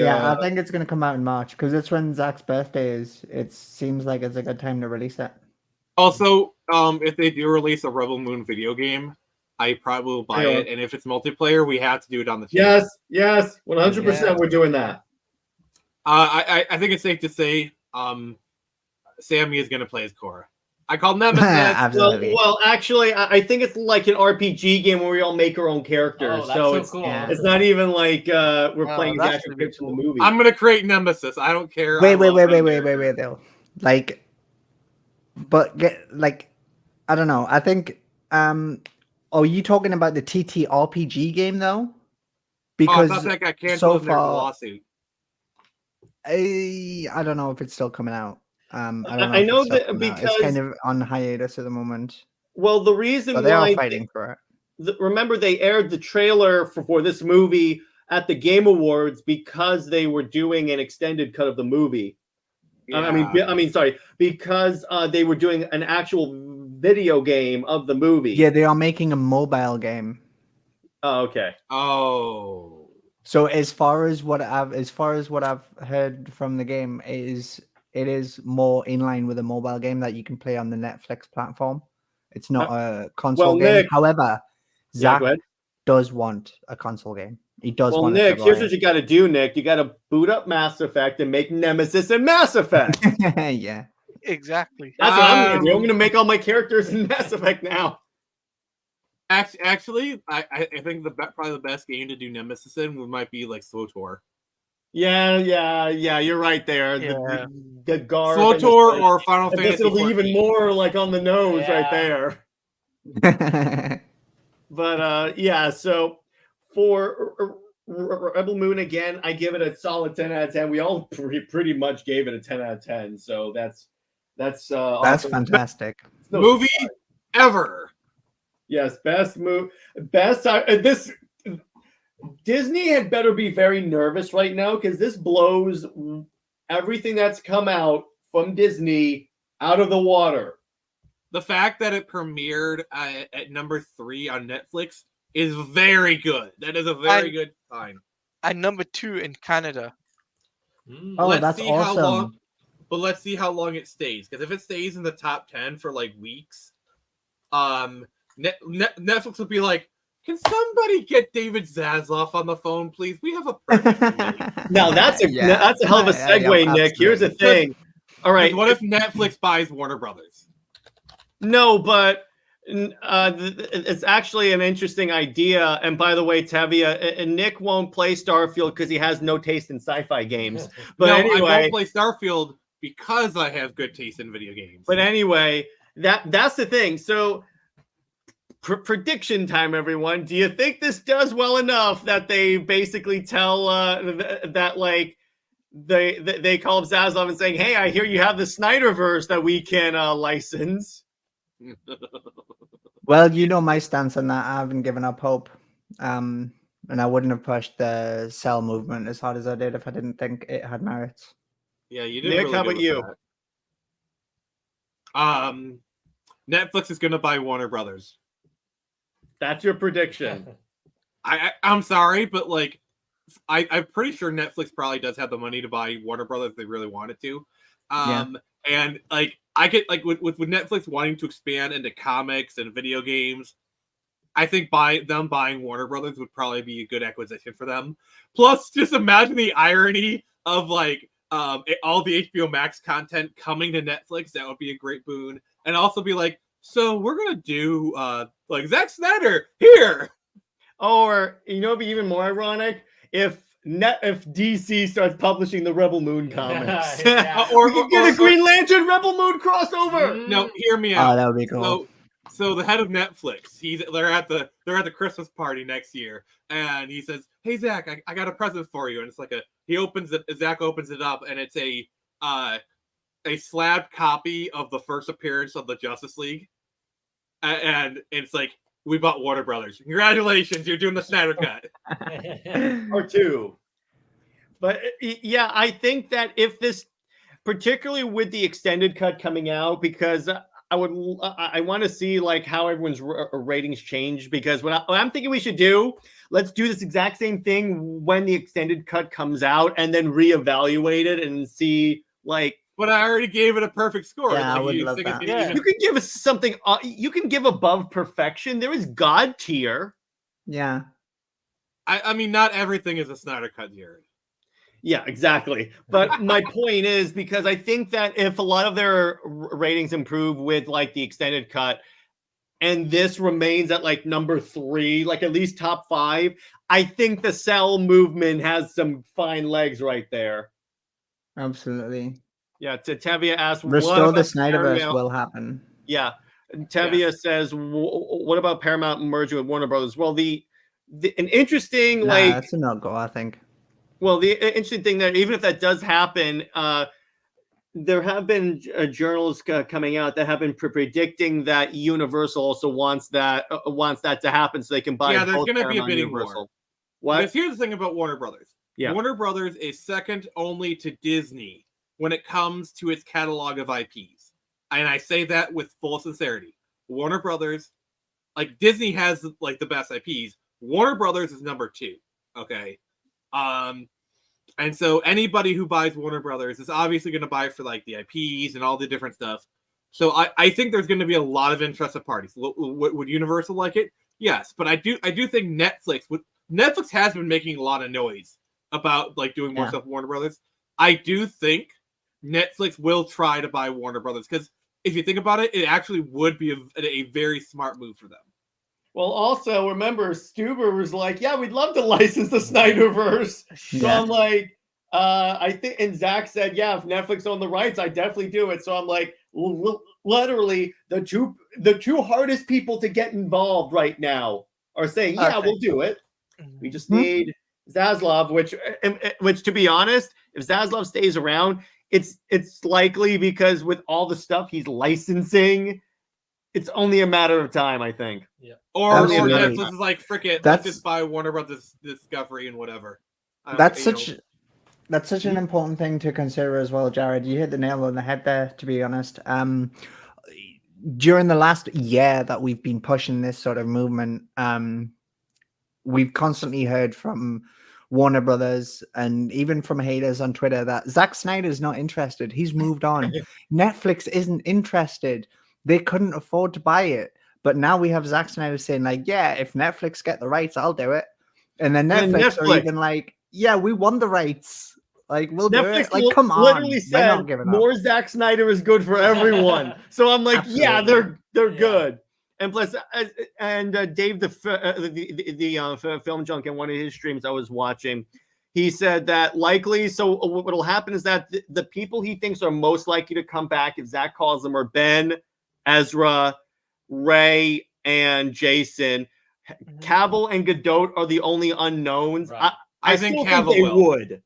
I think it's gonna come out in March because it's when Zach's birthday is. It seems like it's a good time to release it. Also, if they do release a Rebel Moon video game, I probably will buy it. And if it's multiplayer, we have to do it on the channel. Yes, 100%. We're doing that. I think it's safe to say, Sammy is gonna play as Korra. I call Nemesis. well, actually, I think it's like an RPG game where we all make our own characters. Oh, that's so cool. It's not even like we're playing the actual fictional movie. I'm gonna create Nemesis. I don't care. Wait, though. Like, but I don't know. I think. Are you talking about the TTRPG game though? Because I thought that got canceled in their lawsuit. I don't know if it's still coming out. I know that because it's kind of on hiatus at the moment. Well, the reason they are fighting for it. Remember, they aired the trailer for this movie at the Game Awards because they were doing an extended cut of the movie. Yeah. Because they were doing an actual video game of the movie. Yeah, they are making a mobile game. Oh, okay. Oh. So as far as what I've heard from the game it is more in line with a mobile game that you can play on the Netflix platform. It's not a console game. Nick, however, Zach does want a console game. He does want. Well, Nick, here's what you got to do, Nick. You got to boot up Mass Effect and make Nemesis and Mass Effect. Yeah, exactly. That's what I'm going to do. I'm going to make all my characters in Mass Effect now. Actually, I think probably the best game to do Nemesis in might be like SWTOR. Yeah. You're right there. Yeah. The Garth Slow and the Tour Switch. or Final And Fantasy this will be even 14. more like on the nose right Yeah. there. But yeah, so for Rebel Moon again, I give it a solid 10 out of 10. We all pretty much gave it a 10 out of 10. So that's That's awesome. fantastic. No Movie surprise. ever. Yes, best move. Best this Disney had better be very nervous right now because this blows everything that's come out from Disney out of the water. The fact that it premiered at number 3 on Netflix is very good. That is a very good sign. And number 2 in Canada. Oh, that's see how long. awesome. But let's see how long it stays. Because if it stays in the top 10 for like weeks, Netflix will be like, "Can somebody get David Zaslav on the phone, please? We have a pregnant family." Now that's a hell of a segue, Nick. Here's the thing. All right. What if Netflix buys Warner Brothers? No, but it's actually an interesting idea. And by the way, Tevia, Nick won't play Starfield because he has no taste in sci-fi games. But no, anyway, I won't play Starfield because I have good taste in video games. But anyway, that's the thing. So prediction time, everyone. Do you think this does well enough that they basically tell that like they call up Zaslav and saying, "Hey, I hear you have the SnyderVerse that we can license." Well, you know my stance on that. I haven't given up hope. And I wouldn't have pushed the Cell movement as hard as I did if I didn't think it had merits. Yeah, you did. Nick, really how good about you? Netflix is going to buy Warner Brothers. That's your prediction. I'm sorry, but like, I'm pretty sure Netflix probably does have the money to buy Warner Brothers if they really wanted to. And like, I get like with Netflix wanting to expand into comics and video games, I think them buying Warner Brothers would probably be a good acquisition for them. Plus, just imagine the irony of like all the HBO Max content coming to Netflix. That would be a great boon. And also be like, so we're gonna do like Zack Snyder here. Or you know, it'd be even more ironic if DC starts publishing the Rebel Moon comics. Or we can get a Green Lantern Rebel Moon crossover. No, hear me out. Oh, that would be cool. So the head of Netflix, they're at the Christmas party next year, and he says, "Hey Zach, I got a present for you." And it's like Zach opens it up, and it's a slab copy of the first appearance of the Justice League, and it's like, "We bought Warner Brothers. Congratulations, you're doing the Snyder Cut." Or two. But yeah, I think that if this, particularly with the extended cut coming out, because I want to see like how everyone's ratings change, because what I'm thinking we should do, let's do this exact same thing when the extended cut comes out and then reevaluate it and see like. But I already gave it a perfect score. Yeah, like, I would love that. You can give us something. You can give above perfection. There is God tier. Yeah. I mean, not everything is a Snyder Cut here. Yeah, exactly. But my point is, because I think that if a lot of their ratings improve with like the extended cut, and this remains at like number 3, like at least top 5, I think the Cell movement has some fine legs right there. Absolutely. Yeah, Tevia asked, Restore the SnyderVerse will happen. Yeah. Tevia says, what about Paramount merging with Warner Brothers? Well, an interesting that's a no-go, I think. Well, the interesting thing that even if that does happen, there have been journals coming out that have been predicting that Universal also wants that to happen, so they can buy. Yeah, there's going to be a bidding war. What? Because here's the thing about Warner Brothers. Yeah. Warner Brothers is second only to Disney when it comes to its catalog of IPs, and I say that with full sincerity. Warner Brothers, like Disney, has like the best IPs. Warner Brothers is number 2. Okay. And so anybody who buys Warner Brothers is obviously going to buy it for like the IPs and all the different stuff. So I think there's going to be a lot of interested parties. Would Universal like it? Yes, but I do think Netflix has been making a lot of noise about like doing more stuff with Warner Brothers. I do think Netflix will try to buy Warner Brothers, because if you think about it, it actually would be a very smart move for them. Well, also remember, Stuber was like, "Yeah, we'd love to license the SnyderVerse." So I'm like, I think, and Zach said, yeah, if Netflix owned the rights, I definitely do it. So I'm like, literally, the two hardest people to get involved right now are saying, yeah, we'll do it. We just need Zaslav, which to be honest, if Zaslav stays around, it's likely because with all the stuff he's licensing, it's only a matter of time, I think. Yeah. Or Absolutely. Netflix is like, frick it, let's just buy Warner Brothers Discovery and whatever. That's such an important thing to consider as well, Jared. You hit the nail on the head there, to be honest. During the last year that we've been pushing this sort of movement, we've constantly heard from Warner Brothers and even from haters on Twitter that Zack Snyder's not interested. He's moved on. Netflix isn't interested. They couldn't afford to buy it. But now we have Zack Snyder saying, like, yeah, if Netflix get the rights, I'll do it. And then Netflix are even like, yeah, we won the rights. Like, we'll do it. Like, come on. Literally said, more Zack Snyder is good for everyone. So I'm like, yeah, they're good. And plus, Dave, the film junk in one of his streams I was watching, he said that likely, so what will happen is that the people he thinks are most likely to come back, if Zach calls them, are Ben, Ezra, Ray, and Jason. Cavill and Godot are the only unknowns. Right. I think Cavill would.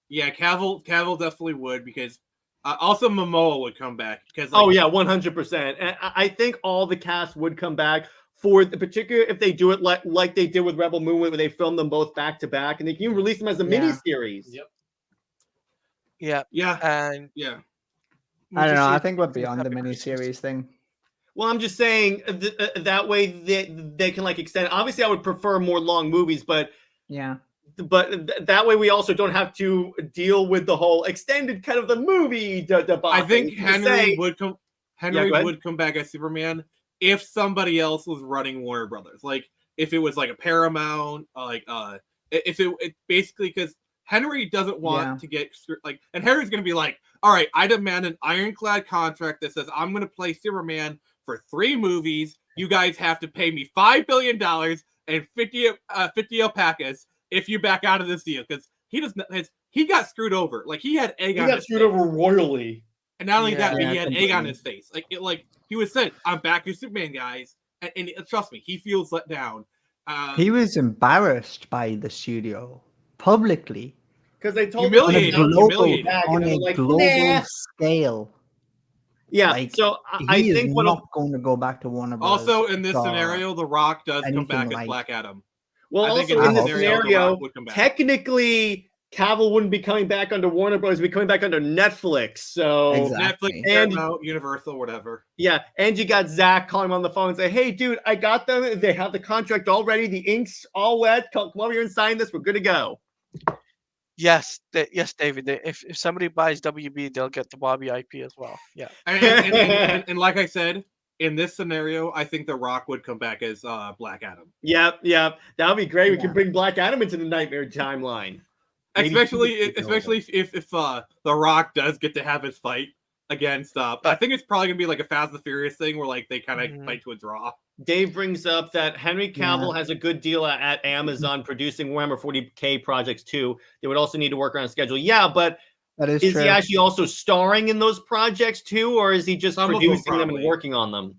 Yeah, Cavill definitely would, because also Momoa would come back. Because 100%. And I think all the cast would come back for the particular, if they do it like they did with Rebel Moon, where they filmed them both back to back, and they can release them as a miniseries. Yep. Yeah. And I don't know. I think we're beyond the miniseries thing. Well, I'm just saying that way they can like extend. Obviously, I would prefer more long movies, but that way we also don't have to deal with the whole extended kind of the movie debacle. I think Henry would come back as Superman if somebody else was running Warner Brothers. Like if it was like a Paramount, if it basically, because Henry doesn't want to get like, and Henry's going to be like, all right, I demand an ironclad contract that says I'm going to play Superman for 3 movies. You guys have to pay me $5 billion and 50 alpacas if you back out of this deal, because he got screwed over. Like he had egg on his face. He got screwed over royally. And not only that, but he had egg on his face. Like he was said, I'm back as Superman, guys. And trust me, he feels let down. He was embarrassed by the studio publicly. Because they told him on a global scale. Yeah, like, so I think we're not going to go back to Warner Bros. Also, in this scenario, The Rock does come back as Black Adam. Well, also in this scenario, technically, Cavill wouldn't be coming back under Warner Bros. He'd be coming back under Netflix. So Netflix, Paramount, Universal, whatever. Yeah, and you got Zach calling him on the phone and say, "Hey, dude, I got them. They have the contract already. The ink's all wet. Come over here and sign this. We're good to go." Yes, David. If somebody buys WB, they'll get the Bobby IP as well. Yeah, and like I said, in this scenario, I think The Rock would come back as Black Adam. Yep, that would be great. We can bring Black Adam into the Nightmare timeline, especially if The Rock does get to have his fight against. I think it's probably gonna be like a Fast and the Furious thing, where like they kind of fight to a draw. Dave brings up that Henry Cavill has a good deal at Amazon producing Warhammer 40K projects too. They would also need to work around a schedule. Yeah, but is he actually also starring in those projects too, or is he just producing them and working on them?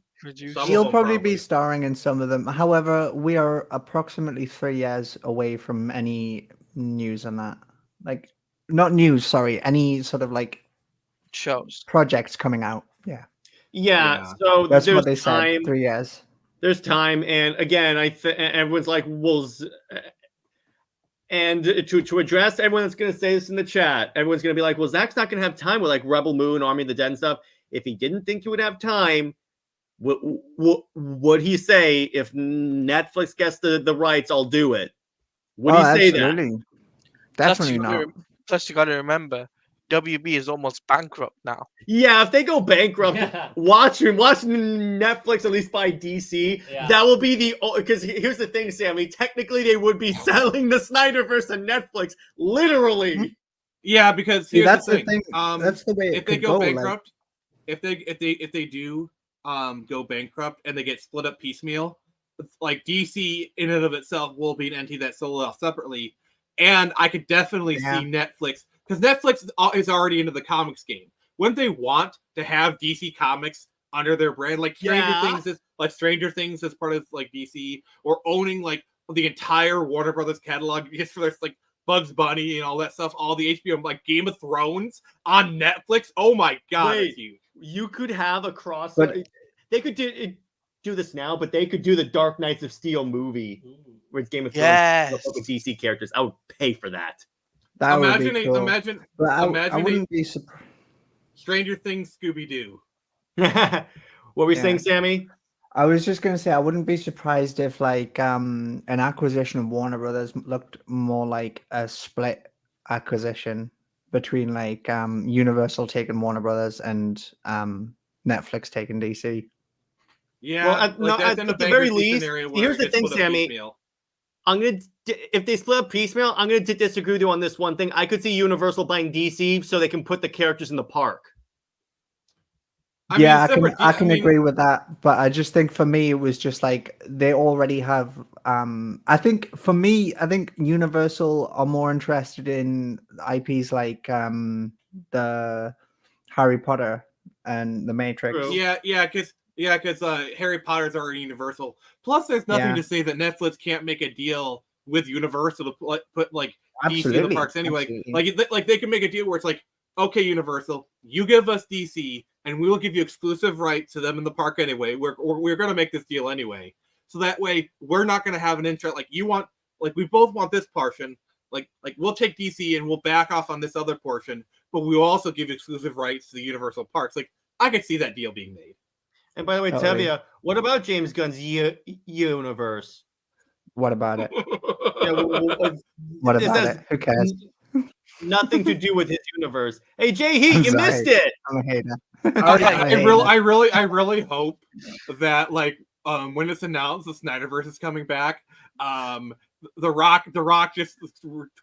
He'll probably be starring in some of them. However, we are approximately 3 years away from any news on that. Like, not news, sorry, any sort of like shows, projects coming out. Yeah. So that's what they said. 3 years. There's time, and again, everyone's like, "Well," and to address everyone that's going to say this in the chat, everyone's going to be like, "Well, Zach's not going to have time with like Rebel Moon, Army of the Dead, and stuff." If he didn't think he would have time, would he say, "If Netflix gets the rights, I'll do it"? Would he say that? Definitely not. Plus, you got to remember, WB is almost bankrupt now. Yeah, if they go bankrupt, watching Netflix at least buy DC, that will be because here's the thing, Sammy. Technically, they would be selling the SnyderVerse to Netflix, literally. Yeah, because that's the thing. That's the way if they go bankrupt, if they do go bankrupt and they get split up piecemeal, like DC in and of itself will be an entity that's sold off separately, and I could definitely see Netflix. because Netflix is already into the comics game. Wouldn't they want to have DC Comics under their brand, like Stranger Things as part of like DC, or owning like the entire Warner Brothers catalog just for like Bugs Bunny and all that stuff, all the HBO, like Game of Thrones on Netflix? Oh my god, Wait, that's huge. you could have a cross. But- They could do this now, but they could do the Dark Knights of Steel movie with Game of Thrones Yes. with DC characters. I would pay for that. That would Imagine, be cool. imagine, But I imagine wouldn't be surprised. Stranger Things Scooby Doo. What were you Yeah. saying, Sammy? I was just going to say I wouldn't be surprised if like an acquisition of Warner Brothers looked more like a split acquisition between like Universal taking Warner Brothers and Netflix taking DC. Yeah, Well, at the very least, here's the thing, Sammy. If they split up piecemeal, I'm gonna disagree with you on this one thing. I could see Universal buying DC so they can put the characters in the park. I can agree with that, but I just think for me it was just like they already have. I think for me, I think Universal are more interested in IPs like the Harry Potter and the Matrix. True. because Harry Potter's already Universal. Plus, there's nothing to say that Netflix can't make a deal with Universal to put like DC in the parks anyway. Absolutely. Like they can make a deal where it's like, okay, Universal, you give us DC, and we will give you exclusive rights to them in the park anyway. We're going to make this deal anyway, so that way we're not going to have an interest. Like you want, like we both want this portion. Like we'll take DC and we'll back off on this other portion, but we will also give exclusive rights to the Universal parks. Like I could see that deal being made. And by the way, Totally. Tevia, what about James Gunn's universe? What about it? Yeah, What it about says it? Who cares? nothing to do with his universe. Hey, Jay Heat, I'm you sorry. missed it. I'm a hater. I really hope that like when it's announced the SnyderVerse is coming back, the Rock just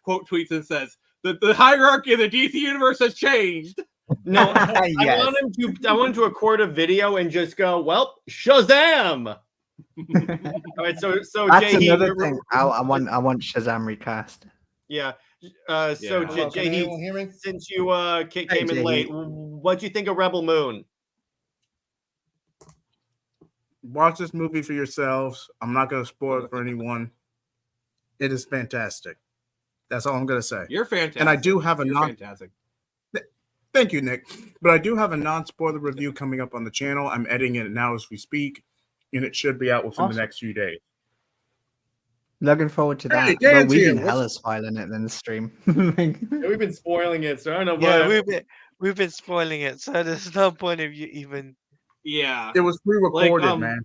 quote tweets and says the hierarchy of the DC universe has changed. No, Yes. I want him to record a video and just go, well, Shazam. All right, so That's Jay Heat, another thing. I want Shazam recast. yeah. Yeah. So Hello, Jay can Heat, anyone hear me? since you came in Jay late, Heat. what do you think of Rebel Moon? Watch this movie for yourselves. I'm not going to spoil it for anyone. It is fantastic. That's all I'm going to say. You're fantastic. And I do have a You're non. fantastic. Thank you, Nick. But I do have a non-spoiler review coming up on the channel. I'm editing it now as we speak, and it should be out within Awesome. the next few days. Looking forward to that. Hey, Well, Dan's we've here. been hella spoiling it in the stream. We've been spoiling it, so I don't know. Yeah, we've been spoiling it, so there's no point of you even. Yeah. It was pre-recorded, Like, man.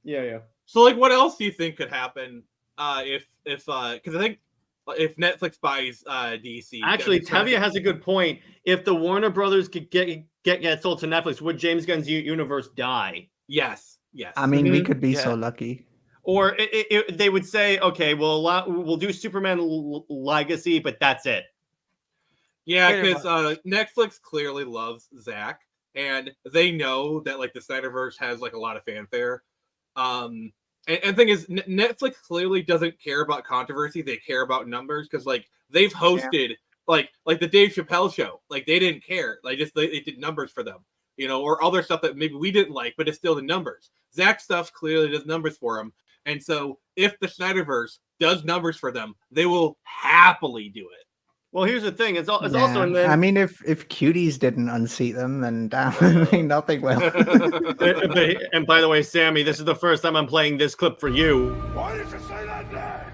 yeah. So like, what else do you think could happen if because I think if Netflix buys DC? Actually, Tevia has a good point. If the Warner Brothers could get sold to Netflix, would James Gunn's universe die? Yes. I mean, we could be Yeah. so lucky. Or they would say, okay, we'll do Superman Legacy, but that's it. Yeah, Pretty because Netflix clearly loves Zack, and they know that like the Snyderverse has like a lot of fanfare. And thing is, Netflix clearly doesn't care about controversy; they care about numbers. Because like they've hosted like the Dave Chappelle show, like they didn't care, like just they did numbers for them, or other stuff that maybe we didn't like, but it's still the numbers. Zack stuff clearly does numbers for him, and so if the Snyderverse does numbers for them, they will happily do it. Well, here's the thing. It's also Yeah. in the. I mean, if cuties didn't unseat them, then damn, nothing will. And by the way, Sammy, this is the first time I'm playing this clip for you. Why did you say that name?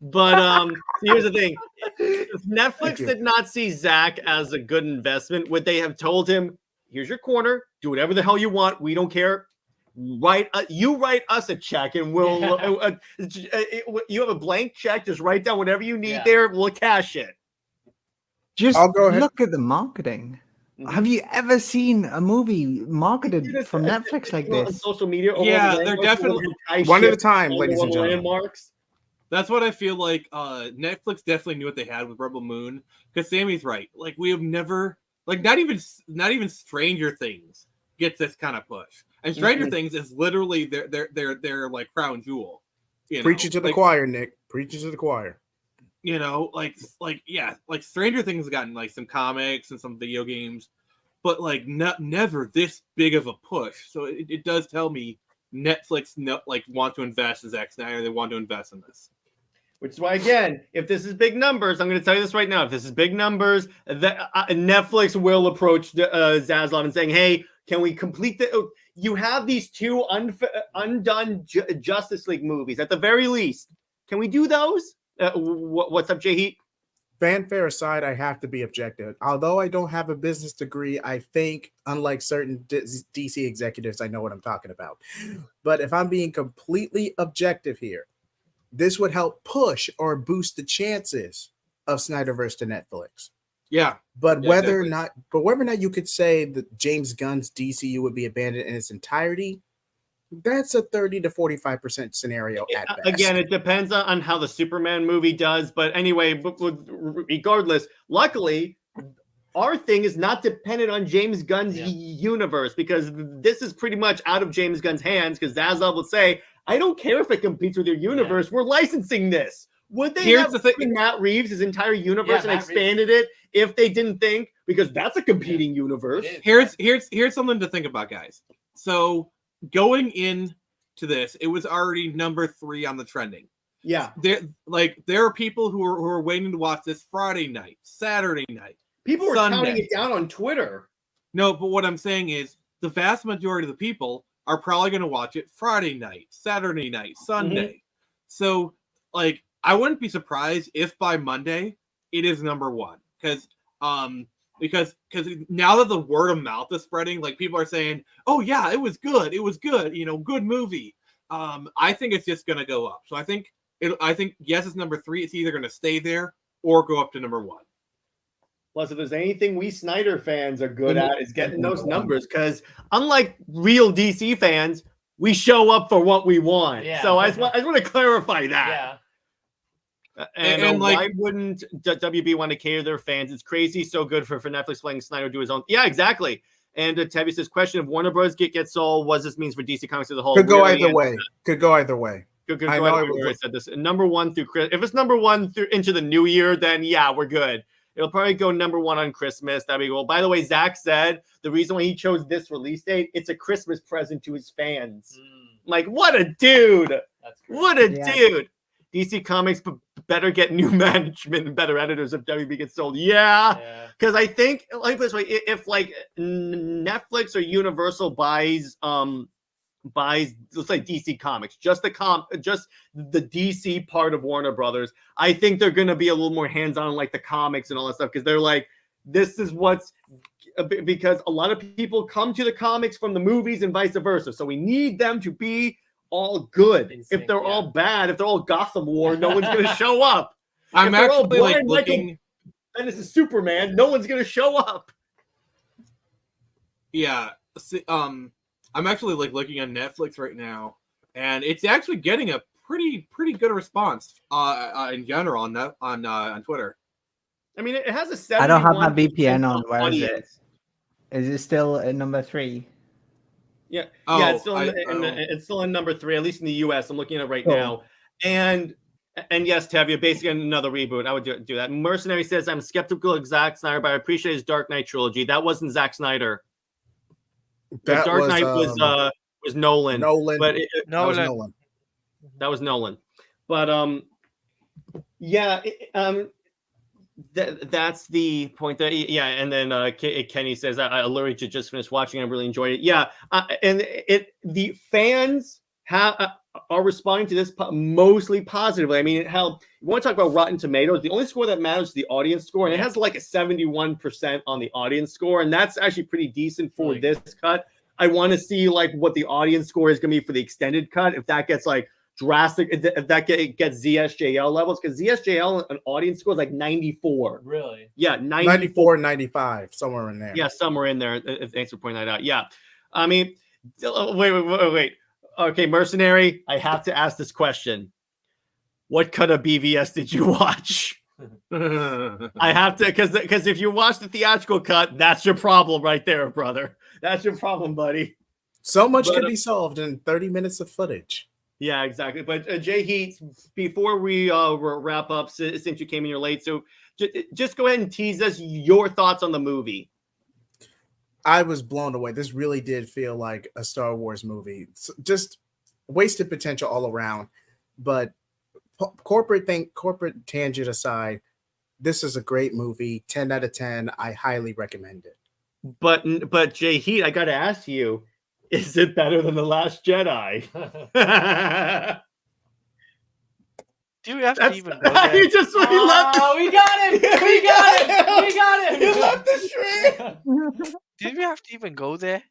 But here's the thing: if Netflix Thank you. did not see Zack as a good investment, would they have told him, "Here's your corner. Do whatever the hell you want. We don't care. You write us a check, and we'll. You have a blank check. Just write down whatever you need Yeah. there. We'll cash it." Just I'll go ahead. look at the marketing. Mhm. Have you ever seen a movie marketed Dude, from it's- Netflix like on this? social media. all Yeah, over the they're landmarks, definitely- all the One at a shit, time, all ladies the and gentlemen. landmarks. That's what I feel like. Netflix definitely knew what they had with Rebel Moon. Because Sammy's right. Like we have never, like not even Stranger Things gets this kind of push. And Stranger Things is literally their like crown jewel. Preaching to the like, choir, Nick. Preaching to the choir. you know, like Stranger Things has gotten like some comics and some video games, but like never this big of a push. So it does tell me Netflix want to invest in Zack Snyder. They want to invest in this. Which is why, again, if this is big numbers, I'm going to tell you this right now. If this is big numbers, Netflix will approach Zaslav and saying, "Hey, can we complete the? You have these two undone Justice League movies at the very least. Can we do those? What's up, Jay Heat? Fanfare aside, I have to be objective. Although I don't have a business degree, I think, unlike certain DC executives, I know what I'm talking about. But if I'm being completely objective here, this would help push or boost the chances of SnyderVerse to Netflix. Yeah. But whether or not you could say that James Gunn's DCU would be abandoned in its entirety, that's a 30 to 45% scenario at best. Again, it depends on how the Superman movie does. But anyway, regardless, luckily, our thing is not dependent on James Gunn's universe, because this is pretty much out of James Gunn's hands, because Zaslav will say, I don't care if it competes with your universe. We're licensing this. Would they have Matt Reeves, his entire universe, and expanded it if they didn't think? Because that's a competing universe. Here's something to think about, guys. So going into this, it was already number 3 on the trending. Yeah. There are people who are waiting to watch this Friday night, Saturday night. People were counting it down on Twitter. No, but what I'm saying is the vast majority of the people are probably going to watch it Friday night, Saturday night, Sunday. Mm-hmm. So, like, I wouldn't be surprised if by Monday it is number 1, because now that the word of mouth is spreading, like, people are saying, "Oh yeah, it was good, good movie." I think it's just going to go up. So I think yes, it's number 3. It's either going to stay there or go up to number 1. Plus, if there's anything we Snyder fans are good at, is getting those numbers. Because unlike real DC fans, we show up for what we want. Yeah. So I just want to clarify that. Yeah. And why wouldn't WB want to cater to their fans? It's crazy. So good for Netflix letting Snyder do his own. Yeah, exactly. And Tevye says, question, if Warner Bros. gets sold, what does this mean for DC Comics as a whole? Could go either way. Could go either way. I said this. Number 1 through Chris. If it's number 1 through into the new year, then yeah, we're good. It'll probably go number 1 on Christmas. That'd be cool. By the way, Zach said the reason why he chose this release date, it's a Christmas present to his fans. Like, what a dude. What a dude. DC Comics better get new management and better editors if WB gets sold. Yeah. Because I think, like this way, if like Netflix or Universal buys let's say DC Comics, just the DC part of Warner Brothers, I think they're going to be a little more hands-on like the comics and all that stuff, because they're like, this is because a lot of people come to the comics from the movies and vice versa, so we need them to be all good. If they're all bad, if they're all Gotham War, no one's going to show up. I'm actually like looking, and this is Superman, no one's going to show up. Yeah. I'm actually like looking on Netflix right now, and it's actually getting a pretty good response in general on Twitter. I mean, it has a 71%. I don't have my VPN on. Where is it? Is it still at number 3? Yeah, it's still it's still in number 3, at least in the US. I'm looking at it right now, and yes, Tevye, basically another reboot. I would do that. Mercenary says, I'm skeptical of Zack Snyder, but I appreciate his Dark Knight trilogy. That wasn't Zack Snyder. That Dark Knight was Nolan. But Nolan. That was Nolan. But that's the point. And then Kenny says, I literally just finished watching. I really enjoyed it. Yeah, the fans are responding to this mostly positively. I mean, you want to talk about Rotten Tomatoes? The only score that matters is the audience score, and it has like a 71% on the audience score, and that's actually pretty decent for this cut. I want to see like what the audience score is going to be for the extended cut. If that gets like drastic, if that gets ZSJL levels, because ZSJL an audience score is like 94. Really? Yeah, 94, 95, somewhere in there. Yeah, somewhere in there. Thanks for pointing that out. Yeah, I mean, wait. Okay, Mercenary, I have to ask this question. What cut of BVS did you watch? I have to, because if you watch the theatrical cut, that's your problem right there, brother. That's your problem, buddy. So much can be solved in 30 minutes of footage. Yeah, exactly. But Jay Heat, before we wrap up, since you came in here late, so just go ahead and tease us your thoughts on the movie. I was blown away. This really did feel like a Star Wars movie. Just wasted potential all around. But corporate tangent aside, this is a great movie. 10 out of 10. I highly recommend it. But Jay Heat, I got to ask you, is it better than The Last Jedi? Do we have to even go there? He just he left. Oh, we got it! We got it! We got it! He left the stream. Did we have to even go there?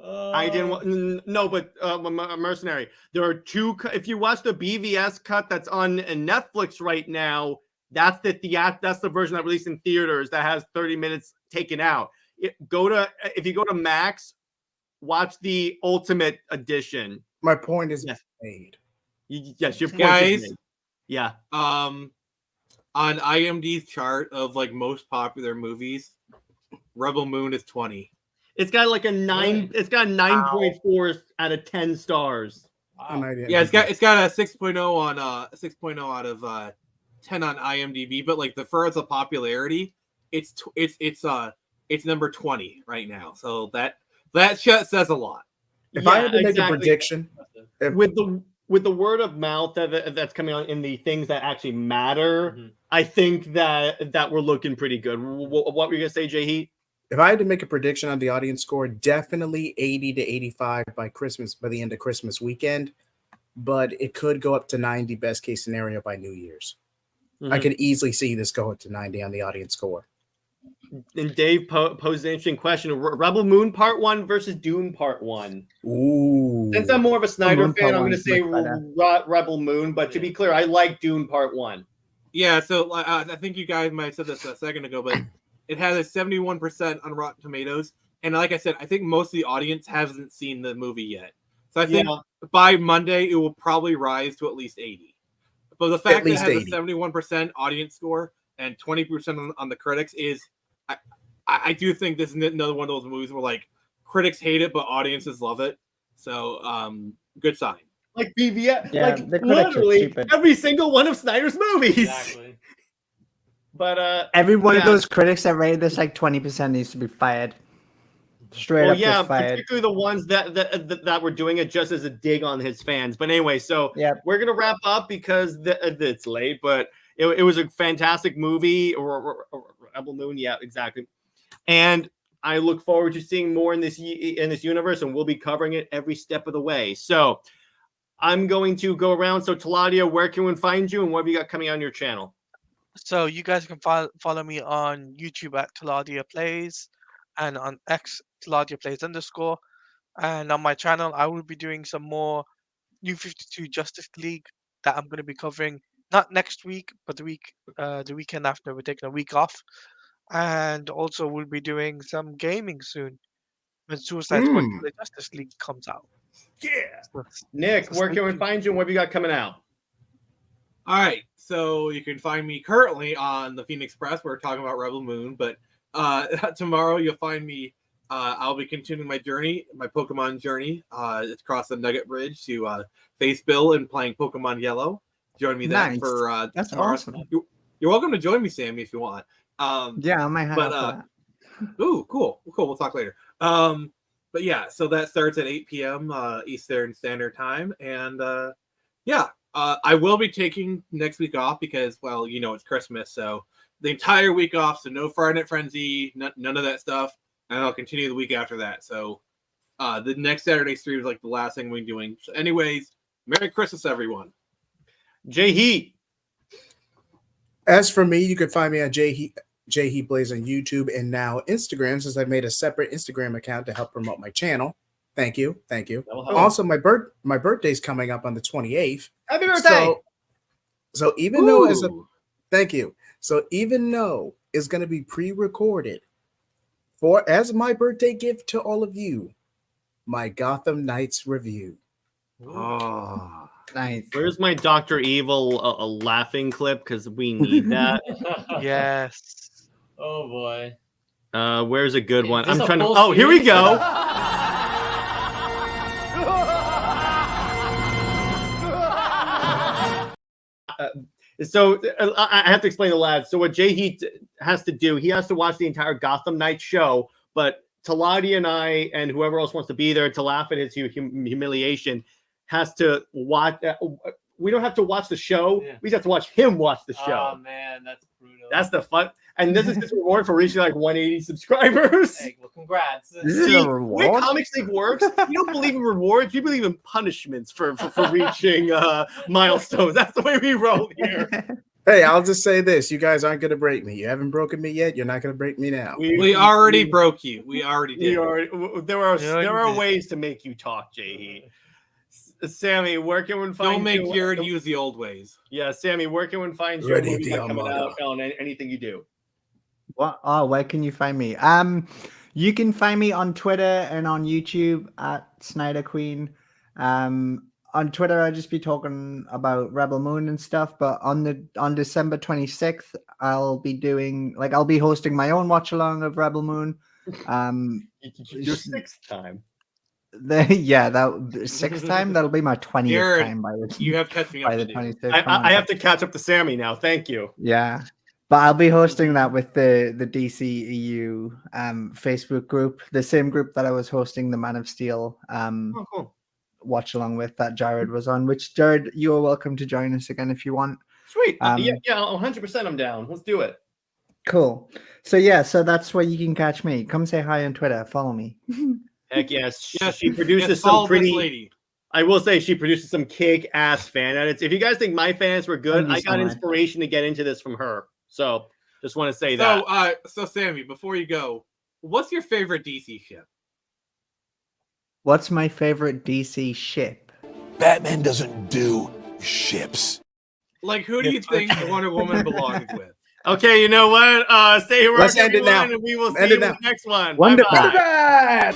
I didn't. No, but Mercenary. There are two. If you watch the BVS cut that's on Netflix right now, that's the version that released in theaters that has 30 minutes taken out. If you go to Max, watch the Ultimate Edition. My point is made. Yes, your point Guys, is made. Yeah. On IMDb's chart of like most popular movies, Rebel Moon is 20. It's got like a 9. It's got 9.4 out of 10 stars. Wow. Yeah, it's got a 6.0 on 6.0 out of 10 on IMDb. But like for the popularity, it's number 20 right now. So that says a lot. If I had to make a prediction, with the word of mouth that's coming on in the things that actually matter, I think that we're looking pretty good. What were you gonna say, Jay Heat? If I had to make a prediction on the audience score, definitely 80 to 85 by the end of Christmas weekend, but it could go up to 90 best case scenario by New Year's. I could easily see this go up to 90 on the audience score. And Dave posed an interesting question: Rebel Moon Part 1 versus Dune Part 1. Ooh. Since I'm more of a Snyder fan, I'm going to say much Rebel Moon. But to be clear, I like Dune Part 1. Yeah, so I think you guys might have said this a second ago, but it has a 71% on Rotten Tomatoes. And like I said, I think most of the audience hasn't seen the movie yet. So I think by Monday, it will probably rise to at least 80. But the fact that it has 80. A 71% audience score and 20% on the critics is, I do think this is another one of those movies where like critics hate it, but audiences love it. So good sign. Like BVS, Yeah, like the critics are literally stupid. every single one of Snyder's movies. Exactly. But every one of those critics that rated this like 20% needs to be fired. Straight up just fired. Particularly the ones that were doing it just as a dig on his fans. But anyway, so we're gonna wrap up because it's late. But it was a fantastic movie. Or Rebel Moon, yeah, exactly. And I look forward to seeing more in this universe, and we'll be covering it every step of the way. So I'm going to go around. So Teladia, where can we find you, and what have you got coming on your channel? So you guys can follow me on YouTube at Teladia Plays, and on X Teladia Plays _. And on my channel, I will be doing some more New 52 Justice League that I'm going to be covering not next week, but the weekend after. We're taking a week off, and also we'll be doing some gaming soon when Suicide Squad The Justice League comes out. Yeah, Nick, where can we find you, and what have you got coming out? All right, so you can find me currently on the Phoenix Press. We're talking about Rebel Moon, but tomorrow you'll find me. I'll be continuing my Pokemon journey. It's across the Nugget Bridge to face Bill and playing Pokemon Yellow. Join me there for that's tomorrow. awesome. You're welcome to join me, Sammy, if you want. Yeah, I might have that. Ooh, cool. We'll talk later. But yeah, so that starts at 8 p.m. Eastern Standard Time, and I will be taking next week off because, well, it's Christmas, so the entire week off. So no Friday Night Frenzy, none of that stuff, and I'll continue the week after that. So the next Saturday stream is like the last thing we're doing. So anyways, Merry Christmas, everyone. Jay Heat. As for me, you can find me on Jay Heat Plays on YouTube and now Instagram, since I made a separate Instagram account to help promote my channel. Thank you. Also, my birthday's coming up on the 28th. Happy birthday! So even though thank you. So even though it's going to be pre-recorded as my birthday gift to all of you, my Gotham Knights review. Oh, nice. Where's my Dr. Evil a laughing clip? Because we need that. Yes. Oh boy. Where's a good one? I'm a trying to. full Oh, here we series? go. So I have to explain the lads. So what Jay Heat has to do, he has to watch the entire Gotham Knight show, but Teladia and I and whoever else wants to be there to laugh at his humiliation has to watch. We don't have to watch the show. Yeah. We just have to watch him watch the show. Oh man, that's brutal. That's the fun. And this is his reward for reaching like 180 subscribers. Hey, well, congrats. See, the way Comics League works, you don't believe in rewards, you believe in punishments for reaching milestones. That's the way we roll here. Hey, I'll just say this. You guys aren't going to break me. You haven't broken me yet. You're not going to break me now. We already broke you. We already did. There are ways to make you talk, Jay. Sammy, where can one find Don't make Jared use the old ways. Yeah, Sammy, where can one find you coming out on anything you do? What? Oh, where can you find me? You can find me on Twitter and on YouTube at Snyder Queen. On Twitter, I'll just be talking about Rebel Moon and stuff. But on December 26th, I'll be hosting my own watch along of Rebel Moon. Your sixth time. That sixth time. That'll be my 20th Jared, time. You have catch me up. By the 26th. I have to catch up to Sammy now. Thank you. Yeah. But I'll be hosting that with the DC EU Facebook group, the same group that I was hosting the Man of Steel cool. watch along with that Jared was on, which Jared, you are welcome to join us again if you want. Sweet. Yeah, 100% I'm down. Let's do it. Cool. So that's where you can catch me. Come say hi on Twitter. Follow me. Heck yes. She produces some pretty... I will say she produces some kick-ass fan edits. If you guys think my fans were good, I got inspiration to get into this from her. So just want to say that. So Sammy, before you go, what's your favorite DC ship? What's my favorite DC ship? Batman doesn't do ships. Like, who do you think Wonder Woman belongs with? Okay, you know what? Stay here. Let's end it now. And we will see you in the next one. Wonder Bye-bye.